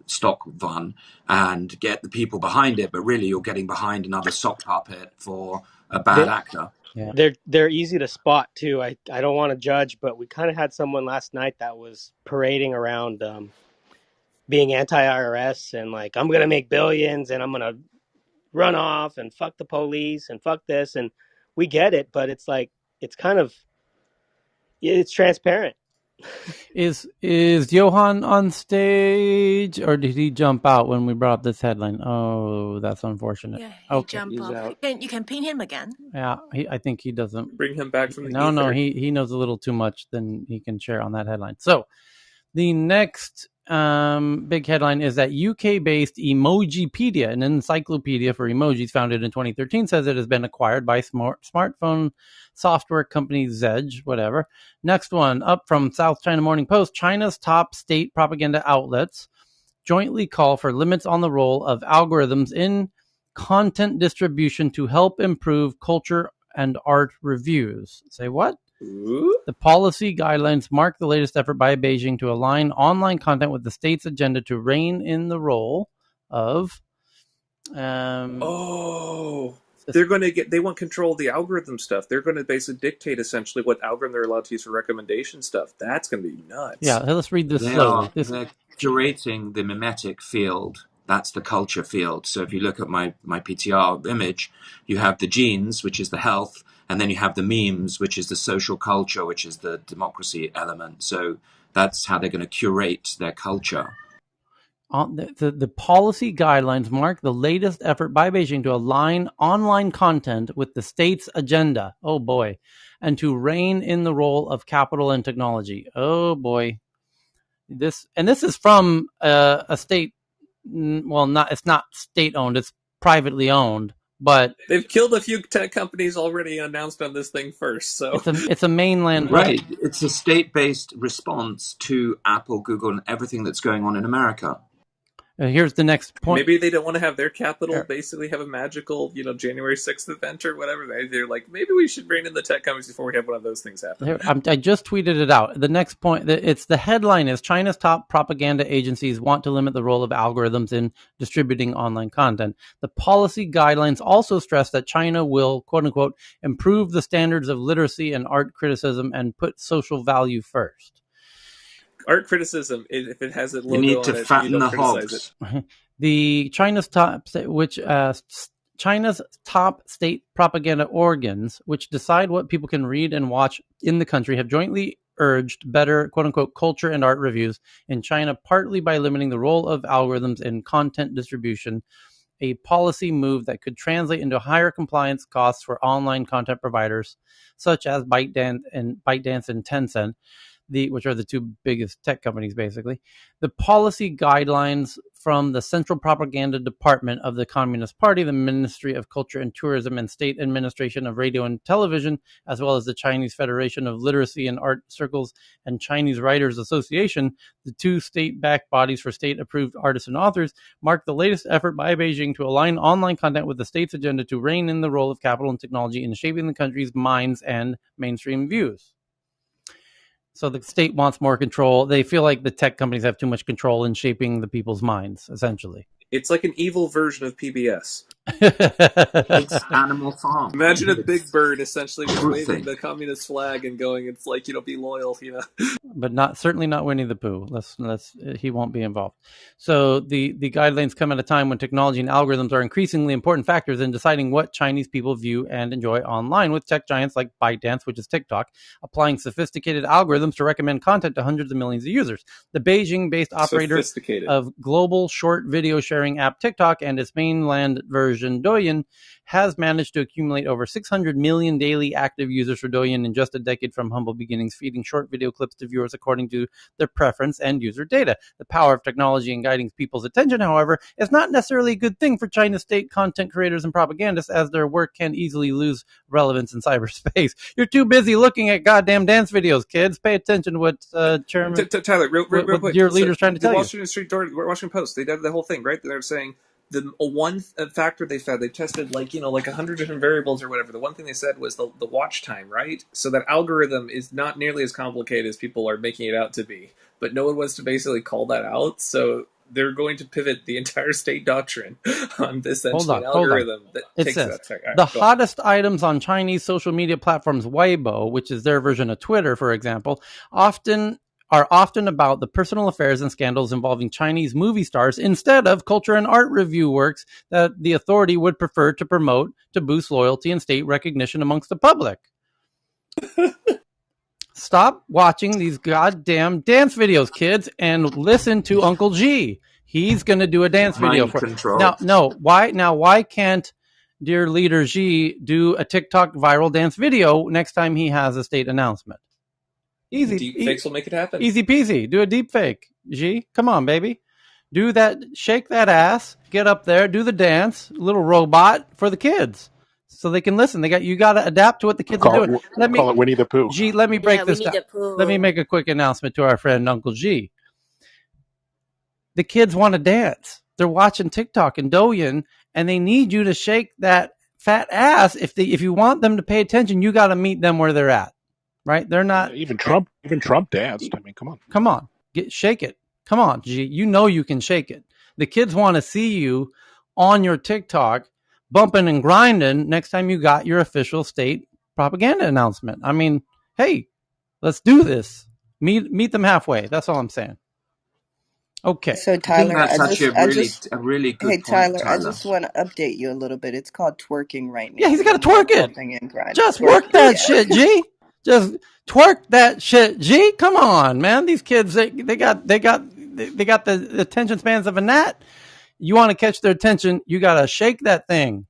[SPEAKER 14] stock one, and get the people behind it. But really, you're getting behind another sock puppet for a bad actor.
[SPEAKER 3] Yeah. They're easy to spot too. I don't want to judge, but we kind of had someone last night that was parading around being anti-IRS and like, I'm gonna make billions and I'm gonna run off and fuck the police and fuck this, and we get it, but it's like it's transparent.
[SPEAKER 2] Is Johan on stage, or did he jump out when we brought up this headline? Oh, that's unfortunate.
[SPEAKER 1] Yeah, he jumped off. You can pin him again.
[SPEAKER 2] Yeah, I think he doesn't.
[SPEAKER 10] Bring him back from the
[SPEAKER 2] ether. No, he knows a little too much than he can share on that headline. So the next big headline is that UK-based Emojipedia, an encyclopedia for emojis founded in 2013, says it has been acquired by smartphone software company Zedge, whatever. Next one, up from South China Morning Post, China's top state propaganda outlets jointly call for limits on the role of algorithms in content distribution to help improve culture and art reviews. Say what?
[SPEAKER 10] Ooh.
[SPEAKER 2] The policy guidelines mark the latest effort by Beijing to align online content with the state's agenda to rein in the role of.
[SPEAKER 10] They're going to they want control of the algorithm stuff. They're going to basically dictate essentially what algorithm they're allowed to use for recommendation stuff. That's going to be nuts.
[SPEAKER 2] Yeah, let's read this slowly.
[SPEAKER 14] They're curating the mimetic field. That's the culture field. So if you look at my PTR image, you have the genes, which is the health, and then you have the memes, which is the social culture, which is the democracy element. So that's how they're going to curate their culture.
[SPEAKER 2] The policy guidelines mark the latest effort by Beijing to align online content with the state's agenda. Oh boy. And to rein in the role of capital and technology. Oh boy. This is from a state. Well, it's not state owned. It's privately owned. But
[SPEAKER 10] they've killed a few tech companies already announced on this thing first. So
[SPEAKER 2] it's a mainland,
[SPEAKER 14] right? It's a state-based response to Apple, Google, and everything that's going on in America.
[SPEAKER 2] Here's the next point.
[SPEAKER 10] Maybe they don't want to have their capital basically have a magical, January 6th event or whatever. They're like, maybe we should rein in the tech companies before we have one of those things happen.
[SPEAKER 2] I just tweeted it out. The next point, it's the headline is China's top propaganda agencies want to limit the role of algorithms in distributing online content. The policy guidelines also stress that China will, quote unquote, improve the standards of literacy and art criticism and put social value first.
[SPEAKER 10] Art criticism, if it has a logo
[SPEAKER 14] you need to
[SPEAKER 10] on it,
[SPEAKER 14] fatten
[SPEAKER 10] you don't
[SPEAKER 14] the
[SPEAKER 10] criticize
[SPEAKER 14] hogs.
[SPEAKER 10] It.
[SPEAKER 2] The China's top state propaganda organs, which decide what people can read and watch in the country, have jointly urged better, quote unquote, culture and art reviews in China, partly by limiting the role of algorithms in content distribution, a policy move that could translate into higher compliance costs for online content providers such as ByteDance and Tencent, which are the two biggest tech companies, basically. The policy guidelines from the Central Propaganda Department of the Communist Party, the Ministry of Culture and Tourism, and State Administration of Radio and Television, as well as the Chinese Federation of Literacy and Art Circles and Chinese Writers Association, the two state-backed bodies for state-approved artists and authors, mark the latest effort by Beijing to align online content with the state's agenda to rein in the role of capital and technology in shaping the country's minds and mainstream views. So the state wants more control. They feel like the tech companies have too much control in shaping the people's minds, essentially.
[SPEAKER 10] It's like an evil version of PBS.
[SPEAKER 14] It's Animal Farm.
[SPEAKER 10] Imagine a big bird essentially just waving the communist flag and going, it's like, be loyal,
[SPEAKER 2] But certainly not Winnie the Pooh. He won't be involved. So the guidelines come at a time when technology and algorithms are increasingly important factors in deciding what Chinese people view and enjoy online, with tech giants like ByteDance, which is TikTok, applying sophisticated algorithms to recommend content to hundreds of millions of users. The Beijing-based operator of global short video sharing app TikTok and its mainland version version, Douyin, has managed to accumulate over 600 million daily active users for Douyin in just a decade from humble beginnings, feeding short video clips to viewers according to their preference and user data. The power of technology in guiding people's attention, however, is not necessarily a good thing for China's state content creators and propagandists, as their work can easily lose relevance in cyberspace. You're too busy looking at goddamn dance videos, kids. Pay attention to what Chairman
[SPEAKER 10] Tyler, real quick.
[SPEAKER 2] Your leader's trying to tell you.
[SPEAKER 10] The Washington Post, they did the whole thing, right? They're saying the one factor they found, they tested like 100 different variables or whatever. The one thing they said was the watch time, right? So that algorithm is not nearly as complicated as people are making it out to be. But no one wants to basically call that out, so they're going to pivot the entire state doctrine on essentially an algorithm that takes that. Right,
[SPEAKER 2] the hottest items on Chinese social media platforms Weibo, which is their version of Twitter, for example, are often about the personal affairs and scandals involving Chinese movie stars instead of culture and art review works that the authority would prefer to promote to boost loyalty and state recognition amongst the public. Stop watching these goddamn dance videos, kids, and listen to Uncle G. He's going to do a dance video for Why can't dear leader Xi do a TikTok viral dance video next time he has a state announcement? Easy.
[SPEAKER 10] Deep fakes will make it happen.
[SPEAKER 2] Easy peasy. Do a deep fake. Xi, come on, baby. Do that. Shake that ass. Get up there. Do the dance. Little robot for the kids, so they can listen. You got to adapt to what the kids are doing.
[SPEAKER 11] Call it Winnie the Pooh.
[SPEAKER 2] Xi, let me break this down. Let me make a quick announcement to our friend Uncle G. The kids want to dance. They're watching TikTok and Douyin, and they need you to shake that fat ass. If you want them to pay attention, you got to meet them where they're at. Right? They're not
[SPEAKER 11] even Trump danced. I mean, come on.
[SPEAKER 2] Shake it. Come on, G. You know you can shake it. The kids want to see you on your TikTok bumping and grinding next time you got your official state propaganda announcement. I mean, hey, let's do this. Meet them halfway. That's all I'm saying. Okay.
[SPEAKER 9] So Tyler,
[SPEAKER 14] I think that's a really good point,
[SPEAKER 9] Tyler, I just want to update you a little bit. It's called twerking right now.
[SPEAKER 2] Yeah, he's got to twerk it. Just work that shit, G. Just twerk that shit, G. Come on, man. These kids, they got the attention spans of a gnat. You want to catch their attention, you got to shake that thing.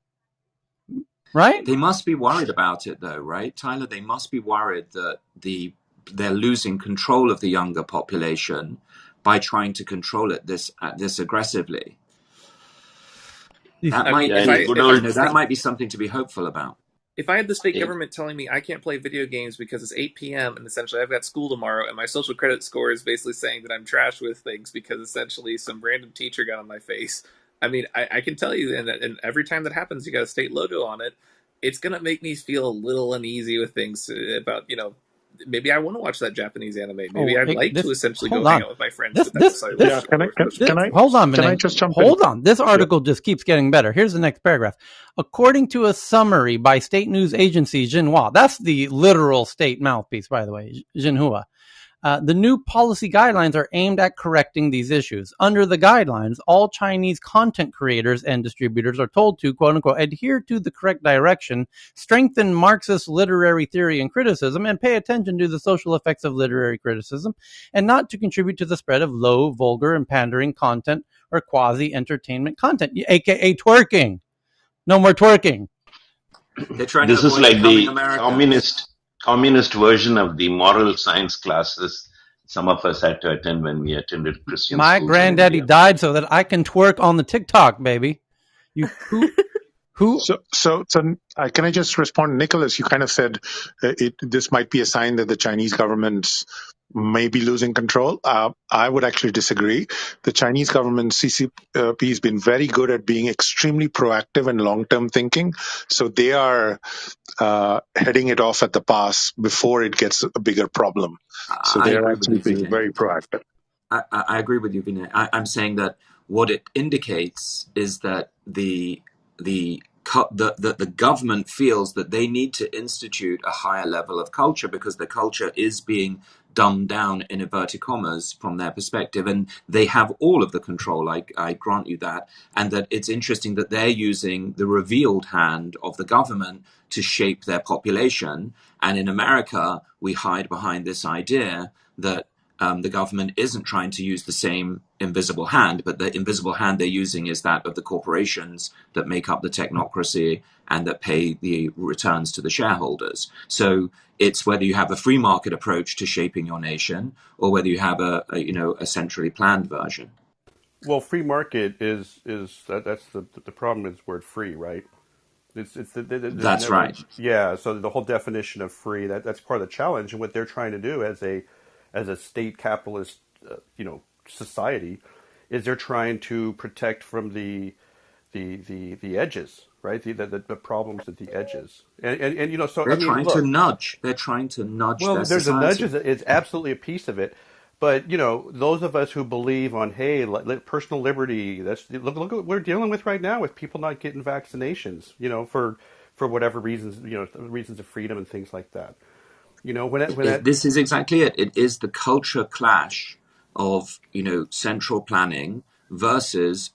[SPEAKER 2] Right?
[SPEAKER 14] They must be worried about it, though, right, Tyler? They must be worried that they're losing control of the younger population by trying to control it this aggressively. That might be something to be hopeful about.
[SPEAKER 10] If I had the state government telling me I can't play video games because it's 8 p.m. and essentially I've got school tomorrow and my social credit score is basically saying that I'm trash with things because essentially some random teacher got on my face. I mean, I can tell you, and every time that happens, you got a state logo on it. It's going to make me feel a little uneasy with things about, maybe I want to watch that Japanese anime. Maybe I'd like to essentially go hang out with my friends.
[SPEAKER 2] Hold on. This article just keeps getting better. Here's the next paragraph. According to a summary by state news agency Xinhua, that's the literal state mouthpiece, by the way, Xinhua. The new policy guidelines are aimed at correcting these issues. Under the guidelines, all Chinese content creators and distributors are told to, quote unquote, adhere to the correct direction, strengthen Marxist literary theory and criticism, and pay attention to the social effects of literary criticism, and not to contribute to the spread of low, vulgar, and pandering content or quasi-entertainment content, aka twerking. No more twerking.
[SPEAKER 18] This is like the communist version of the moral science classes some of us had to attend when we attended Christian
[SPEAKER 2] My
[SPEAKER 18] schools.
[SPEAKER 2] granddaddy died so that I can twerk on the TikTok, baby. Who?
[SPEAKER 21] So can I just respond, Nicholas? You kind of said this might be a sign that the Chinese government may be losing control. I would actually disagree. The Chinese government, CCP, has been very good at being extremely proactive and long-term thinking. So they are heading it off at the pass before it gets a bigger problem. So they're actually being very proactive.
[SPEAKER 14] I agree with you, Vinay. I'm saying that what it indicates is that the government feels that they need to institute a higher level of culture because the culture is being dumbed down, in inverted commas, from their perspective, and they have all of the control. I grant you that, and that it's interesting that they're using the revealed hand of the government to shape their population. And in America, we hide behind this idea that the government isn't trying to use the same invisible hand, but the invisible hand they're using is that of the corporations that make up the technocracy and that pay the returns to the shareholders. So it's whether you have a free market approach to shaping your nation or whether you have a centrally planned version.
[SPEAKER 13] Well, free market is that's the problem is word free, right?
[SPEAKER 14] That's
[SPEAKER 13] never,
[SPEAKER 14] right.
[SPEAKER 13] Yeah, so the whole definition of free that's part of the challenge, and what they're trying to do as a state capitalist, society, is they're trying to protect from the edges, right? The problems at the edges, and so
[SPEAKER 14] They're
[SPEAKER 13] I mean,
[SPEAKER 14] trying
[SPEAKER 13] look,
[SPEAKER 14] to nudge. They're trying to nudge
[SPEAKER 13] well,
[SPEAKER 14] their
[SPEAKER 13] there's a nudge.
[SPEAKER 14] society.
[SPEAKER 13] It's absolutely a piece of it. But those of us who believe on personal liberty. Look at what we're dealing with right now with people not getting vaccinations. For whatever reasons. Reasons of freedom and things like that.
[SPEAKER 14] This is exactly it. It is the culture clash of central planning versus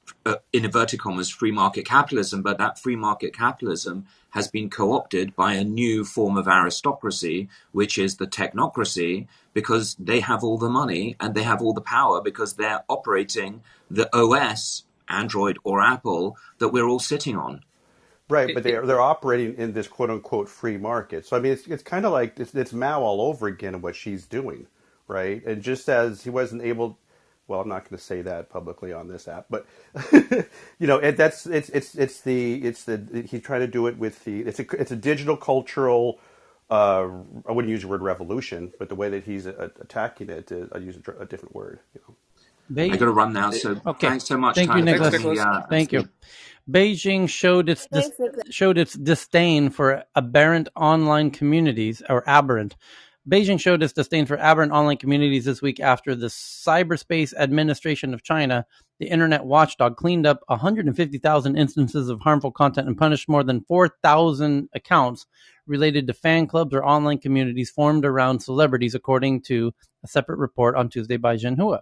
[SPEAKER 14] in inverted commas free market capitalism, but that free market capitalism has been co-opted by a new form of aristocracy, which is the technocracy, because they have all the money and they have all the power because they're operating the OS, Android or Apple, that we're all sitting on.
[SPEAKER 13] Right, but they're operating in this quote unquote free market. So I mean, it's kind of like it's Mao all over again in what she's doing, right? And just as he wasn't able, well, I'm not going to say that publicly on this app, but he's trying to do it with it's a digital cultural. I wouldn't use the word revolution, but the way that he's attacking it, I use a different word.
[SPEAKER 14] I got to run now, so thanks so much.
[SPEAKER 2] Thank you, Nicholas. Thank you. Beijing showed its disdain for aberrant online communities, or aberrant. Beijing showed its disdain for aberrant online communities this week after the Cyberspace Administration of China, the internet watchdog, cleaned up 150,000 instances of harmful content and punished more than 4,000 accounts related to fan clubs or online communities formed around celebrities, according to a separate report on Tuesday by Xinhua.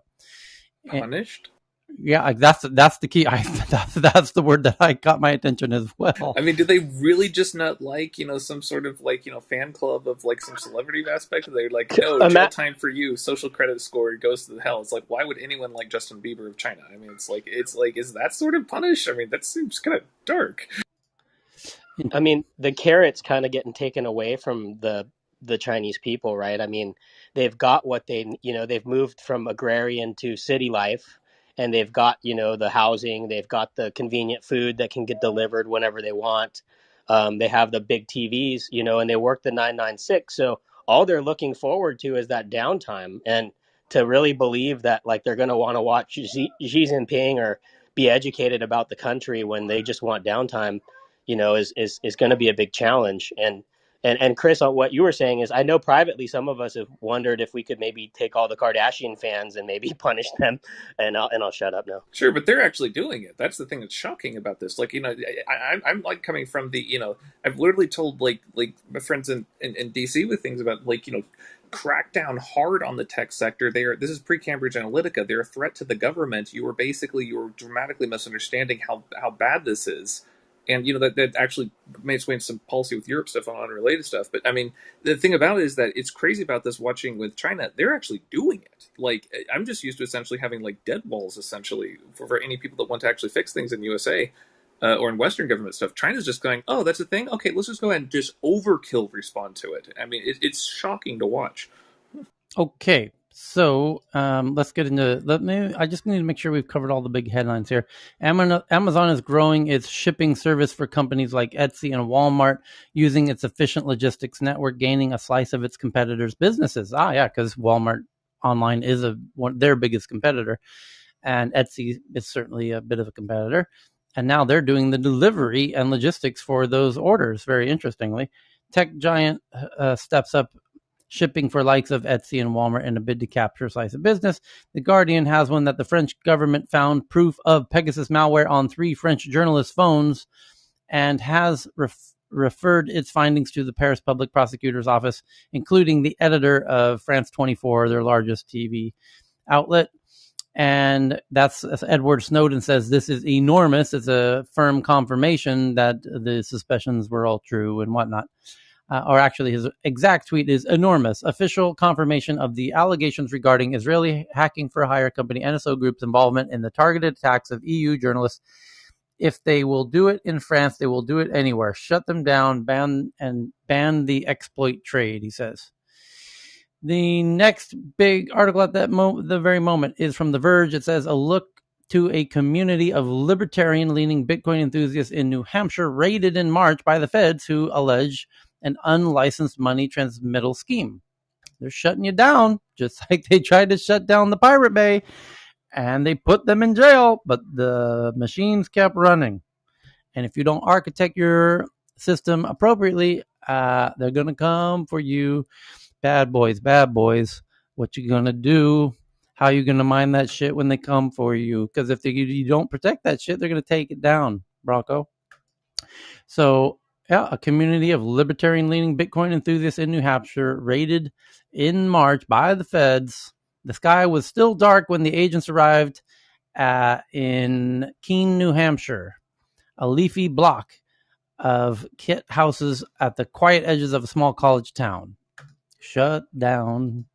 [SPEAKER 10] Punished?
[SPEAKER 2] Yeah, that's the key. That's the word that I caught my attention as well.
[SPEAKER 10] I mean, do they really just not like some sort of fan club of some celebrity aspect? They're like, no, jail time for you, social credit score goes to the hell. It's like, why would anyone like Justin Bieber of China? I mean, it's like is that sort of punish? I mean, that seems kind of dark.
[SPEAKER 12] I mean, the carrot's kind of getting taken away from the Chinese people, right? I mean, they've got what they've moved from agrarian to city life, and they've got, the housing, they've got the convenient food that can get delivered whenever they want. They have the big TVs, and they work the 996. So all they're looking forward to is that downtime. And to really believe that they're going to want to watch Xi Jinping or be educated about the country when they just want downtime, is going to be a big challenge. And Chris, on what you were saying is, I know privately some of us have wondered if we could maybe take all the Kardashian fans and maybe punish them. And I'll shut up now.
[SPEAKER 10] Sure, but they're actually doing it. That's the thing that's shocking about this. I'm coming from the I've literally told like my friends in DC with things about crack down hard on the tech sector. This is pre-Cambridge Analytica. They're a threat to the government. You were dramatically misunderstanding how bad this is. And that actually made its way into some policy with Europe stuff on unrelated stuff. But I mean, the thing about it is that it's crazy about this watching with China. They're actually doing it. I'm just used to essentially having dead walls essentially for any people that want to actually fix things in USA or in Western government stuff. China's just going, oh, that's a thing. Okay, let's just go ahead and just overkill respond to it. I mean, it's shocking to watch.
[SPEAKER 2] Okay. So let's get into. I just need to make sure we've covered all the big headlines here. Amazon is growing its shipping service for companies like Etsy and Walmart, using its efficient logistics network, gaining a slice of its competitors' businesses. Because Walmart online is their biggest competitor, and Etsy is certainly a bit of a competitor. And now they're doing the delivery and logistics for those orders. Very interestingly, tech giant steps up shipping for likes of Etsy and Walmart in a bid to capture a slice of business. The Guardian has one that the French government found proof of Pegasus malware on 3 French journalists' phones and has referred its findings to the Paris Public Prosecutor's Office, including the editor of France 24, their largest TV outlet. And that's Edward Snowden says this is enormous. It's a firm confirmation that the suspicions were all true and whatnot. or actually his exact tweet is enormous. Official confirmation of the allegations regarding Israeli hacking for hire company NSO Group's involvement in the targeted attacks of EU journalists. If they will do it in France, they will do it anywhere. Shut them down, ban the exploit trade, he says. The next big article at the very moment is from The Verge. It says, a look to a community of libertarian-leaning Bitcoin enthusiasts in New Hampshire raided in March by the feds who allege an unlicensed money transmittal scheme. They're shutting you down, just like they tried to shut down the Pirate Bay, and they put them in jail, but the machines kept running. And if you don't architect your system appropriately, they're going to come for you. Bad boys. What you going to do? How you going to mine that shit when they come for you? Because if you don't protect that shit, they're going to take it down, Bronco. So, yeah, a community of libertarian-leaning Bitcoin enthusiasts in New Hampshire raided in March by the feds. The sky was still dark when the agents arrived in Keene, New Hampshire, a leafy block of kit houses at the quiet edges of a small college town. Shut down.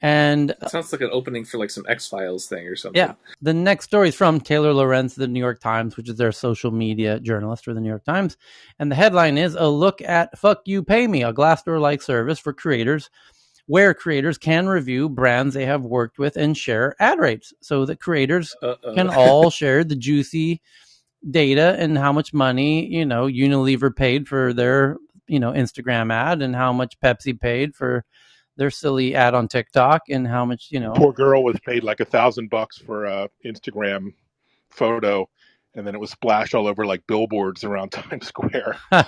[SPEAKER 2] And
[SPEAKER 10] that sounds like an opening for like some X-Files thing or something.
[SPEAKER 2] Yeah. The next story is from Taylor Lorenz, the New York Times, which is their social media journalist for the New York Times. And the headline is, a look at Fuck You Pay Me, a Glassdoor-like service for creators where creators can review brands they have worked with and share ad rates so that creators can all share the juicy data and how much money, Unilever paid for their, Instagram ad and how much Pepsi paid for their silly ad on TikTok and how much,
[SPEAKER 11] Poor girl was paid like $1,000 for a Instagram photo, and then it was splashed all over like billboards around Times Square by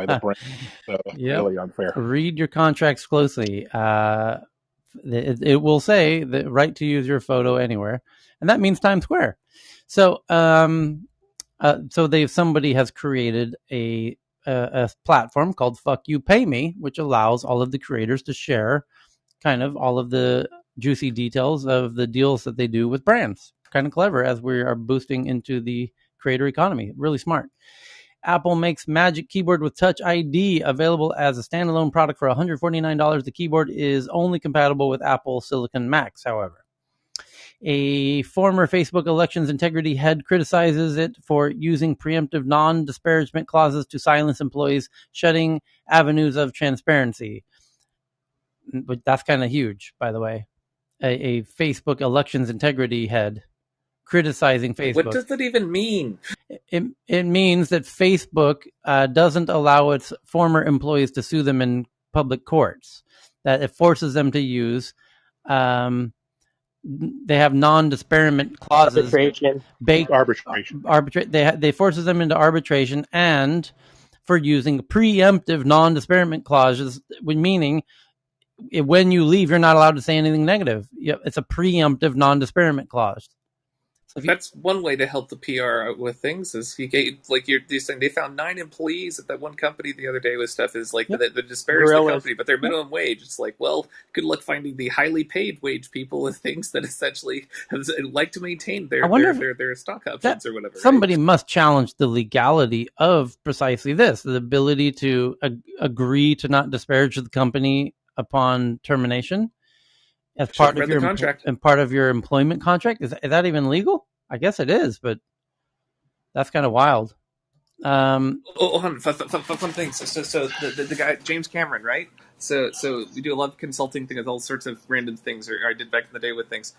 [SPEAKER 11] the brand. So really unfair.
[SPEAKER 2] Read your contracts closely. It will say the right to use your photo anywhere, and that means Times Square. So, somebody has created a platform called Fuck You Pay Me, which allows all of the creators to share kind of all of the juicy details of the deals that they do with brands. Kind of clever as we are boosting into the creator economy. Really smart. Apple makes Magic Keyboard with Touch ID available as a standalone product for $149. The keyboard is only compatible with Apple Silicon Macs, however. A former Facebook elections integrity head criticizes it for using preemptive non-disparagement clauses to silence employees, shutting avenues of transparency. But that's kind of huge, by the way. A Facebook elections integrity head criticizing Facebook.
[SPEAKER 10] What does that even mean?
[SPEAKER 2] It means that Facebook doesn't allow its former employees to sue them in public courts. That it forces them to use. They have non-disparagement clauses.
[SPEAKER 3] Arbitration.
[SPEAKER 2] They forces them into arbitration and for using preemptive non-disparagement clauses, meaning when you leave, you're not allowed to say anything negative. It's a preemptive non-disparagement clause.
[SPEAKER 10] So that's one way to help the PR with things. Is you're saying they found 9 employees at that one company the other day with stuff. Is like the disparage the company, but their minimum wage. It's like, well, good luck finding the highly paid wage people with things that essentially like to maintain their stock options or whatever.
[SPEAKER 2] Somebody must challenge the legality of precisely this: the ability to agree to not disparage the company upon termination as part of your contract and part of your employment contract. Is that even legal? I guess it is, but that's kind of wild.
[SPEAKER 10] Fun things. So the guy James Cameron, right? So we do a lot of consulting things with all sorts of random things, or I did back in the day with things.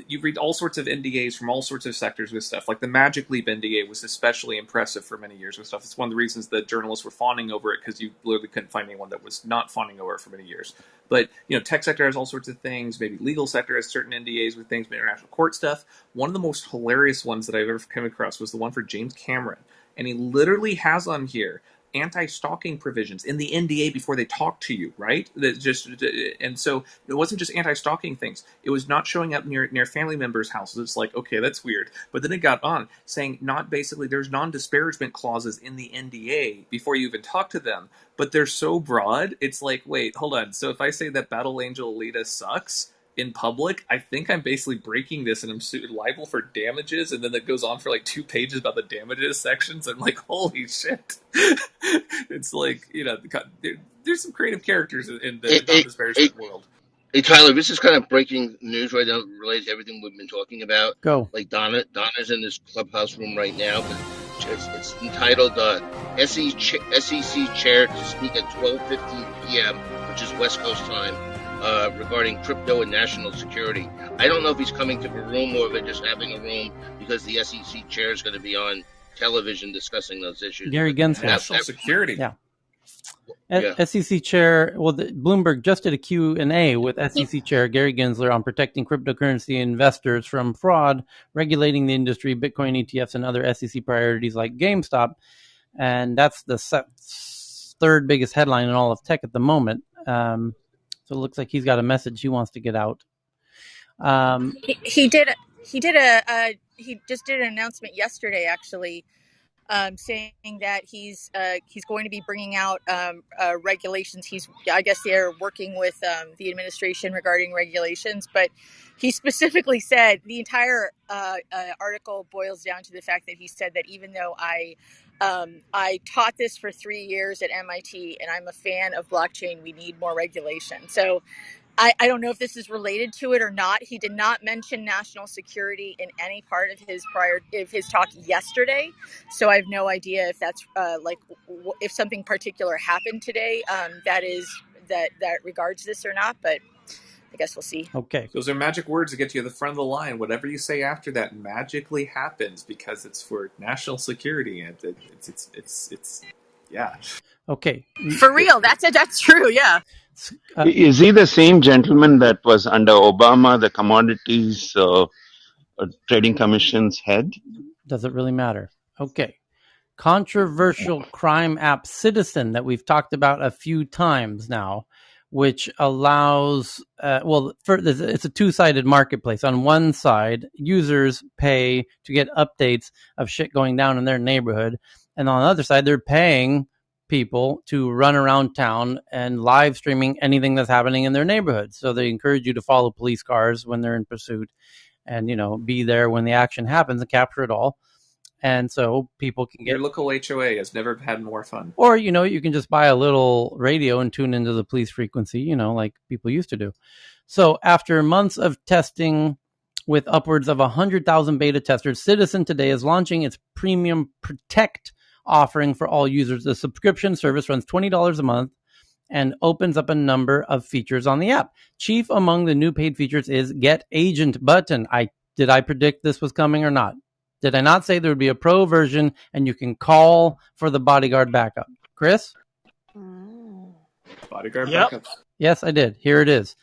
[SPEAKER 10] You read all sorts of NDAs from all sorts of sectors with stuff. Like the Magic Leap NDA was especially impressive for many years with stuff. It's one of the reasons that journalists were fawning over it, because you literally couldn't find anyone that was not fawning over it for many years. But tech sector has all sorts of things. Maybe legal sector has certain NDAs with things, international court stuff. One of the most hilarious ones that I've ever come across was the one for James Cameron. And he literally has on here anti-stalking provisions in the NDA before they talk to you, right? And so it wasn't just anti-stalking things. It was not showing up near family members' houses. It's like, okay, that's weird. But then it got on saying there's non-disparagement clauses in the NDA before you even talk to them. But they're so broad, it's like, wait, hold on. So if I say that Battle Angel Alita sucks, in public, I think I'm basically breaking this and I'm liable for damages. And then it goes on for like 2 pages about the damages sections. I'm like, holy shit. It's like, there's some creative characters in the non-disparagement world.
[SPEAKER 16] Hey, Tyler, this is kind of breaking news right now related to everything we've been talking about.
[SPEAKER 2] Go.
[SPEAKER 16] Like Donna's in this clubhouse room right now, but it's entitled SEC Chair to speak at 12:15 p.m., which is West Coast time, regarding crypto and national security. I don't know if he's coming to the room or if they're just having a room because the SEC Chair is going to be on television discussing those issues.
[SPEAKER 2] Gary Gensler.
[SPEAKER 10] National security.
[SPEAKER 2] Yeah. SEC Chair, Bloomberg just did a Q&A with SEC Chair Gary Gensler on protecting cryptocurrency investors from fraud, regulating the industry, Bitcoin ETFs, and other SEC priorities like GameStop. And that's the third biggest headline in all of tech at the moment. So it looks like he's got a message he wants to get out.
[SPEAKER 4] He just did an announcement yesterday, actually, saying that he's going to be bringing out regulations. I guess they're working with the administration regarding regulations, but he specifically said the entire article boils down to the fact that he said that even though I taught this for 3 years at MIT and I'm a fan of blockchain, we need more regulation. So I don't know if this is related to it or not. He did not mention national security in any part of his talk yesterday. So I have no idea if that's if something particular happened today that regards this or not. But I guess we'll see.
[SPEAKER 2] Okay.
[SPEAKER 10] Those are magic words to get you to the front of the line. Whatever you say after that magically happens because it's for national security. And it's yeah.
[SPEAKER 2] Okay.
[SPEAKER 4] For real. That's true. Yeah.
[SPEAKER 18] Is he the same gentleman that was under Obama, the Commodities Trading Commission's head?
[SPEAKER 2] Does it really matter? Okay. Controversial crime app Citizen that we've talked about a few times now, which allows, it's a two-sided marketplace. On one side, users pay to get updates of shit going down in their neighborhood. And on the other side, they're paying people to run around town and live streaming anything that's happening in their neighborhood. So they encourage you to follow police cars when they're in pursuit and, be there when the action happens and capture it all. And so people can get...
[SPEAKER 10] Your local HOA has never had more fun.
[SPEAKER 2] Or, you can just buy a little radio and tune into the police frequency, like people used to do. So after months of testing with upwards of 100,000 beta testers, Citizen today is launching its Premium Protect offering for all users. The subscription service runs $20 a month and opens up a number of features on the app. Chief among the new paid features is Get Agent button. Did I predict this was coming or not? Did I not say there would be a pro version and you can call for the bodyguard backup? Chris?
[SPEAKER 10] Bodyguard backup.
[SPEAKER 2] Yes, I did. Here it is.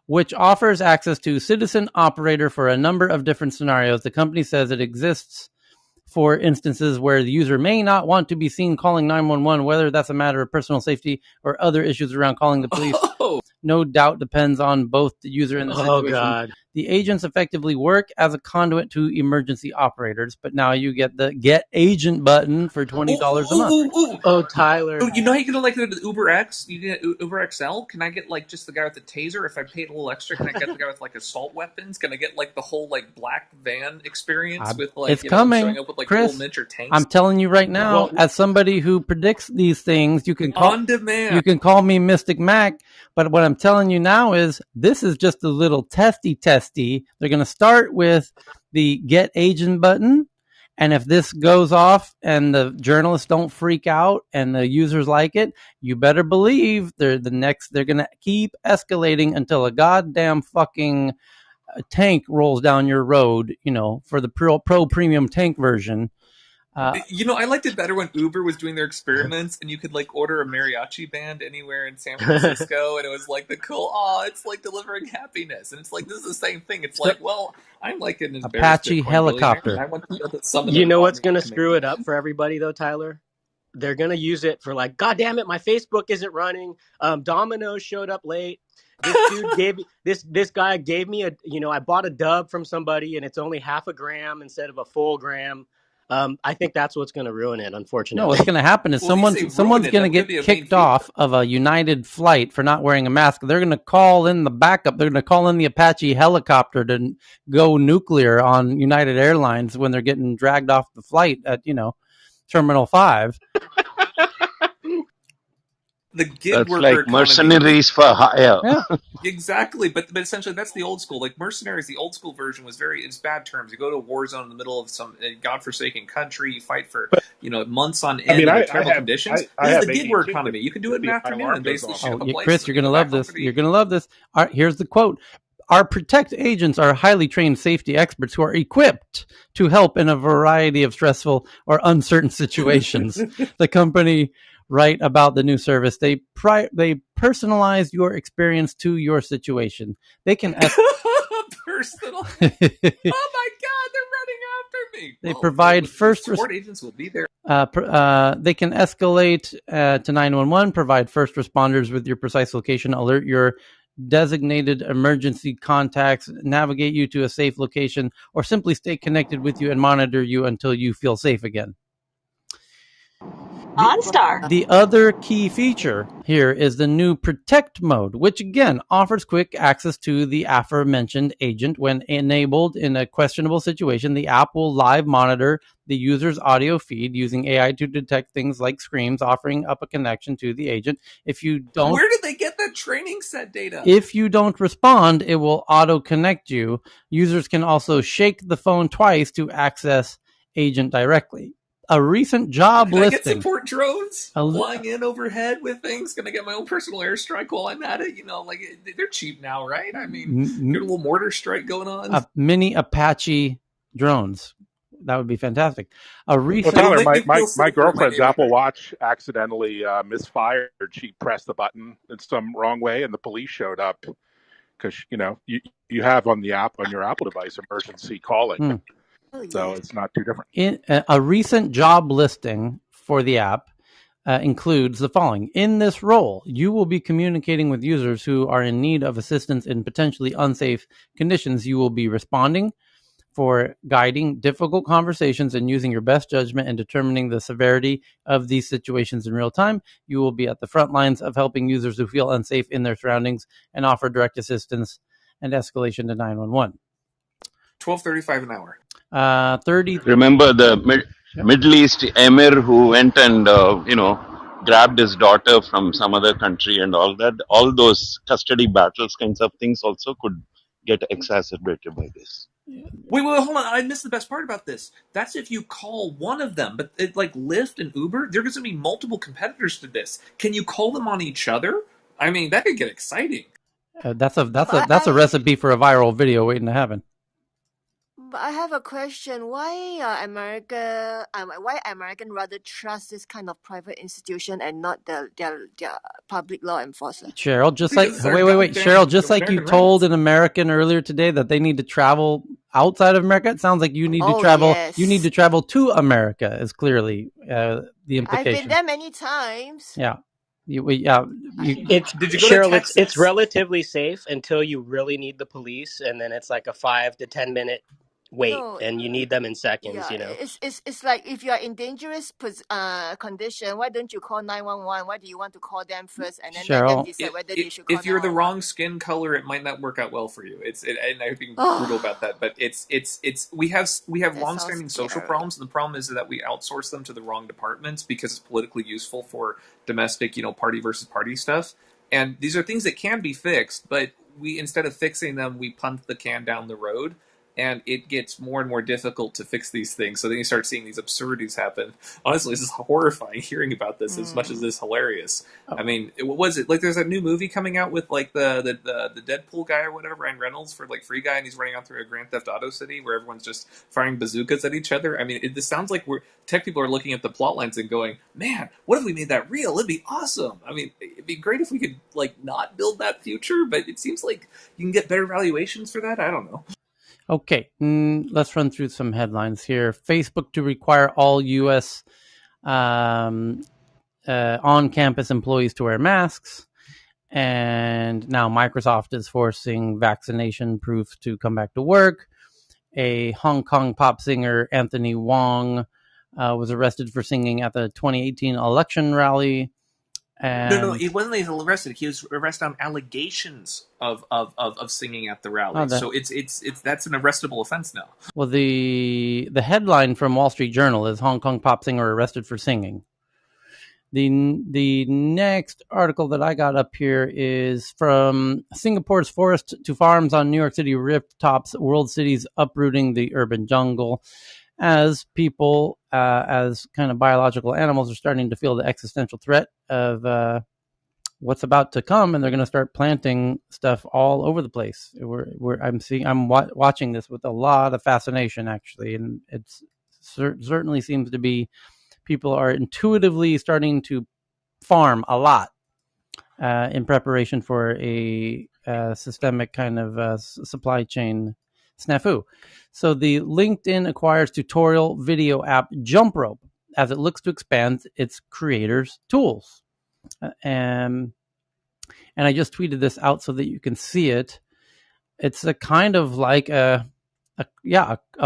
[SPEAKER 2] Which offers access to Citizen Operator for a number of different scenarios. The company says it exists for instances where the user may not want to be seen calling 911, whether that's a matter of personal safety or other issues around calling the police. No doubt depends on both the user and the situation.
[SPEAKER 3] Oh, God.
[SPEAKER 2] The agents effectively work as a conduit to emergency operators, but now you get the Get Agent button for $20 a month.
[SPEAKER 3] Oh, Tyler.
[SPEAKER 10] You know how you can like the Uber X? You get Uber XL? Can I get just the guy with the taser? If I paid a little extra, can I get the guy with assault weapons? Can I get the whole black van experience with
[SPEAKER 2] it's coming,
[SPEAKER 10] showing up with
[SPEAKER 2] Chris,
[SPEAKER 10] little miniature tanks?
[SPEAKER 2] I'm telling you right now, as somebody who predicts these things, you can call
[SPEAKER 10] on demand.
[SPEAKER 2] You can call me Mystic Mac, but what I'm telling you now is this is just a little testy. They're going to start with the Get Agent button. And if this goes off and the journalists don't freak out and the users like it, you better believe they're going to keep escalating until a goddamn fucking tank rolls down your road, for the pro premium tank version.
[SPEAKER 10] I liked it better when Uber was doing their experiments and you could order a mariachi band anywhere in San Francisco and it was the cool, it's delivering happiness. And it's this is the same thing. It's I'm an
[SPEAKER 2] Apache helicopter.
[SPEAKER 3] I want to what's going to screw it up for everybody though, Tyler? They're going to use it for God damn it, my Facebook isn't running. Domino's showed up late. This dude this guy gave me I bought a dub from somebody and it's only half a gram instead of a full gram. I think that's what's going to ruin it, unfortunately.
[SPEAKER 2] No, what's going to happen is someone's going to get kicked off of a United flight for not wearing a mask. They're going to call in the backup. They're going to call in the Apache helicopter to go nuclear on United Airlines when they're getting dragged off the flight at, Terminal 5.
[SPEAKER 10] The gig
[SPEAKER 5] that's
[SPEAKER 10] worker
[SPEAKER 5] like
[SPEAKER 10] economy.
[SPEAKER 5] Mercenaries for hire.
[SPEAKER 2] Yeah.
[SPEAKER 10] Exactly, but essentially that's the old school. Like mercenaries, the old school version was it's bad terms. You go to a war zone in the middle of some godforsaken country, you fight for months on end in terrible conditions. This is the gig worker economy. You can do it in an afternoon and basically shoot up a place.
[SPEAKER 2] Chris, you're going to love this. You're going to love this. All right, here's the quote. Our Protect agents are highly trained safety experts who are equipped to help in a variety of stressful or uncertain situations. The company write about the new service. They personalize your experience to your situation. They can
[SPEAKER 10] personal. Oh my God, they're running after me.
[SPEAKER 2] They provide first
[SPEAKER 10] support agents will be there.
[SPEAKER 2] They can escalate to 911, provide first responders with your precise location, alert your designated emergency contacts, navigate you to a safe location, or simply stay connected with you and monitor you until you feel safe again.
[SPEAKER 22] OnStar.
[SPEAKER 2] The other key feature here is the new Protect mode, which again offers quick access to the aforementioned agent. When enabled in a questionable situation, the app will live monitor the user's audio feed using AI to detect things like screams, offering up a connection to the agent. If you don't,
[SPEAKER 10] where did they get that training set data?
[SPEAKER 2] If you don't respond, it will auto connect you. Users can also shake the phone twice to access agent directly. A recent job listing.
[SPEAKER 10] I get support drones flying in overhead with things. Can I get my own personal airstrike while I'm at it? They're cheap now, right? I mean, get a little mortar strike going on.
[SPEAKER 2] Mini Apache drones. That would be fantastic.
[SPEAKER 11] Tyler, my girlfriend's Apple Watch accidentally misfired. She pressed the button in some wrong way, and the police showed up because you have on the app on your Apple device emergency calling. So it's not too different.
[SPEAKER 2] A recent job listing for the app includes the following. In this role, you will be communicating with users who are in need of assistance in potentially unsafe conditions. You will be responding for guiding difficult conversations and using your best judgment in determining the severity of these situations in real time. You will be at the front lines of helping users who feel unsafe in their surroundings and offer direct assistance and escalation to 911.
[SPEAKER 10] $12.35 an hour.
[SPEAKER 2] 30.
[SPEAKER 5] Remember the Middle East emir who went and grabbed his daughter from some other country and all that. All those custody battles kinds of things also could get exacerbated by this.
[SPEAKER 10] Wait, hold on. I missed the best part about this. That's if you call one of them, but like Lyft and Uber, there's going to be multiple competitors to this. Can you call them on each other? I mean, that could get exciting.
[SPEAKER 2] That's a recipe for a viral video waiting to happen.
[SPEAKER 23] But I have a question. Why American rather trust this kind of private institution and not their public law enforcer?
[SPEAKER 2] Cheryl, just like wait, Cheryl, just like you told an American earlier today that they need to travel outside of America. It sounds like you need to travel. Yes. You need to travel to America. Is clearly the implication.
[SPEAKER 23] I've been there many times.
[SPEAKER 2] Yeah.
[SPEAKER 3] Did you go Cheryl, to Texas? It's relatively safe until you really need the police, and then it's like a 5 to 10 minute wait, and you need them in seconds.
[SPEAKER 23] It's like if you are in dangerous condition, why don't you call 911? Why do you want to call them first and then let them decide whether they should call 911?
[SPEAKER 10] If you're the wrong skin color, it might not work out well for you. And I'm being brutal about that, but we have long-standing social problems, and the problem is that we outsource them to the wrong departments because it's politically useful for domestic, party versus party stuff. And these are things that can be fixed, but instead of fixing them, we punt the can down the road. And it gets more and more difficult to fix these things. So then you start seeing these absurdities happen. Honestly, this is horrifying hearing about this as much as this is hilarious. I mean, what was it? Like, there's a new movie coming out with, like, the Deadpool guy or whatever, Ryan Reynolds, for, like, Free Guy, and he's running out through a Grand Theft Auto city where everyone's just firing bazookas at each other. I mean, this sounds like tech people are looking at the plot lines and going, man, what if we made that real? It'd be awesome. I mean, it'd be great if we could, like, not build that future, but it seems like you can get better valuations for that. I don't know.
[SPEAKER 2] Okay, let's run through some headlines here. Facebook to require all U.S. On-campus employees to wear masks. And now Microsoft is forcing vaccination proof to come back to work. A Hong Kong pop singer, Anthony Wong, was arrested for singing at the 2018 election rally. And
[SPEAKER 10] no, he wasn't arrested. He was arrested on allegations of singing at the rally. So it's that's an arrestable offense now.
[SPEAKER 2] Well, the headline from Wall Street Journal is Hong Kong pop singer arrested for singing. The next article that I got up here is from Singapore's forest to farms on New York City rooftops, world cities uprooting the urban jungle. As people, as kind of biological animals, are starting to feel the existential threat of what's about to come, and they're going to start planting stuff all over the place. I'm watching this with a lot of fascination, actually, and it certainly seems to be people are intuitively starting to farm a lot in preparation for a systemic kind of supply chain snafu. So the LinkedIn acquires tutorial video app Jump Rope as it looks to expand its creators' tools. And I just tweeted this out so that you can see it. It's a kind of like a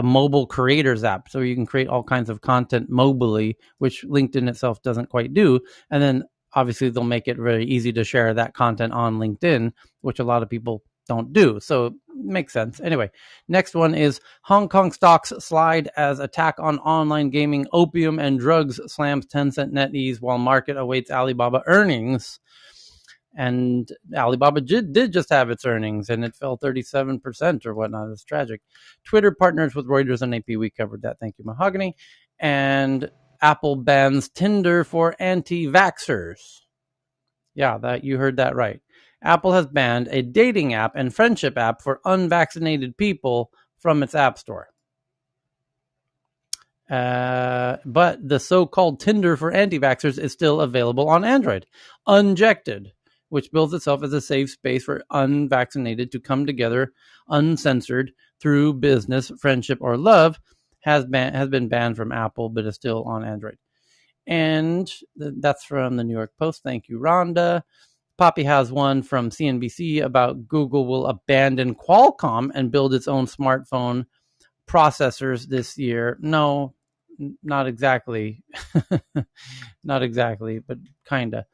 [SPEAKER 2] mobile creators app. So you can create all kinds of content mobilely, which LinkedIn itself doesn't quite do. And then obviously they'll make it very easy to share that content on LinkedIn, which a lot of people don't do. So it makes sense. Anyway, next one is Hong Kong stocks slide as attack on online gaming, opium and drugs slams Tencent NetEase while market awaits Alibaba earnings. And Alibaba did just have its earnings, and it fell 37% or whatnot. It's tragic. Twitter partners with Reuters and AP. We covered that. Thank you, Mahogany. And Apple bans Tinder for anti-vaxxers. Yeah, that you heard that right. Apple has banned a dating app and friendship app for unvaccinated people from its app store. But the so-called Tinder for anti-vaxxers is still available on Android, unjected, which bills itself as a safe space for unvaccinated to come together uncensored through business, friendship, or love, has been banned from Apple, but is still on Android. And that's from the New York Post. Thank you, Rhonda. Poppy has one from CNBC about Google will abandon Qualcomm and build its own smartphone processors this year. No, not exactly. Not exactly, but kind of.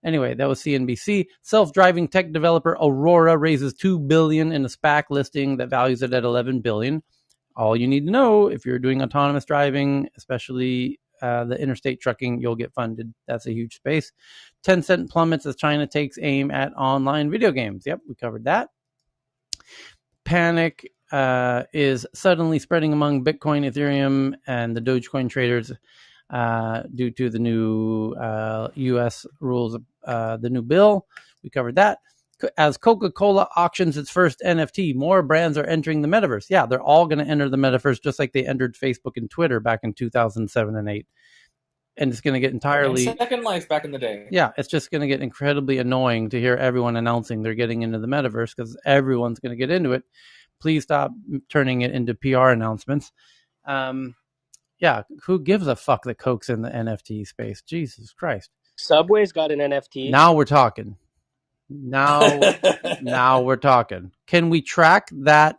[SPEAKER 2] Anyway, that was CNBC. Self-driving tech developer Aurora raises $2 billion in a SPAC listing that values it at $11 billion. All you need to know, if you're doing autonomous driving, especially the interstate trucking, you'll get funded. That's a huge space. Tencent plummets as China takes aim at online video games. Yep, we covered that. Panic is suddenly spreading among Bitcoin, Ethereum, and the Dogecoin traders due to the new U.S. rules, the new bill. We covered that. As Coca-Cola auctions its first NFT, more brands are entering the metaverse. Yeah, they're all going to enter the metaverse just like they entered Facebook and Twitter back in 2007 and 8. And it's going to get entirely...
[SPEAKER 10] And Second Life back in the day.
[SPEAKER 2] Yeah, it's just going to get incredibly annoying to hear everyone announcing they're getting into the metaverse because everyone's going to get into it. Please stop turning it into PR announcements. Yeah, who gives a fuck that Coke's in the NFT space? Jesus Christ.
[SPEAKER 3] Subway's got an NFT.
[SPEAKER 2] Now we're talking. Now we're talking. Can we track that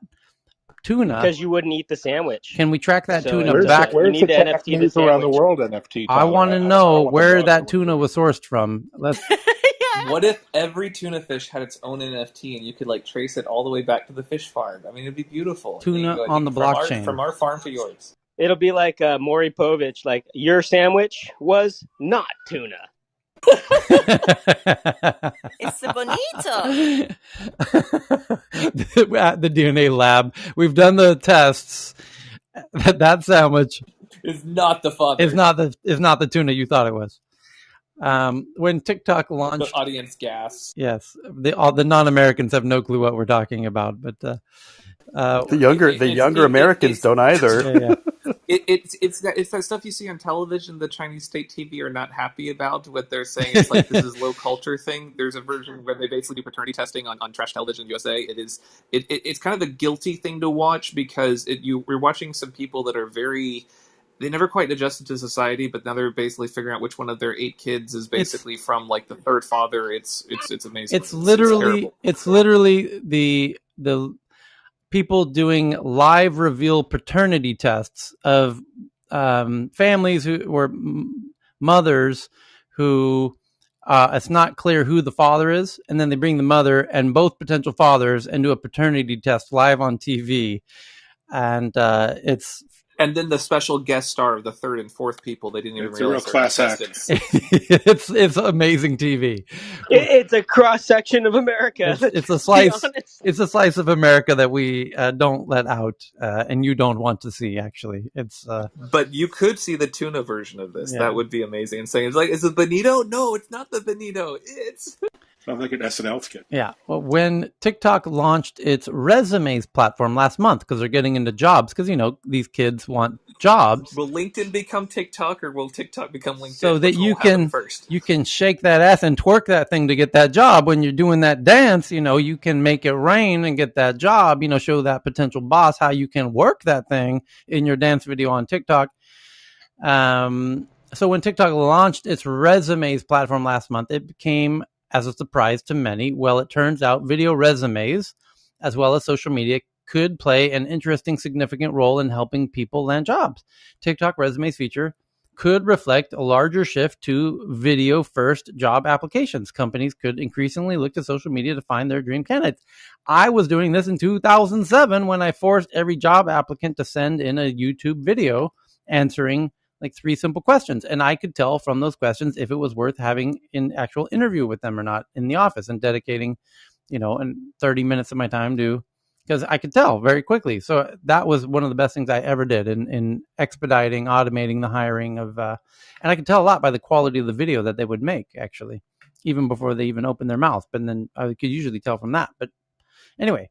[SPEAKER 2] tuna?
[SPEAKER 3] Because you wouldn't eat the sandwich.
[SPEAKER 2] Can we track that tuna back?
[SPEAKER 19] Where's the Japanese around the world NFT? Tyler?
[SPEAKER 2] I want to know where that tuna was sourced from.
[SPEAKER 10] What if every tuna fish had its own NFT and you could like trace it all the way back to the fish farm? I mean, it'd be beautiful.
[SPEAKER 2] Tuna on the blockchain.
[SPEAKER 10] From our farm to yours.
[SPEAKER 3] It'll be like Maury Povich, like your sandwich was not tuna.
[SPEAKER 23] It's bonito.
[SPEAKER 2] At the DNA lab, we've done the tests. That sandwich
[SPEAKER 10] is not the father.
[SPEAKER 2] Is not the tuna you thought it was. When TikTok launched,
[SPEAKER 10] the audience gas.
[SPEAKER 2] Yes, the non-Americans have no clue what we're talking about, but
[SPEAKER 13] the younger Americans don't either.
[SPEAKER 2] Yeah.
[SPEAKER 10] It's that stuff you see on television. The Chinese state TV are not happy about what they're saying. It's like this is low culture thing. There's a version where they basically do paternity testing on trash television in the USA. It's kind of a guilty thing to watch because we're watching some people that are they never quite adjusted to society, but now they're basically figuring out which one of their 8 kids is basically from like the third father. It's amazing.
[SPEAKER 2] It's literally the people doing live reveal paternity tests of families or mothers who it's not clear who the father is, and then they bring the mother and both potential fathers and do a paternity test live on TV, and
[SPEAKER 10] and then the special guest star of the third and fourth people they didn't even realize they're contestants.
[SPEAKER 2] It's amazing TV.
[SPEAKER 3] It's a cross section of America.
[SPEAKER 2] It's a slice. It's a slice of America that we don't let out, and you don't want to see. Actually, it's.
[SPEAKER 10] But you could see the tuna version of this. Yeah. That would be amazing. And saying it's like, is it Benito? No, it's not the Benito. It's.
[SPEAKER 11] Sounds like an SNL skit.
[SPEAKER 2] Yeah. Well, when TikTok launched its resumes platform last month, because they're getting into jobs, because these kids want jobs.
[SPEAKER 10] Will LinkedIn become TikTok, or will TikTok become LinkedIn?
[SPEAKER 2] So that you can shake that ass and twerk that thing to get that job. When you're doing that dance, you can make it rain and get that job. Show that potential boss how you can work that thing in your dance video on TikTok. So when TikTok launched its resumes platform last month, it became as a surprise to many. Well, it turns out video resumes, as well as social media, could play an interesting, significant role in helping people land jobs. TikTok resumes feature could reflect a larger shift to video-first job applications. Companies could increasingly look to social media to find their dream candidates. I was doing this in 2007 when I forced every job applicant to send in a YouTube video answering like 3 simple questions. And I could tell from those questions if it was worth having an actual interview with them or not in the office, and dedicating, 30 minutes of my time to, because I could tell very quickly. So that was one of the best things I ever did in expediting, automating the hiring of, and I could tell a lot by the quality of the video that they would make, actually, even before they even opened their mouth. But then I could usually tell from that. But anyway,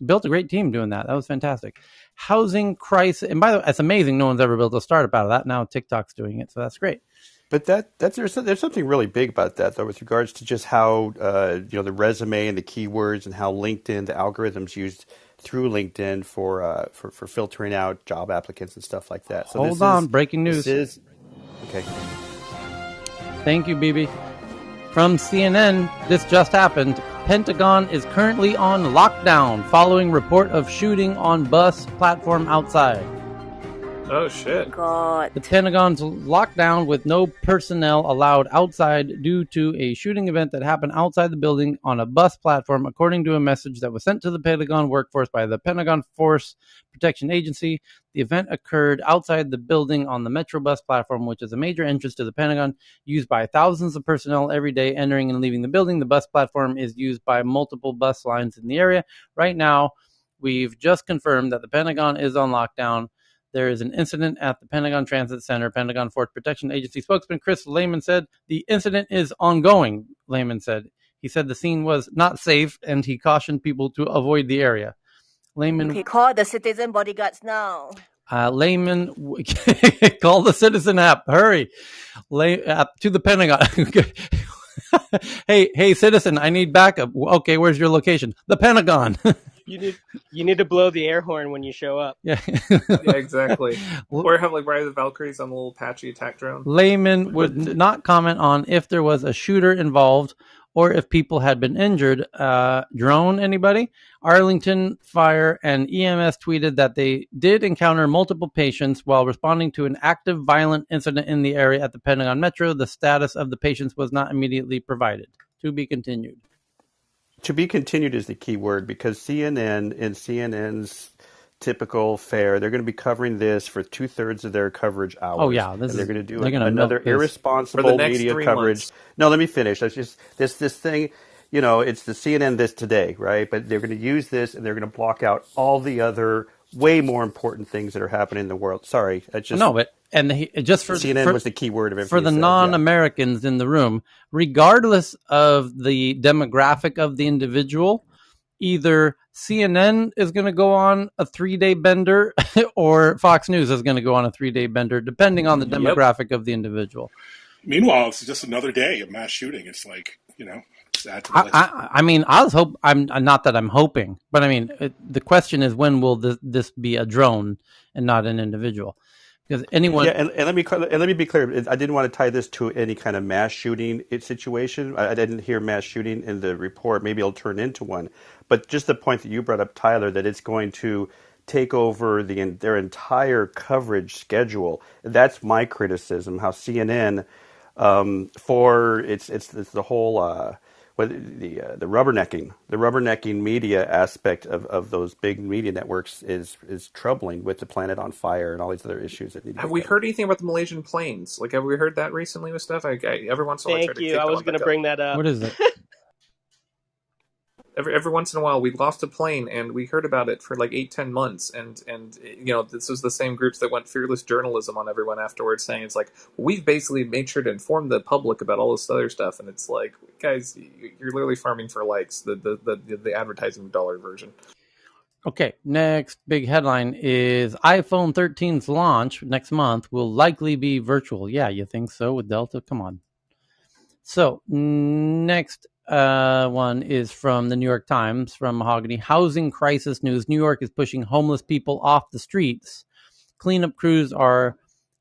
[SPEAKER 2] built a great team doing that. That was fantastic. Housing crisis. And by the way, it's amazing no one's ever built a startup out of that. Now TikTok's doing it. So that's great.
[SPEAKER 13] But there's something really big about that, though, with regards to just how the resume and the keywords and how LinkedIn, the algorithms used through LinkedIn for filtering out job applicants and stuff like that. So
[SPEAKER 2] Hold on, breaking news.
[SPEAKER 13] Okay.
[SPEAKER 2] Thank you, BB. From CNN, this just happened. Pentagon is currently on lockdown following report of shooting on bus platform outside.
[SPEAKER 10] Oh, shit.
[SPEAKER 23] God.
[SPEAKER 2] The Pentagon's locked down with no personnel allowed outside due to a shooting event that happened outside the building on a bus platform, according to a message that was sent to the Pentagon workforce by the Pentagon Force Protection Agency. The event occurred outside the building on the Metro bus platform, which is a major entrance to the Pentagon, used by thousands of personnel every day entering and leaving the building. The bus platform is used by multiple bus lines in the area. Right now, we've just confirmed that the Pentagon is on lockdown. There is an incident at the Pentagon Transit Center. Pentagon Force Protection Agency spokesman Chris Lehman said the incident is ongoing. Lehman said. He said the scene was not safe, and he cautioned people to avoid the area. Lehman,
[SPEAKER 23] okay, call the citizen bodyguards now.
[SPEAKER 2] Lehman, call the Citizen app. Hurry, to the Pentagon. Hey, citizen, I need backup. Okay, where's your location? The Pentagon.
[SPEAKER 3] You need to blow the air horn when you show up.
[SPEAKER 2] Yeah,
[SPEAKER 10] yeah, exactly. Or have Ride of the Valkyries on a little Apache attack drone.
[SPEAKER 2] Lehman would not comment on if there was a shooter involved or if people had been injured. Drone, anybody? Arlington Fire and EMS tweeted that they did encounter multiple patients while responding to an active violent incident in the area at the Pentagon Metro. The status of the patients was not immediately provided. To be continued.
[SPEAKER 13] To be continued is the key word, because CNN, in CNN's typical fare, they're going to be covering this for 2/3 of their coverage hours.
[SPEAKER 2] Oh yeah,
[SPEAKER 13] they're going to do another irresponsible media coverage.
[SPEAKER 10] Months.
[SPEAKER 13] No, let me finish. That's just this thing. It's the CNN this today, right? But they're going to use this and they're going to block out all the other way more important things that are happening in the world. Sorry,
[SPEAKER 2] just for
[SPEAKER 13] CNN was the key word of
[SPEAKER 2] for the non-Americans in the room, regardless of the demographic of the individual, either CNN is going to go on a 3-day bender or Fox News is going to go on a 3-day bender, depending on the demographic of the individual.
[SPEAKER 11] Meanwhile, it's just another day of mass shooting. It's like, add to the list.
[SPEAKER 2] I'm not that I'm hoping, but I mean, the question is, when will this be a drone and not an individual? Because anyone,
[SPEAKER 13] and let me be clear. I didn't want to tie this to any kind of mass shooting situation. I didn't hear mass shooting in the report. Maybe it'll turn into one. But just the point that you brought up, Tyler, that it's going to take over their entire coverage schedule. That's my criticism. How CNN, for it's the whole the rubbernecking media aspect of those big media networks is troubling, with the planet on fire and all these other issues that need to
[SPEAKER 10] Have
[SPEAKER 13] get
[SPEAKER 10] we
[SPEAKER 13] covered.
[SPEAKER 10] heard anything about the Malaysian planes? Like, have we heard that recently with stuff? Every once in a while I try
[SPEAKER 3] Thank
[SPEAKER 10] to
[SPEAKER 3] you.
[SPEAKER 10] kick
[SPEAKER 3] I
[SPEAKER 10] that
[SPEAKER 3] was
[SPEAKER 10] one
[SPEAKER 3] going to
[SPEAKER 10] back up.
[SPEAKER 3] bring that up.
[SPEAKER 2] What is it?
[SPEAKER 10] Every once in a while we lost a plane, and we heard about it for like 8-10 months, and this was the same groups that went fearless journalism on everyone afterwards, saying it's like, we've basically made sure to inform the public about all this other stuff, and it's like, guys, you're literally farming for likes, the advertising dollar version.
[SPEAKER 2] Okay, next big headline is iPhone 13's launch next month will likely be virtual. Yeah, you think so with Delta? Come on. So next one is from the New York Times, from Mahogany. Housing crisis news. New York is pushing homeless people off the streets. Cleanup crews are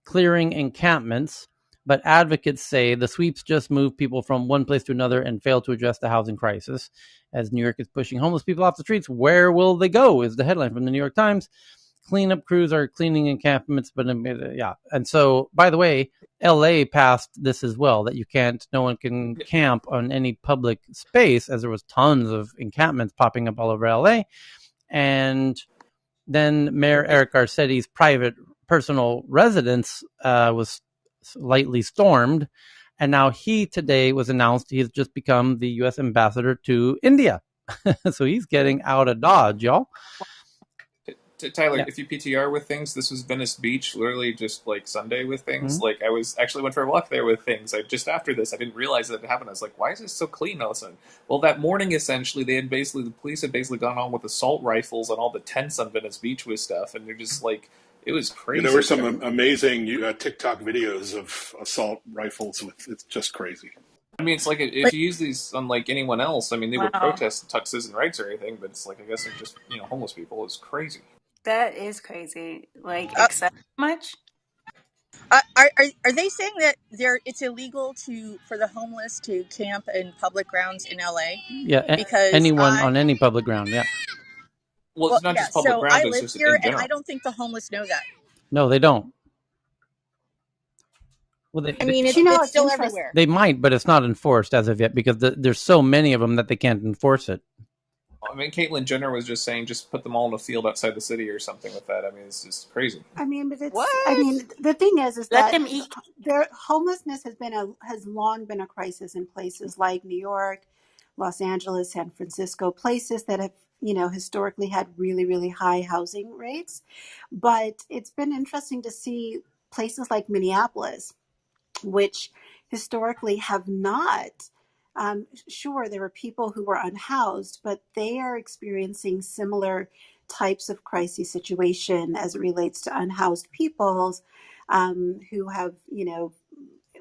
[SPEAKER 2] clearing encampments, but advocates say the sweeps just move people from one place to another and fail to address the housing crisis. As New York is pushing homeless people off the streets, where will they go is the headline from the New York Times. Cleanup crews are cleaning encampments, but yeah. And so, by the way, LA passed this as well, that no one can camp on any public space, as there was tons of encampments popping up all over LA. And then Mayor Eric Garcetti's personal residence was lightly stormed. And now he today was announced he's just become the U.S. ambassador to India. So he's getting out of Dodge, y'all.
[SPEAKER 10] Tyler, if you PTR with things, this was Venice Beach, literally just like Sunday with things.
[SPEAKER 2] Mm-hmm.
[SPEAKER 10] Like, I was actually went for a walk there with things. Just after this, I didn't realize that it happened. I was like, why is this so clean all of a sudden? Well, that morning, essentially, the police had basically gone on with assault rifles and all the tents on Venice Beach with stuff, and they're just like, it was crazy.
[SPEAKER 11] There were some amazing TikTok videos of assault rifles. It's just crazy.
[SPEAKER 10] I mean, it's like, if you use these on like anyone else, I mean, they would protest citizen rights or anything, but it's like, I guess they're just, homeless people. It's crazy.
[SPEAKER 1] That is crazy. Like, accept much?
[SPEAKER 4] Are they saying that it's illegal for the homeless to camp in public grounds in LA?
[SPEAKER 2] Yeah,
[SPEAKER 4] because
[SPEAKER 2] anyone on any public ground, yeah.
[SPEAKER 10] Well, it's not just public ground.
[SPEAKER 4] I live here, and I don't think the homeless know that.
[SPEAKER 2] No, they don't. Well,
[SPEAKER 4] I mean, it's still everywhere.
[SPEAKER 2] They might, but it's not enforced as of yet because there's so many of them that they can't enforce it.
[SPEAKER 10] I mean, Caitlyn Jenner was just saying, just put them all in a field outside the city or something with that. I mean, it's just crazy.
[SPEAKER 7] I mean, but the thing is
[SPEAKER 1] Let
[SPEAKER 7] that
[SPEAKER 1] them eat.
[SPEAKER 7] their homelessness has long been a crisis in places like New York, Los Angeles, San Francisco, places that have, historically had really, really high housing rates. But it's been interesting to see places like Minneapolis, which historically have not. Sure, there were people who were unhoused, but they are experiencing similar types of crisis situation as it relates to unhoused peoples who have,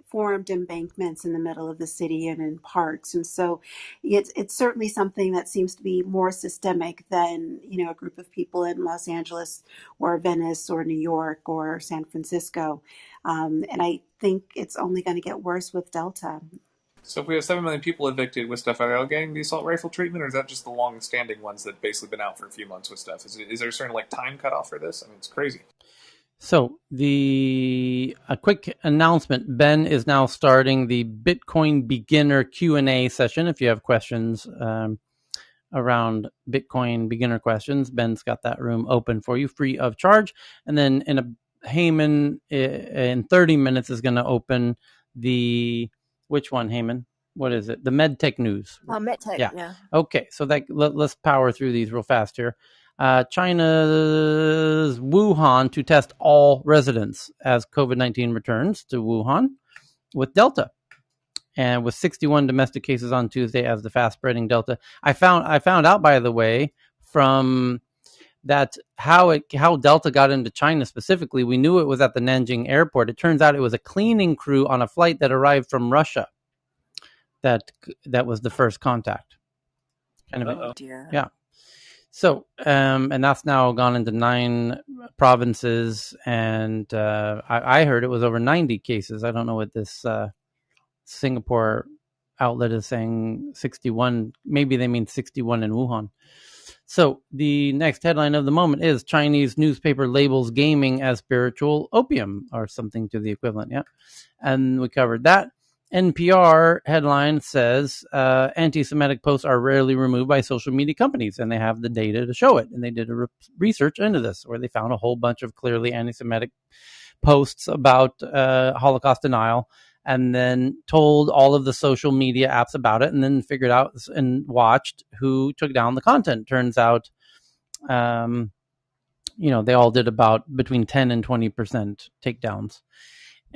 [SPEAKER 7] formed embankments in the middle of the city and in parks. And so it's certainly something that seems to be more systemic than, a group of people in Los Angeles or Venice or New York or San Francisco. And I think it's only going to get worse with Delta.
[SPEAKER 10] So if we have 7 million people evicted with stuff, are they all getting the assault rifle treatment, or is that just the long-standing ones that basically been out for a few months with stuff? Is there a certain time cutoff for this? I mean, it's crazy.
[SPEAKER 2] So a quick announcement: Ben is now starting the Bitcoin beginner Q&A session. If you have questions around Bitcoin beginner questions, Ben's got that room open for you, free of charge. And then Heyman in 30 minutes is going to open which one, Heyman? What is it? The MedTech news.
[SPEAKER 23] MedTech, yeah.
[SPEAKER 2] Okay, so let's power through these real fast here. China's Wuhan to test all residents as COVID-19 returns to Wuhan with Delta. And with 61 domestic cases on Tuesday as the fast-spreading Delta. I found out, by the way, from that how Delta got into China specifically. We knew it was at the Nanjing airport. It turns out it was a cleaning crew on a flight that arrived from Russia. That was the first contact. Yeah. So, and that's now gone into 9 provinces, and I heard it was over 90 cases. I don't know what this Singapore outlet is saying, 61. Maybe they mean 61 in Wuhan. So the next headline of the moment is Chinese newspaper labels gaming as spiritual opium, or something to the equivalent. Yeah. And we covered that. NPR headline says anti-Semitic posts are rarely removed by social media companies, and they have the data to show it. And they did a research into this where they found a whole bunch of clearly anti-Semitic posts about Holocaust denial, and then told all of the social media apps about it, and then figured out and watched who took down the content. Turns out, they all did about between 10 and 20% takedowns.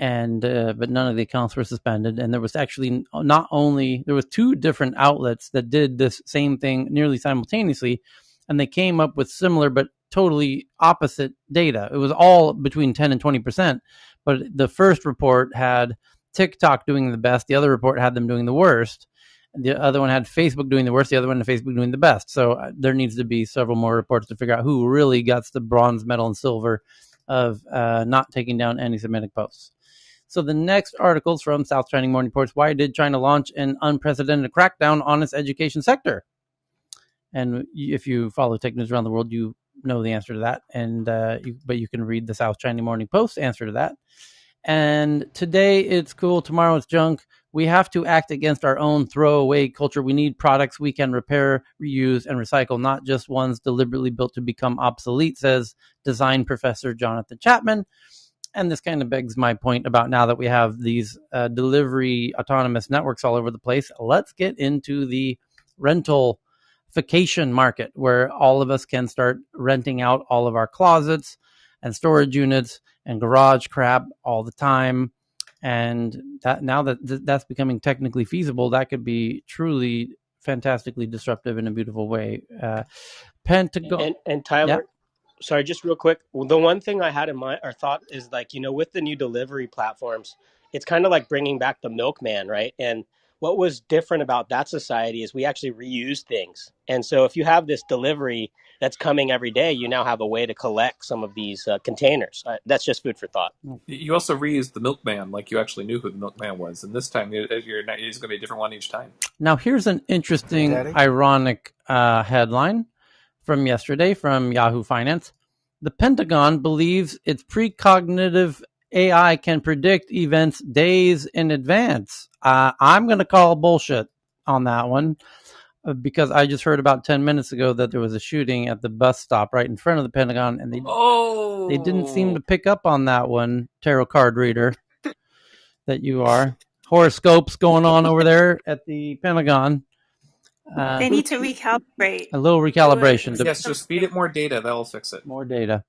[SPEAKER 2] And but none of the accounts were suspended. And there was actually there was two different outlets that did this same thing nearly simultaneously, and they came up with similar but totally opposite data. It was all between 10 and 20%, but the first report had TikTok doing the best, the other report had them doing the worst, the other one had Facebook doing the worst, the other one had Facebook doing the best. So there needs to be several more reports to figure out who really gets the bronze medal and silver of not taking down anti-Semitic posts. So the next article is from South China Morning Reports. Why did China launch an unprecedented crackdown on its education sector? And if you follow tech news around the world, you know the answer to that. And but you can read the South China Morning Post answer to that. And today it's cool, tomorrow it's junk. We have to act against our own throwaway culture. We need products we can repair, reuse, and recycle, not just ones deliberately built to become obsolete, says design professor Jonathan Chapman. And this kind of begs my point about now that we have these delivery autonomous networks all over the place, let's get into the rental-fication market where all of us can start renting out all of our closets and storage units and garage crap all the time. And that now that that's becoming technically feasible, that could be truly fantastically disruptive in a beautiful way. Pentagon
[SPEAKER 3] and Tyler,
[SPEAKER 2] yeah.
[SPEAKER 3] Sorry, just real quick. The one thing I had in mind or thought is like, with the new delivery platforms, it's kind of like bringing back the milkman, right? And what was different about that society is we actually reuse things. And so if you have this delivery that's coming every day, you now have a way to collect some of these containers. That's just food for thought.
[SPEAKER 10] You also reused the milkman, like you actually knew who the milkman was. And this time, it's going to be a different one each time.
[SPEAKER 2] Now, here's an interesting, ironic headline from yesterday from Yahoo Finance. The Pentagon believes its precognitive AI can predict events days in advance. I'm going to call bullshit on that one because I just heard about 10 minutes ago that there was a shooting at the bus stop right in front of the Pentagon, and they didn't seem to pick up on that one, tarot card reader that you are. Horoscopes going on over there at the Pentagon.
[SPEAKER 7] They need to recalibrate.
[SPEAKER 2] A little recalibration.
[SPEAKER 10] Yes, just feed it more data. That'll fix it.
[SPEAKER 2] More data.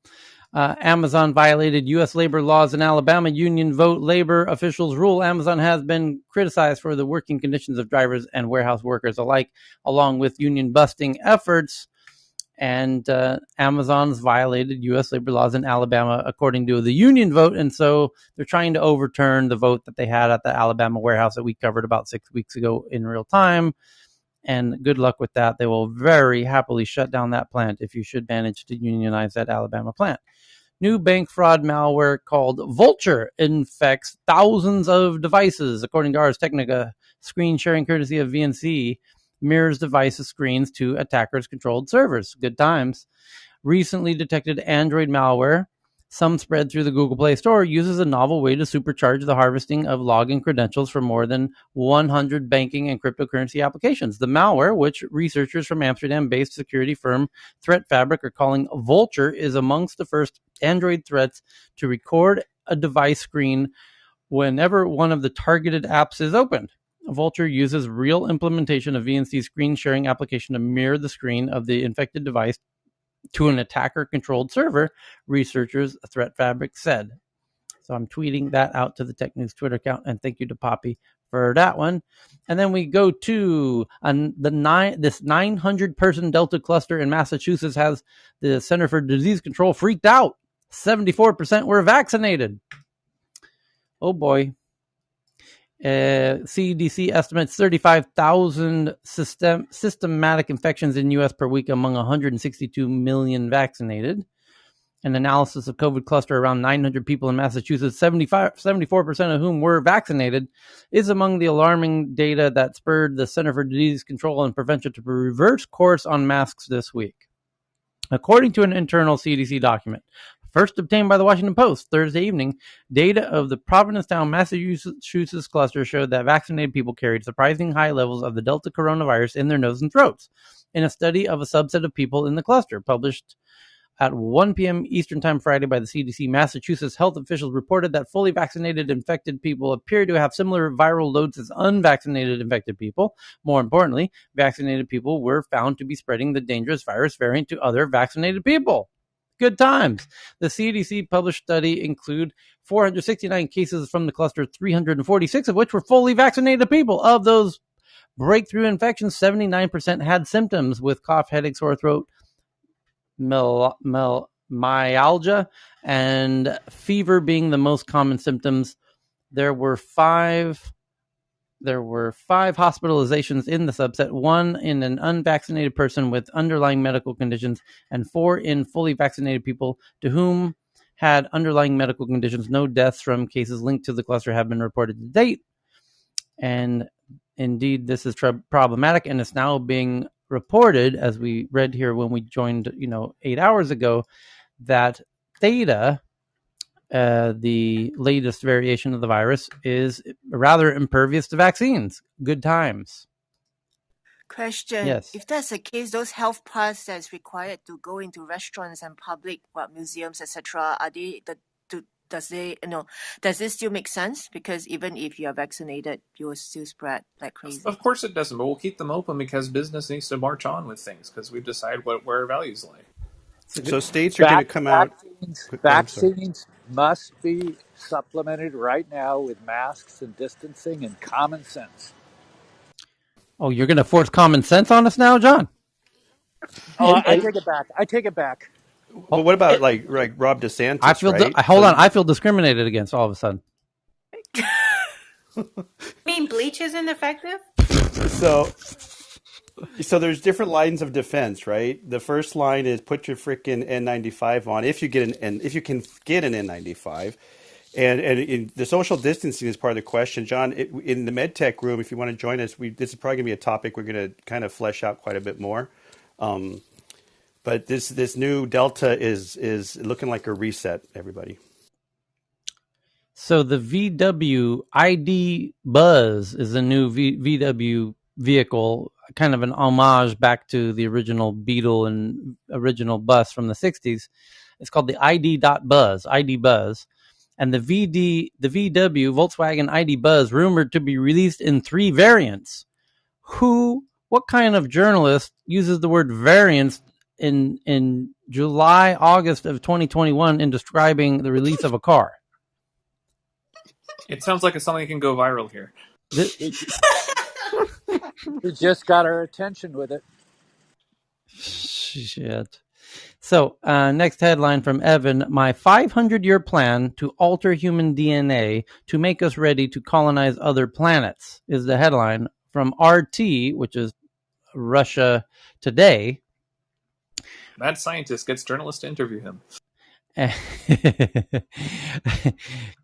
[SPEAKER 2] Amazon violated U.S. labor laws in Alabama. Union vote. Labor officials rule. Amazon has been criticized for the working conditions of drivers and warehouse workers alike, along with union busting efforts. And Amazon's violated U.S. labor laws in Alabama according to the union vote. And so they're trying to overturn the vote that they had at the Alabama warehouse that we covered about 6 weeks ago in real time. And good luck with that. They will very happily shut down that plant if you should manage to unionize that Alabama plant. New bank fraud malware called Vulture infects thousands of devices, according to Ars Technica. Screen sharing courtesy of VNC mirrors devices' screens to attackers' controlled servers. Good times. Recently detected Android malware, some spread through the Google Play Store, uses a novel way to supercharge the harvesting of login credentials for more than 100 banking and cryptocurrency applications. The malware, which researchers from Amsterdam-based security firm Threat Fabric are calling Vulture, is amongst the first Android threats to record a device screen whenever one of the targeted apps is opened. Vulture uses real implementation of VNC's screen sharing application to mirror the screen of the infected device to an attacker-controlled server, researchers Threat Fabric said. So I'm tweeting that out to the Tech News Twitter account, and thank you to Poppy for that one. And then we go to this 900-person Delta cluster in Massachusetts has the Center for Disease Control freaked out. 74% were vaccinated. Oh boy. CDC estimates 35,000 systematic infections in U.S. per week among 162 million vaccinated. An analysis of COVID cluster around 900 people in Massachusetts, 74% of whom were vaccinated, is among the alarming data that spurred the Center for Disease Control and Prevention to reverse course on masks this week. According to an internal CDC document, first obtained by the Washington Post Thursday evening, data of the Provincetown, Massachusetts cluster showed that vaccinated people carried surprising high levels of the Delta coronavirus in their nose and throats. In a study of a subset of people in the cluster, published at 1 p.m. Eastern Time Friday by the CDC, Massachusetts health officials reported that fully vaccinated infected people appear to have similar viral loads as unvaccinated infected people. More importantly, vaccinated people were found to be spreading the dangerous virus variant to other vaccinated people. Good times. The CDC published study include 469 cases from the cluster, 346 of which were fully vaccinated people. Of those breakthrough infections, 79% had symptoms with cough, headache, sore throat, myalgia, and fever being the most common symptoms. There were five hospitalizations in the subset, 1 in an unvaccinated person with underlying medical conditions, and 4 in fully vaccinated people to whom had underlying medical conditions. No deaths from cases linked to the cluster have been reported to date. And indeed, this is problematic, and it's now being reported, as we read here when we joined 8 hours ago, that Theta, the latest variation of the virus, is rather impervious to vaccines. Good times.
[SPEAKER 23] Question.
[SPEAKER 2] Yes.
[SPEAKER 23] If that's the case, those health pass that's required to go into restaurants and public museums, etc., are they does this still make sense? Because even if you are vaccinated, you will still spread like crazy.
[SPEAKER 10] Of course it doesn't, but we'll keep them open because business needs to march on with things because we've decided where our values lie.
[SPEAKER 13] So states are going to come out.
[SPEAKER 6] Vaccines must be supplemented right now with masks and distancing and common sense.
[SPEAKER 2] Oh, you're going to force common sense on us now, John?
[SPEAKER 6] Oh, I take it back.
[SPEAKER 13] Well, what about like Rob DeSantis?
[SPEAKER 2] I feel discriminated against all of a sudden.
[SPEAKER 7] You mean bleach isn't effective?
[SPEAKER 13] So there's different lines of defense, right? The first line is put your freaking N95 on if you can get an N95. And in the social distancing is part of the question, John. In the MedTech room, if you want to join us, this is probably going to be a topic we're going to kind of flesh out quite a bit more. But this new Delta is looking like a reset, everybody.
[SPEAKER 2] So the VW ID Buzz is a new VW vehicle, kind of an homage back to the original Beetle and original bus from the 60s. It's called the ID Buzz. And the VW Volkswagen ID Buzz rumored to be released in 3 variants. What kind of journalist uses the word variants in July, August of 2021 in describing the release of a car?
[SPEAKER 10] It sounds like it's something that can go viral here.
[SPEAKER 6] We just got our attention with it.
[SPEAKER 2] Shit. So, next headline from Evan. My 500-year plan to alter human DNA to make us ready to colonize other planets is the headline from RT, which is Russia Today.
[SPEAKER 10] Mad scientist gets journalists to interview him.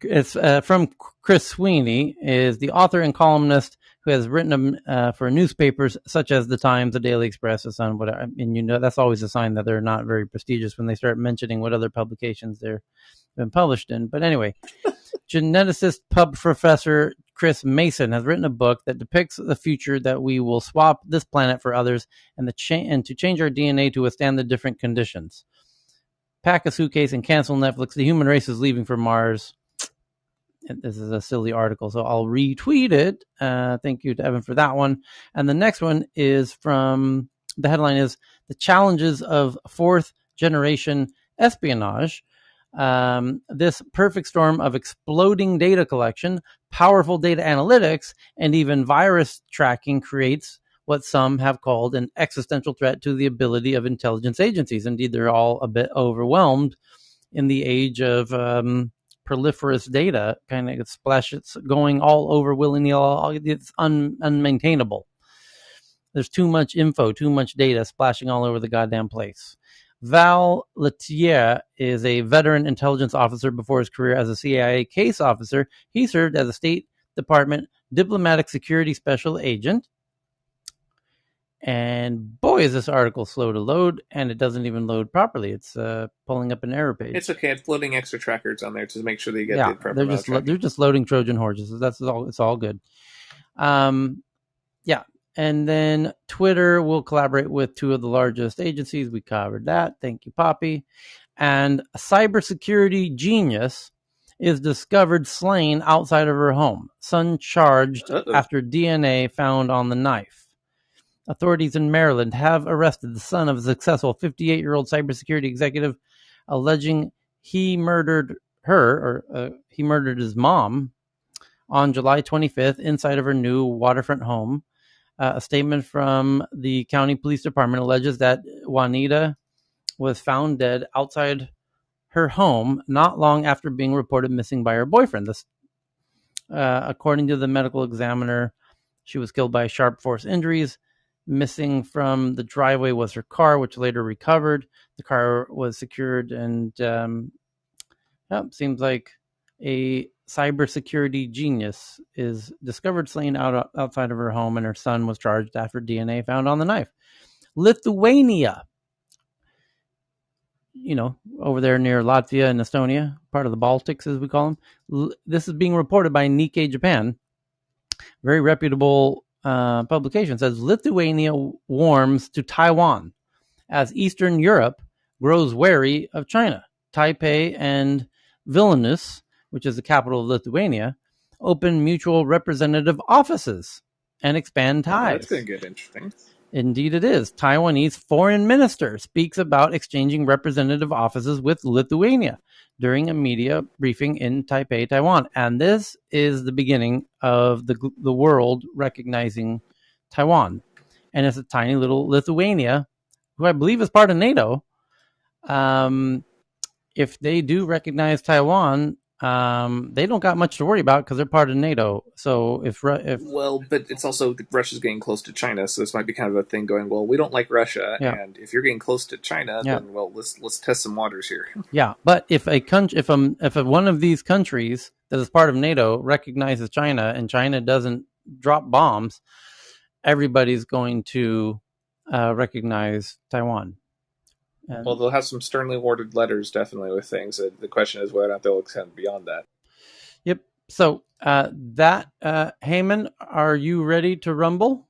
[SPEAKER 2] It's from Chris Sweeney, is the author and columnist who has written for newspapers such as The Times, The Daily Express, The Sun, whatever. And that's always a sign that they're not very prestigious when they start mentioning what other publications they've been published in. But anyway, geneticist professor Chris Mason has written a book that depicts the future that we will swap this planet for others and to change our DNA to withstand the different conditions. Pack a suitcase and cancel Netflix. The human race is leaving for Mars. This is a silly article, so I'll retweet it. Thank you to Evan for that one. And the next one is from, the headline is The Challenges of Fourth Generation Espionage. This perfect storm of exploding data collection, powerful data analytics, and even virus tracking creates what some have called an existential threat to the ability of intelligence agencies. Indeed, they're all a bit overwhelmed in the age of proliferous data. Kind of it's going all over willy-nilly. It's unmaintainable. There's too much info, too much data splashing all over the goddamn place. Val Letier is a veteran intelligence officer. Before his career as a CIA case officer, he served as a State Department diplomatic security special agent. And boy, is this article slow to load, and it doesn't even load properly. It's pulling up an error page.
[SPEAKER 10] It's okay. It's loading extra trackers on there to make sure that you get the proper
[SPEAKER 2] they're just loading Trojan horses. That's all. It's all good. Yeah. And then Twitter will collaborate with two of the largest agencies. We covered that. Thank you, Poppy. And a cybersecurity genius is discovered slain outside of her home. Son charged after DNA found on the knife. Authorities in Maryland have arrested the son of a successful 58-year-old cybersecurity executive, alleging he murdered he murdered his mom on July 25th inside of her new waterfront home. A statement from the county police department alleges that Juanita was found dead outside her home not long after being reported missing by her boyfriend. According to the medical examiner, she was killed by sharp force injuries. Missing from the driveway was her car, which later recovered. The car was secured, and seems like a cybersecurity genius is discovered slain outside of her home, and her son was charged after DNA found on the knife. Lithuania, over there near Latvia and Estonia, part of the Baltics as we call them. This is being reported by Nikkei Japan, very reputable publication. Says Lithuania warms to Taiwan as Eastern Europe grows wary of China. Taipei and Vilnius, which is the capital of Lithuania, open mutual representative offices and expand ties.
[SPEAKER 10] That's going to get interesting.
[SPEAKER 2] Indeed it is. Taiwanese foreign minister speaks about exchanging representative offices with Lithuania during a media briefing in Taipei, Taiwan. And this is the beginning of the world recognizing Taiwan. And it's a tiny little Lithuania, who I believe is part of NATO. If they do recognize Taiwan, they don't got much to worry about because they're part of NATO. So
[SPEAKER 10] but it's also Russia's getting close to China, so this might be kind of a thing going, well, we don't like Russia, and if you're getting close to China, then let's test some waters here.
[SPEAKER 2] Yeah, but if one of these countries that is part of NATO recognizes China and China doesn't drop bombs, everybody's going to recognize Taiwan.
[SPEAKER 10] Well, they'll have some sternly worded letters, definitely, with things. The question is whether or not they'll extend beyond that.
[SPEAKER 2] Yep. So Heyman, are you ready to rumble?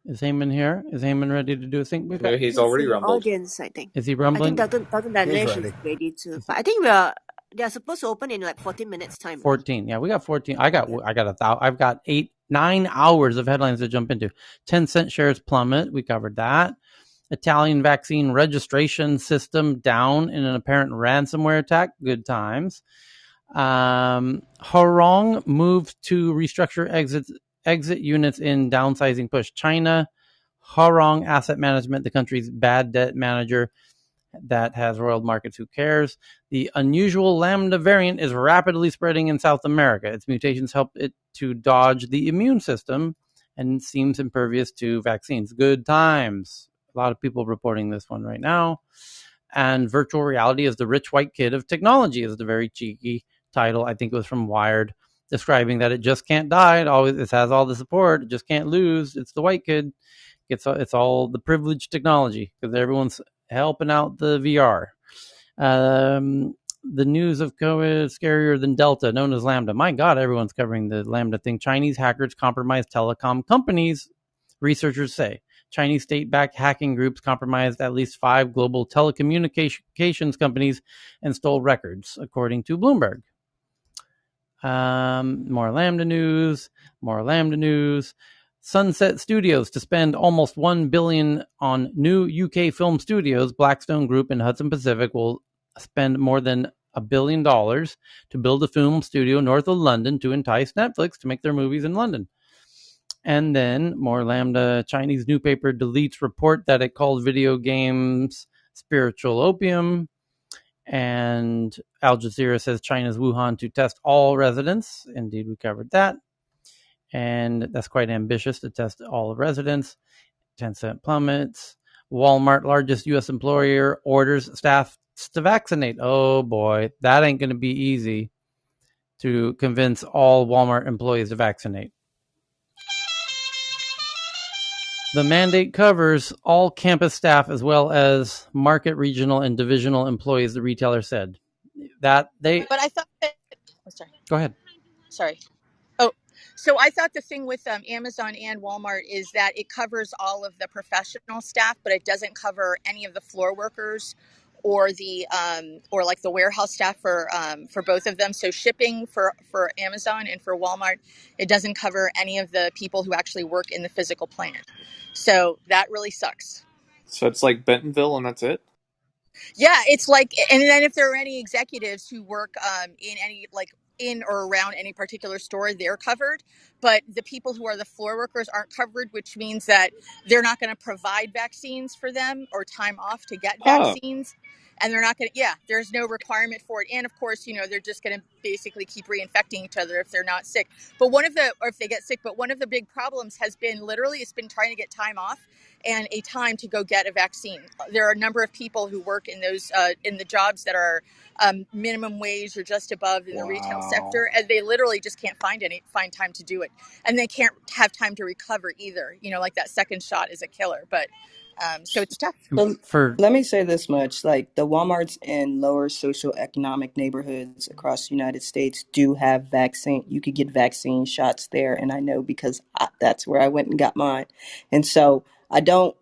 [SPEAKER 2] Is Heyman here? Is Heyman ready to do a thing?
[SPEAKER 10] He's already rumbled.
[SPEAKER 23] Audience, I think.
[SPEAKER 2] Is he rumbling?
[SPEAKER 23] I think Dr. Danesh is ready to. But I think they're supposed to open in like 14 minutes time.
[SPEAKER 2] 14. Yeah, we got 14. I've got 9 hours of headlines to jump into. 10-cent shares plummet. We covered that. Italian vaccine registration system down in an apparent ransomware attack. Good times. Horong moved to restructure exit units in downsizing push. China, Horong Asset Management, the country's bad debt manager that has roiled markets. Who cares? The unusual Lambda variant is rapidly spreading in South America. Its mutations help it to dodge the immune system and seems impervious to vaccines. Good times. A lot of people reporting this one right now. And virtual reality is the rich white kid of technology is the very cheeky title. I think it was from Wired, describing that it just can't die. It has all the support. It just can't lose. It's the white kid. It's all the privileged technology because everyone's helping out the VR. The news of COVID is scarier than Delta, known as Lambda. My God, everyone's covering the Lambda thing. Chinese hackers compromised telecom companies, researchers say. Chinese state-backed hacking groups compromised at least 5 global telecommunications companies and stole records, according to Bloomberg. More Lambda news. Sunset Studios to spend almost $1 billion on new UK film studios. Blackstone Group and Hudson Pacific will spend more than $1 billion to build a film studio north of London to entice Netflix to make their movies in London. And then more Lambda. Chinese newspaper deletes report that it called video games spiritual opium. And Al Jazeera says China's Wuhan to test all residents. Indeed, we covered that. And that's quite ambitious to test all residents. 10-cent plummets. Walmart, largest U.S. employer, orders staff to vaccinate. Oh boy, that ain't going to be easy to convince all Walmart employees to vaccinate. The mandate covers all campus staff as well as market, regional, and divisional employees, the retailer said. But
[SPEAKER 4] I thought that. Oh, sorry.
[SPEAKER 2] Go ahead.
[SPEAKER 4] Sorry. Oh, so I thought the thing with Amazon and Walmart is that it covers all of the professional staff, but it doesn't cover any of the floor workers or the or like the warehouse staff for both of them. So shipping for Amazon and for Walmart, it doesn't cover any of the people who actually work in the physical plant. So that really sucks.
[SPEAKER 10] So it's like Bentonville and that's it?
[SPEAKER 4] Yeah, it's like, and then if there are any executives who work in any in or around any particular store, they're covered. But the people who are the floor workers aren't covered, which means that they're not going to provide vaccines for them or time off to get vaccines. And they're not going to, there's no requirement for it. And of course, they're just going to basically keep reinfecting each other if they're not sick. But or if they get sick, but one of the big problems has been it's been trying to get time off and a time to go get a vaccine. There are a number of people who work in those in the jobs that are minimum wage or just above in the retail sector, and they literally just can't find time to do it, and they can't have time to recover either. Like that second shot is a killer, but so it's tough.
[SPEAKER 9] So let me say this much: like the WalMarts in lower socioeconomic neighborhoods across the United States do have vaccine. You could get vaccine shots there, and I know because that's where I went and got mine. And so I don't,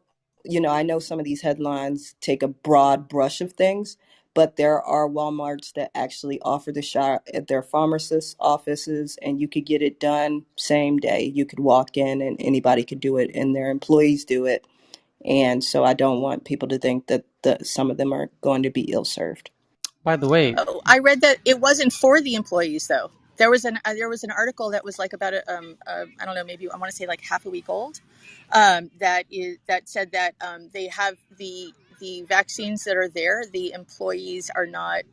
[SPEAKER 9] I know some of these headlines take a broad brush of things, but there are WalMarts that actually offer the shot at their pharmacist offices, and you could get it done same day. You could walk in, and anybody could do it, and their employees do it. And so I don't want people to think that some of them are going to be ill-served.
[SPEAKER 2] By the way,
[SPEAKER 4] I read that it wasn't for the employees though. There was an article that was like about I don't know, maybe I want to say like half a week old, that said that they have the vaccines that are there. The employees are not.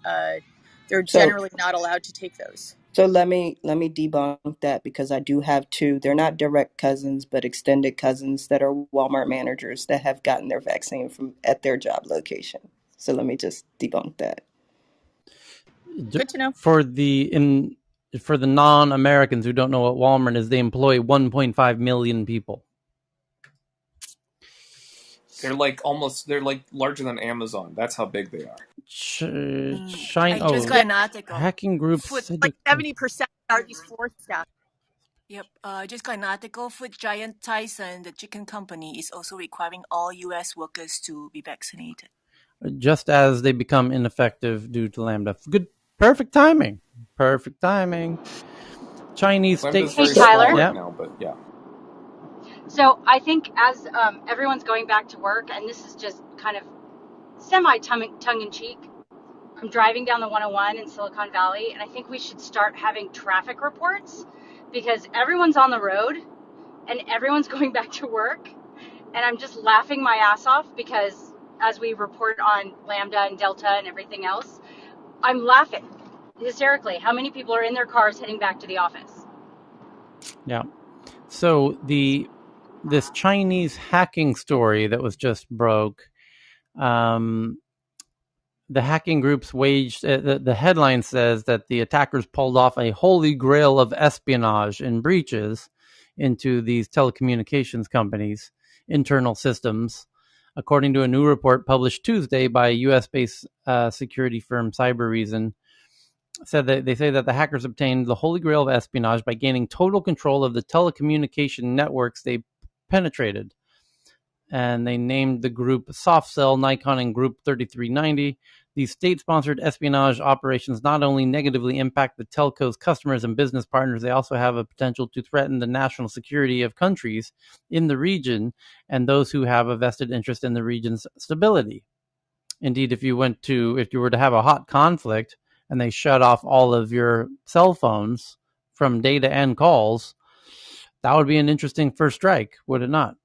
[SPEAKER 4] They're generally not allowed to take those.
[SPEAKER 9] So let me debunk that, because I do have two. They're not direct cousins, but extended cousins that are Walmart managers that have gotten their vaccine at their job location. So let me just debunk that.
[SPEAKER 4] Good to know.
[SPEAKER 2] For the non-Americans who don't know what Walmart is, they employ 1.5 million people.
[SPEAKER 10] They're like larger than Amazon. That's how big they are.
[SPEAKER 2] I
[SPEAKER 1] just got an article.
[SPEAKER 2] Hacking groups.
[SPEAKER 4] Like 70% are these floor staff.
[SPEAKER 1] Yep. Just got an article. Food giant Tyson, the chicken company, is also requiring all U.S. workers to be vaccinated.
[SPEAKER 2] Just as they become ineffective due to Lambda. Perfect timing. Chinese state.
[SPEAKER 10] Hey, Tyler. Right now, but yeah.
[SPEAKER 8] So I think as everyone's going back to work, and this is just kind of tongue-in-cheek, I'm driving down the 101 in Silicon Valley, and I think we should start having traffic reports, because everyone's on the road and everyone's going back to work, and I'm just laughing my ass off because as we report on Lambda and Delta and everything else, I'm laughing hysterically. How many people are in their cars heading back to the office?
[SPEAKER 2] Yeah. So this Chinese hacking story that was just broke, the hacking groups waged, the headline says that the attackers pulled off a holy grail of espionage and breaches into these telecommunications companies' internal systems, according to a new report published Tuesday by US-based security firm Cybereason. They say that the hackers obtained the holy grail of espionage by gaining total control of the telecommunication networks they penetrated. And they named the group SoftCell, Nikon, and Group 3390. These state-sponsored espionage operations not only negatively impact the telco's customers and business partners, they also have a potential to threaten the national security of countries in the region and those who have a vested interest in the region's stability. Indeed, if you were to have a hot conflict and they shut off all of your cell phones from data and calls, that would be an interesting first strike, would it not?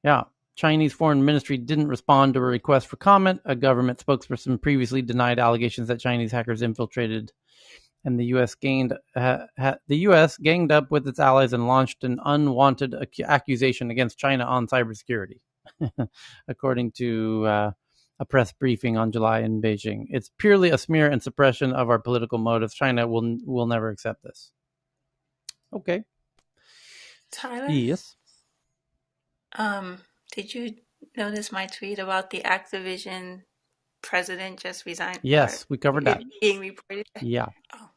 [SPEAKER 2] Yeah. Chinese Foreign Ministry didn't respond to a request for comment. A government spokesperson previously denied allegations that Chinese hackers infiltrated, and the U.S. ganged up with its allies and launched an unwanted accusation against China on cybersecurity, according to a press briefing on July in Beijing. It's purely a smear and suppression of our political motives. China will never accept this. Okay.
[SPEAKER 1] Tyler?
[SPEAKER 2] Yes.
[SPEAKER 17] Did you notice my tweet about the Activision president just resigned?
[SPEAKER 2] Yes, we covered that.
[SPEAKER 17] Being reported.
[SPEAKER 2] Yeah. Oh.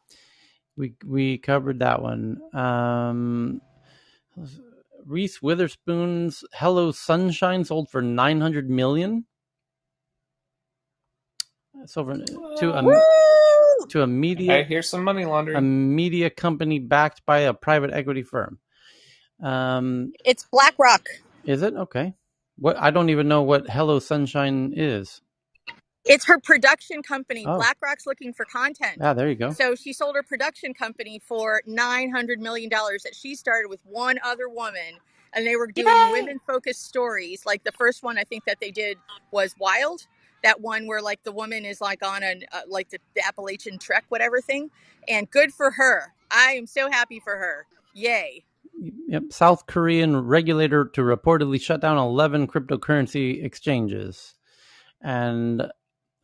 [SPEAKER 2] We covered that one. Reese Witherspoon's Hello Sunshine sold for $900 million. It's over to a media.
[SPEAKER 10] I hear some money laundering.
[SPEAKER 2] A media company backed by a private equity firm.
[SPEAKER 4] It's BlackRock.
[SPEAKER 2] Is it? Okay. What? I don't even know what Hello Sunshine is.
[SPEAKER 4] It's her production company.
[SPEAKER 2] Oh.
[SPEAKER 4] BlackRock's looking for content.
[SPEAKER 2] Yeah, there you go.
[SPEAKER 4] So she sold her production company for $900 million that she started with one other woman. And they were doing women-focused stories. Like the first one I think that they did was Wild. That one where like the woman is like on like the Appalachian Trek, whatever thing. And good for her. I am so happy for her. Yay.
[SPEAKER 2] Yep. South Korean regulator to reportedly shut down 11 cryptocurrency exchanges. And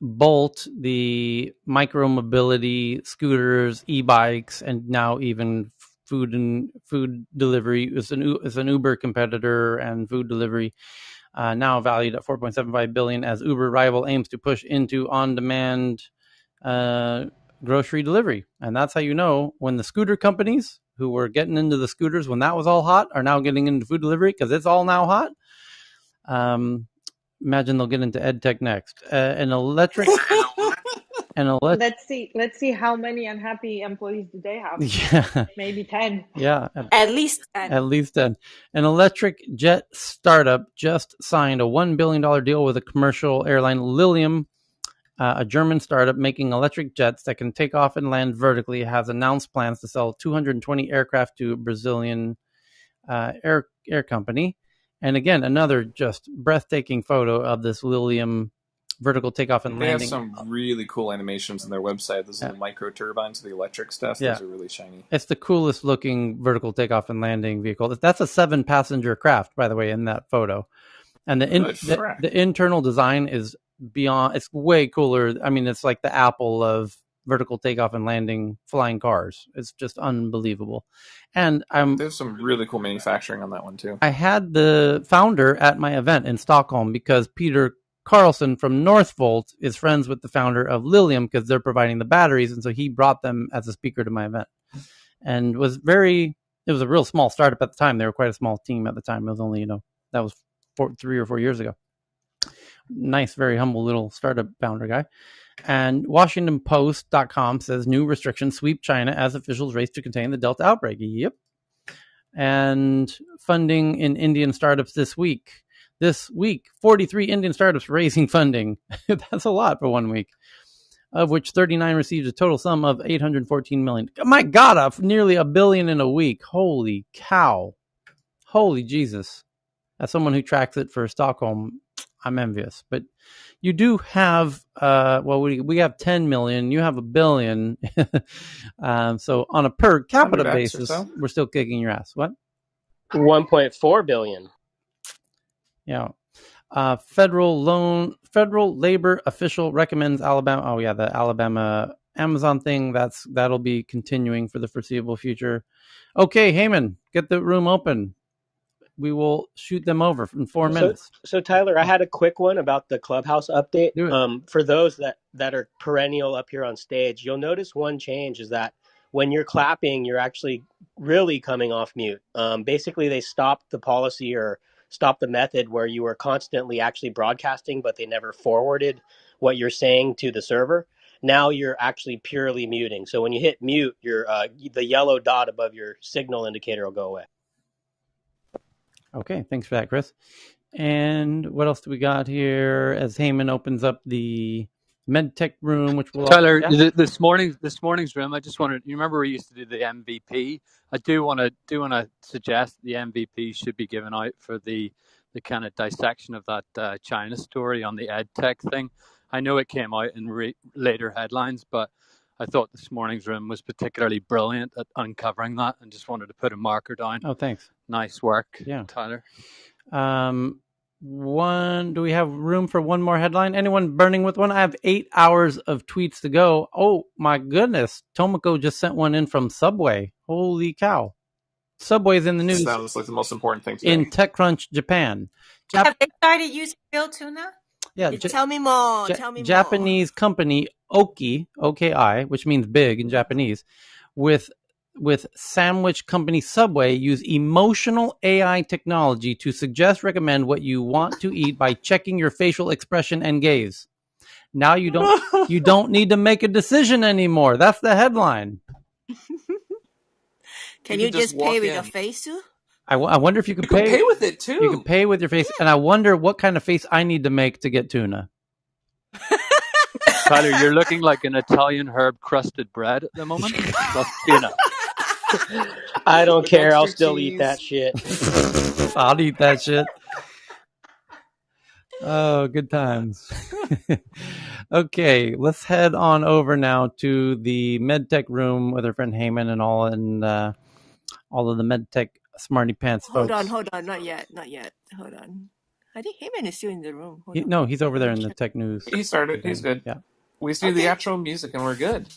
[SPEAKER 2] Bolt, the micro-mobility scooters, e-bikes, and now even food delivery is an Uber competitor and food delivery, now valued at $4.75 billion as Uber rival aims to push into on-demand grocery delivery. And that's how you know when the scooter companies who were getting into the scooters when that was all hot are now getting into food delivery because it's all now hot. Imagine they'll get into EdTech next. An electric.
[SPEAKER 15] Let's see how many unhappy employees do they have.
[SPEAKER 2] Yeah,
[SPEAKER 15] maybe 10.
[SPEAKER 2] Yeah,
[SPEAKER 17] at least 10.
[SPEAKER 2] At least 10. An electric jet startup just signed a $1 billion deal with a commercial airline, Lilium, a German startup making electric jets that can take off and land vertically. It has announced plans to sell 220 aircraft to a Brazilian air company. And again, another just breathtaking photo of this Lilium vertical takeoff and landing.
[SPEAKER 10] They have some really cool animations on their website. Those are the micro turbines, the electric stuff. Those are really shiny.
[SPEAKER 2] It's the coolest looking vertical takeoff and landing vehicle. That's a 7-passenger craft, by the way, in that photo. And the internal design is beyond. It's way cooler. I mean, it's like the Apple of vertical takeoff and landing flying cars. It's just unbelievable. And
[SPEAKER 10] there's some really cool manufacturing on that one too.
[SPEAKER 2] I had the founder at my event in Stockholm because Peter Carlson from Northvolt is friends with the founder of Lilium because they're providing the batteries. And so he brought them as a speaker to my event and it was a real small startup at the time. They were quite a small team at the time. It was only, that was 3 or 4 years ago. Nice, very humble little startup founder guy. And WashingtonPost.com says new restrictions sweep China as officials race to contain the Delta outbreak. Yep. And funding in Indian startups this week. This week, 43 Indian startups raising funding. That's a lot for 1 week. Of which 39 received a total sum of $814 million. My God, nearly $1 billion in a week. Holy cow. Holy Jesus. As someone who tracks it for Stockholm, I'm envious. But you do have, we have 10 million. You have $1 billion. So on a per capita basis, we're still kicking your ass. What?
[SPEAKER 12] 1.4 billion.
[SPEAKER 2] Yeah. Federal labor official recommends Alabama. Oh yeah, the Alabama Amazon thing. That'll be continuing for the foreseeable future. Okay, Heyman, get the room open. We will shoot them over in 4 minutes.
[SPEAKER 12] So Tyler, I had a quick one about the Clubhouse update. For those that are perennial up here on stage, you'll notice one change is that when you're clapping, you're actually really coming off mute. Basically, they stopped the policy or stopped the method where you were constantly actually broadcasting, but they never forwarded what you're saying to the server. Now you're actually purely muting. So when you hit mute, the yellow dot above your signal indicator will go away.
[SPEAKER 2] Okay, thanks for that, Chris. And what else do we got here as Heyman opens up the MedTech room, which will
[SPEAKER 20] Tyler, this morning's room. I just wanted, you remember we used to do the MVP. I do want to suggest the MVP should be given out for the kind of dissection of that China story on the EdTech thing. I know it came out in later headlines, but I thought this morning's room was particularly brilliant at uncovering that, and just wanted to put a marker down.
[SPEAKER 2] Oh, thanks.
[SPEAKER 20] Nice work,
[SPEAKER 2] Do
[SPEAKER 20] Tyler.
[SPEAKER 2] we have room for one more headline? Anyone burning with one? I have 8 hours of tweets to go. Oh my goodness. Tomoko just sent one in from Subway. Holy cow. Subway's in the news.
[SPEAKER 10] Sounds like the most important thing today.
[SPEAKER 2] In TechCrunch Japan.
[SPEAKER 17] Have they started using real tuna?
[SPEAKER 2] Yeah,
[SPEAKER 23] tell me more. Tell me
[SPEAKER 2] Japanese
[SPEAKER 23] more.
[SPEAKER 2] company Oki, OKI, which means big in Japanese, with sandwich company Subway use emotional AI technology to suggest, recommend what you want to eat by checking your facial expression and gaze. Now you don't need to make a decision anymore. That's the headline.
[SPEAKER 23] Can you just pay with your face too?
[SPEAKER 2] I wonder if you could pay
[SPEAKER 10] with it too.
[SPEAKER 2] You could pay with your face, and I wonder what kind of face I need to make to get tuna.
[SPEAKER 20] Tyler, you're looking like an Italian herb crusted bread at the moment. Plus tuna.
[SPEAKER 3] I don't
[SPEAKER 10] With
[SPEAKER 3] care. I'll
[SPEAKER 10] extra
[SPEAKER 3] still
[SPEAKER 10] cheese.
[SPEAKER 3] eat that shit.
[SPEAKER 2] I'll eat that shit. Oh, good times. Okay, let's head on over now to the MedTech room with our friend Heyman and all of the MedTech smarty pants folks.
[SPEAKER 23] Hold on, not yet. Hold on. I think Heyman is still in the room.
[SPEAKER 2] No, he's over there in the tech news.
[SPEAKER 10] He started. He's good.
[SPEAKER 2] Yeah.
[SPEAKER 10] We just do the outro music and we're good.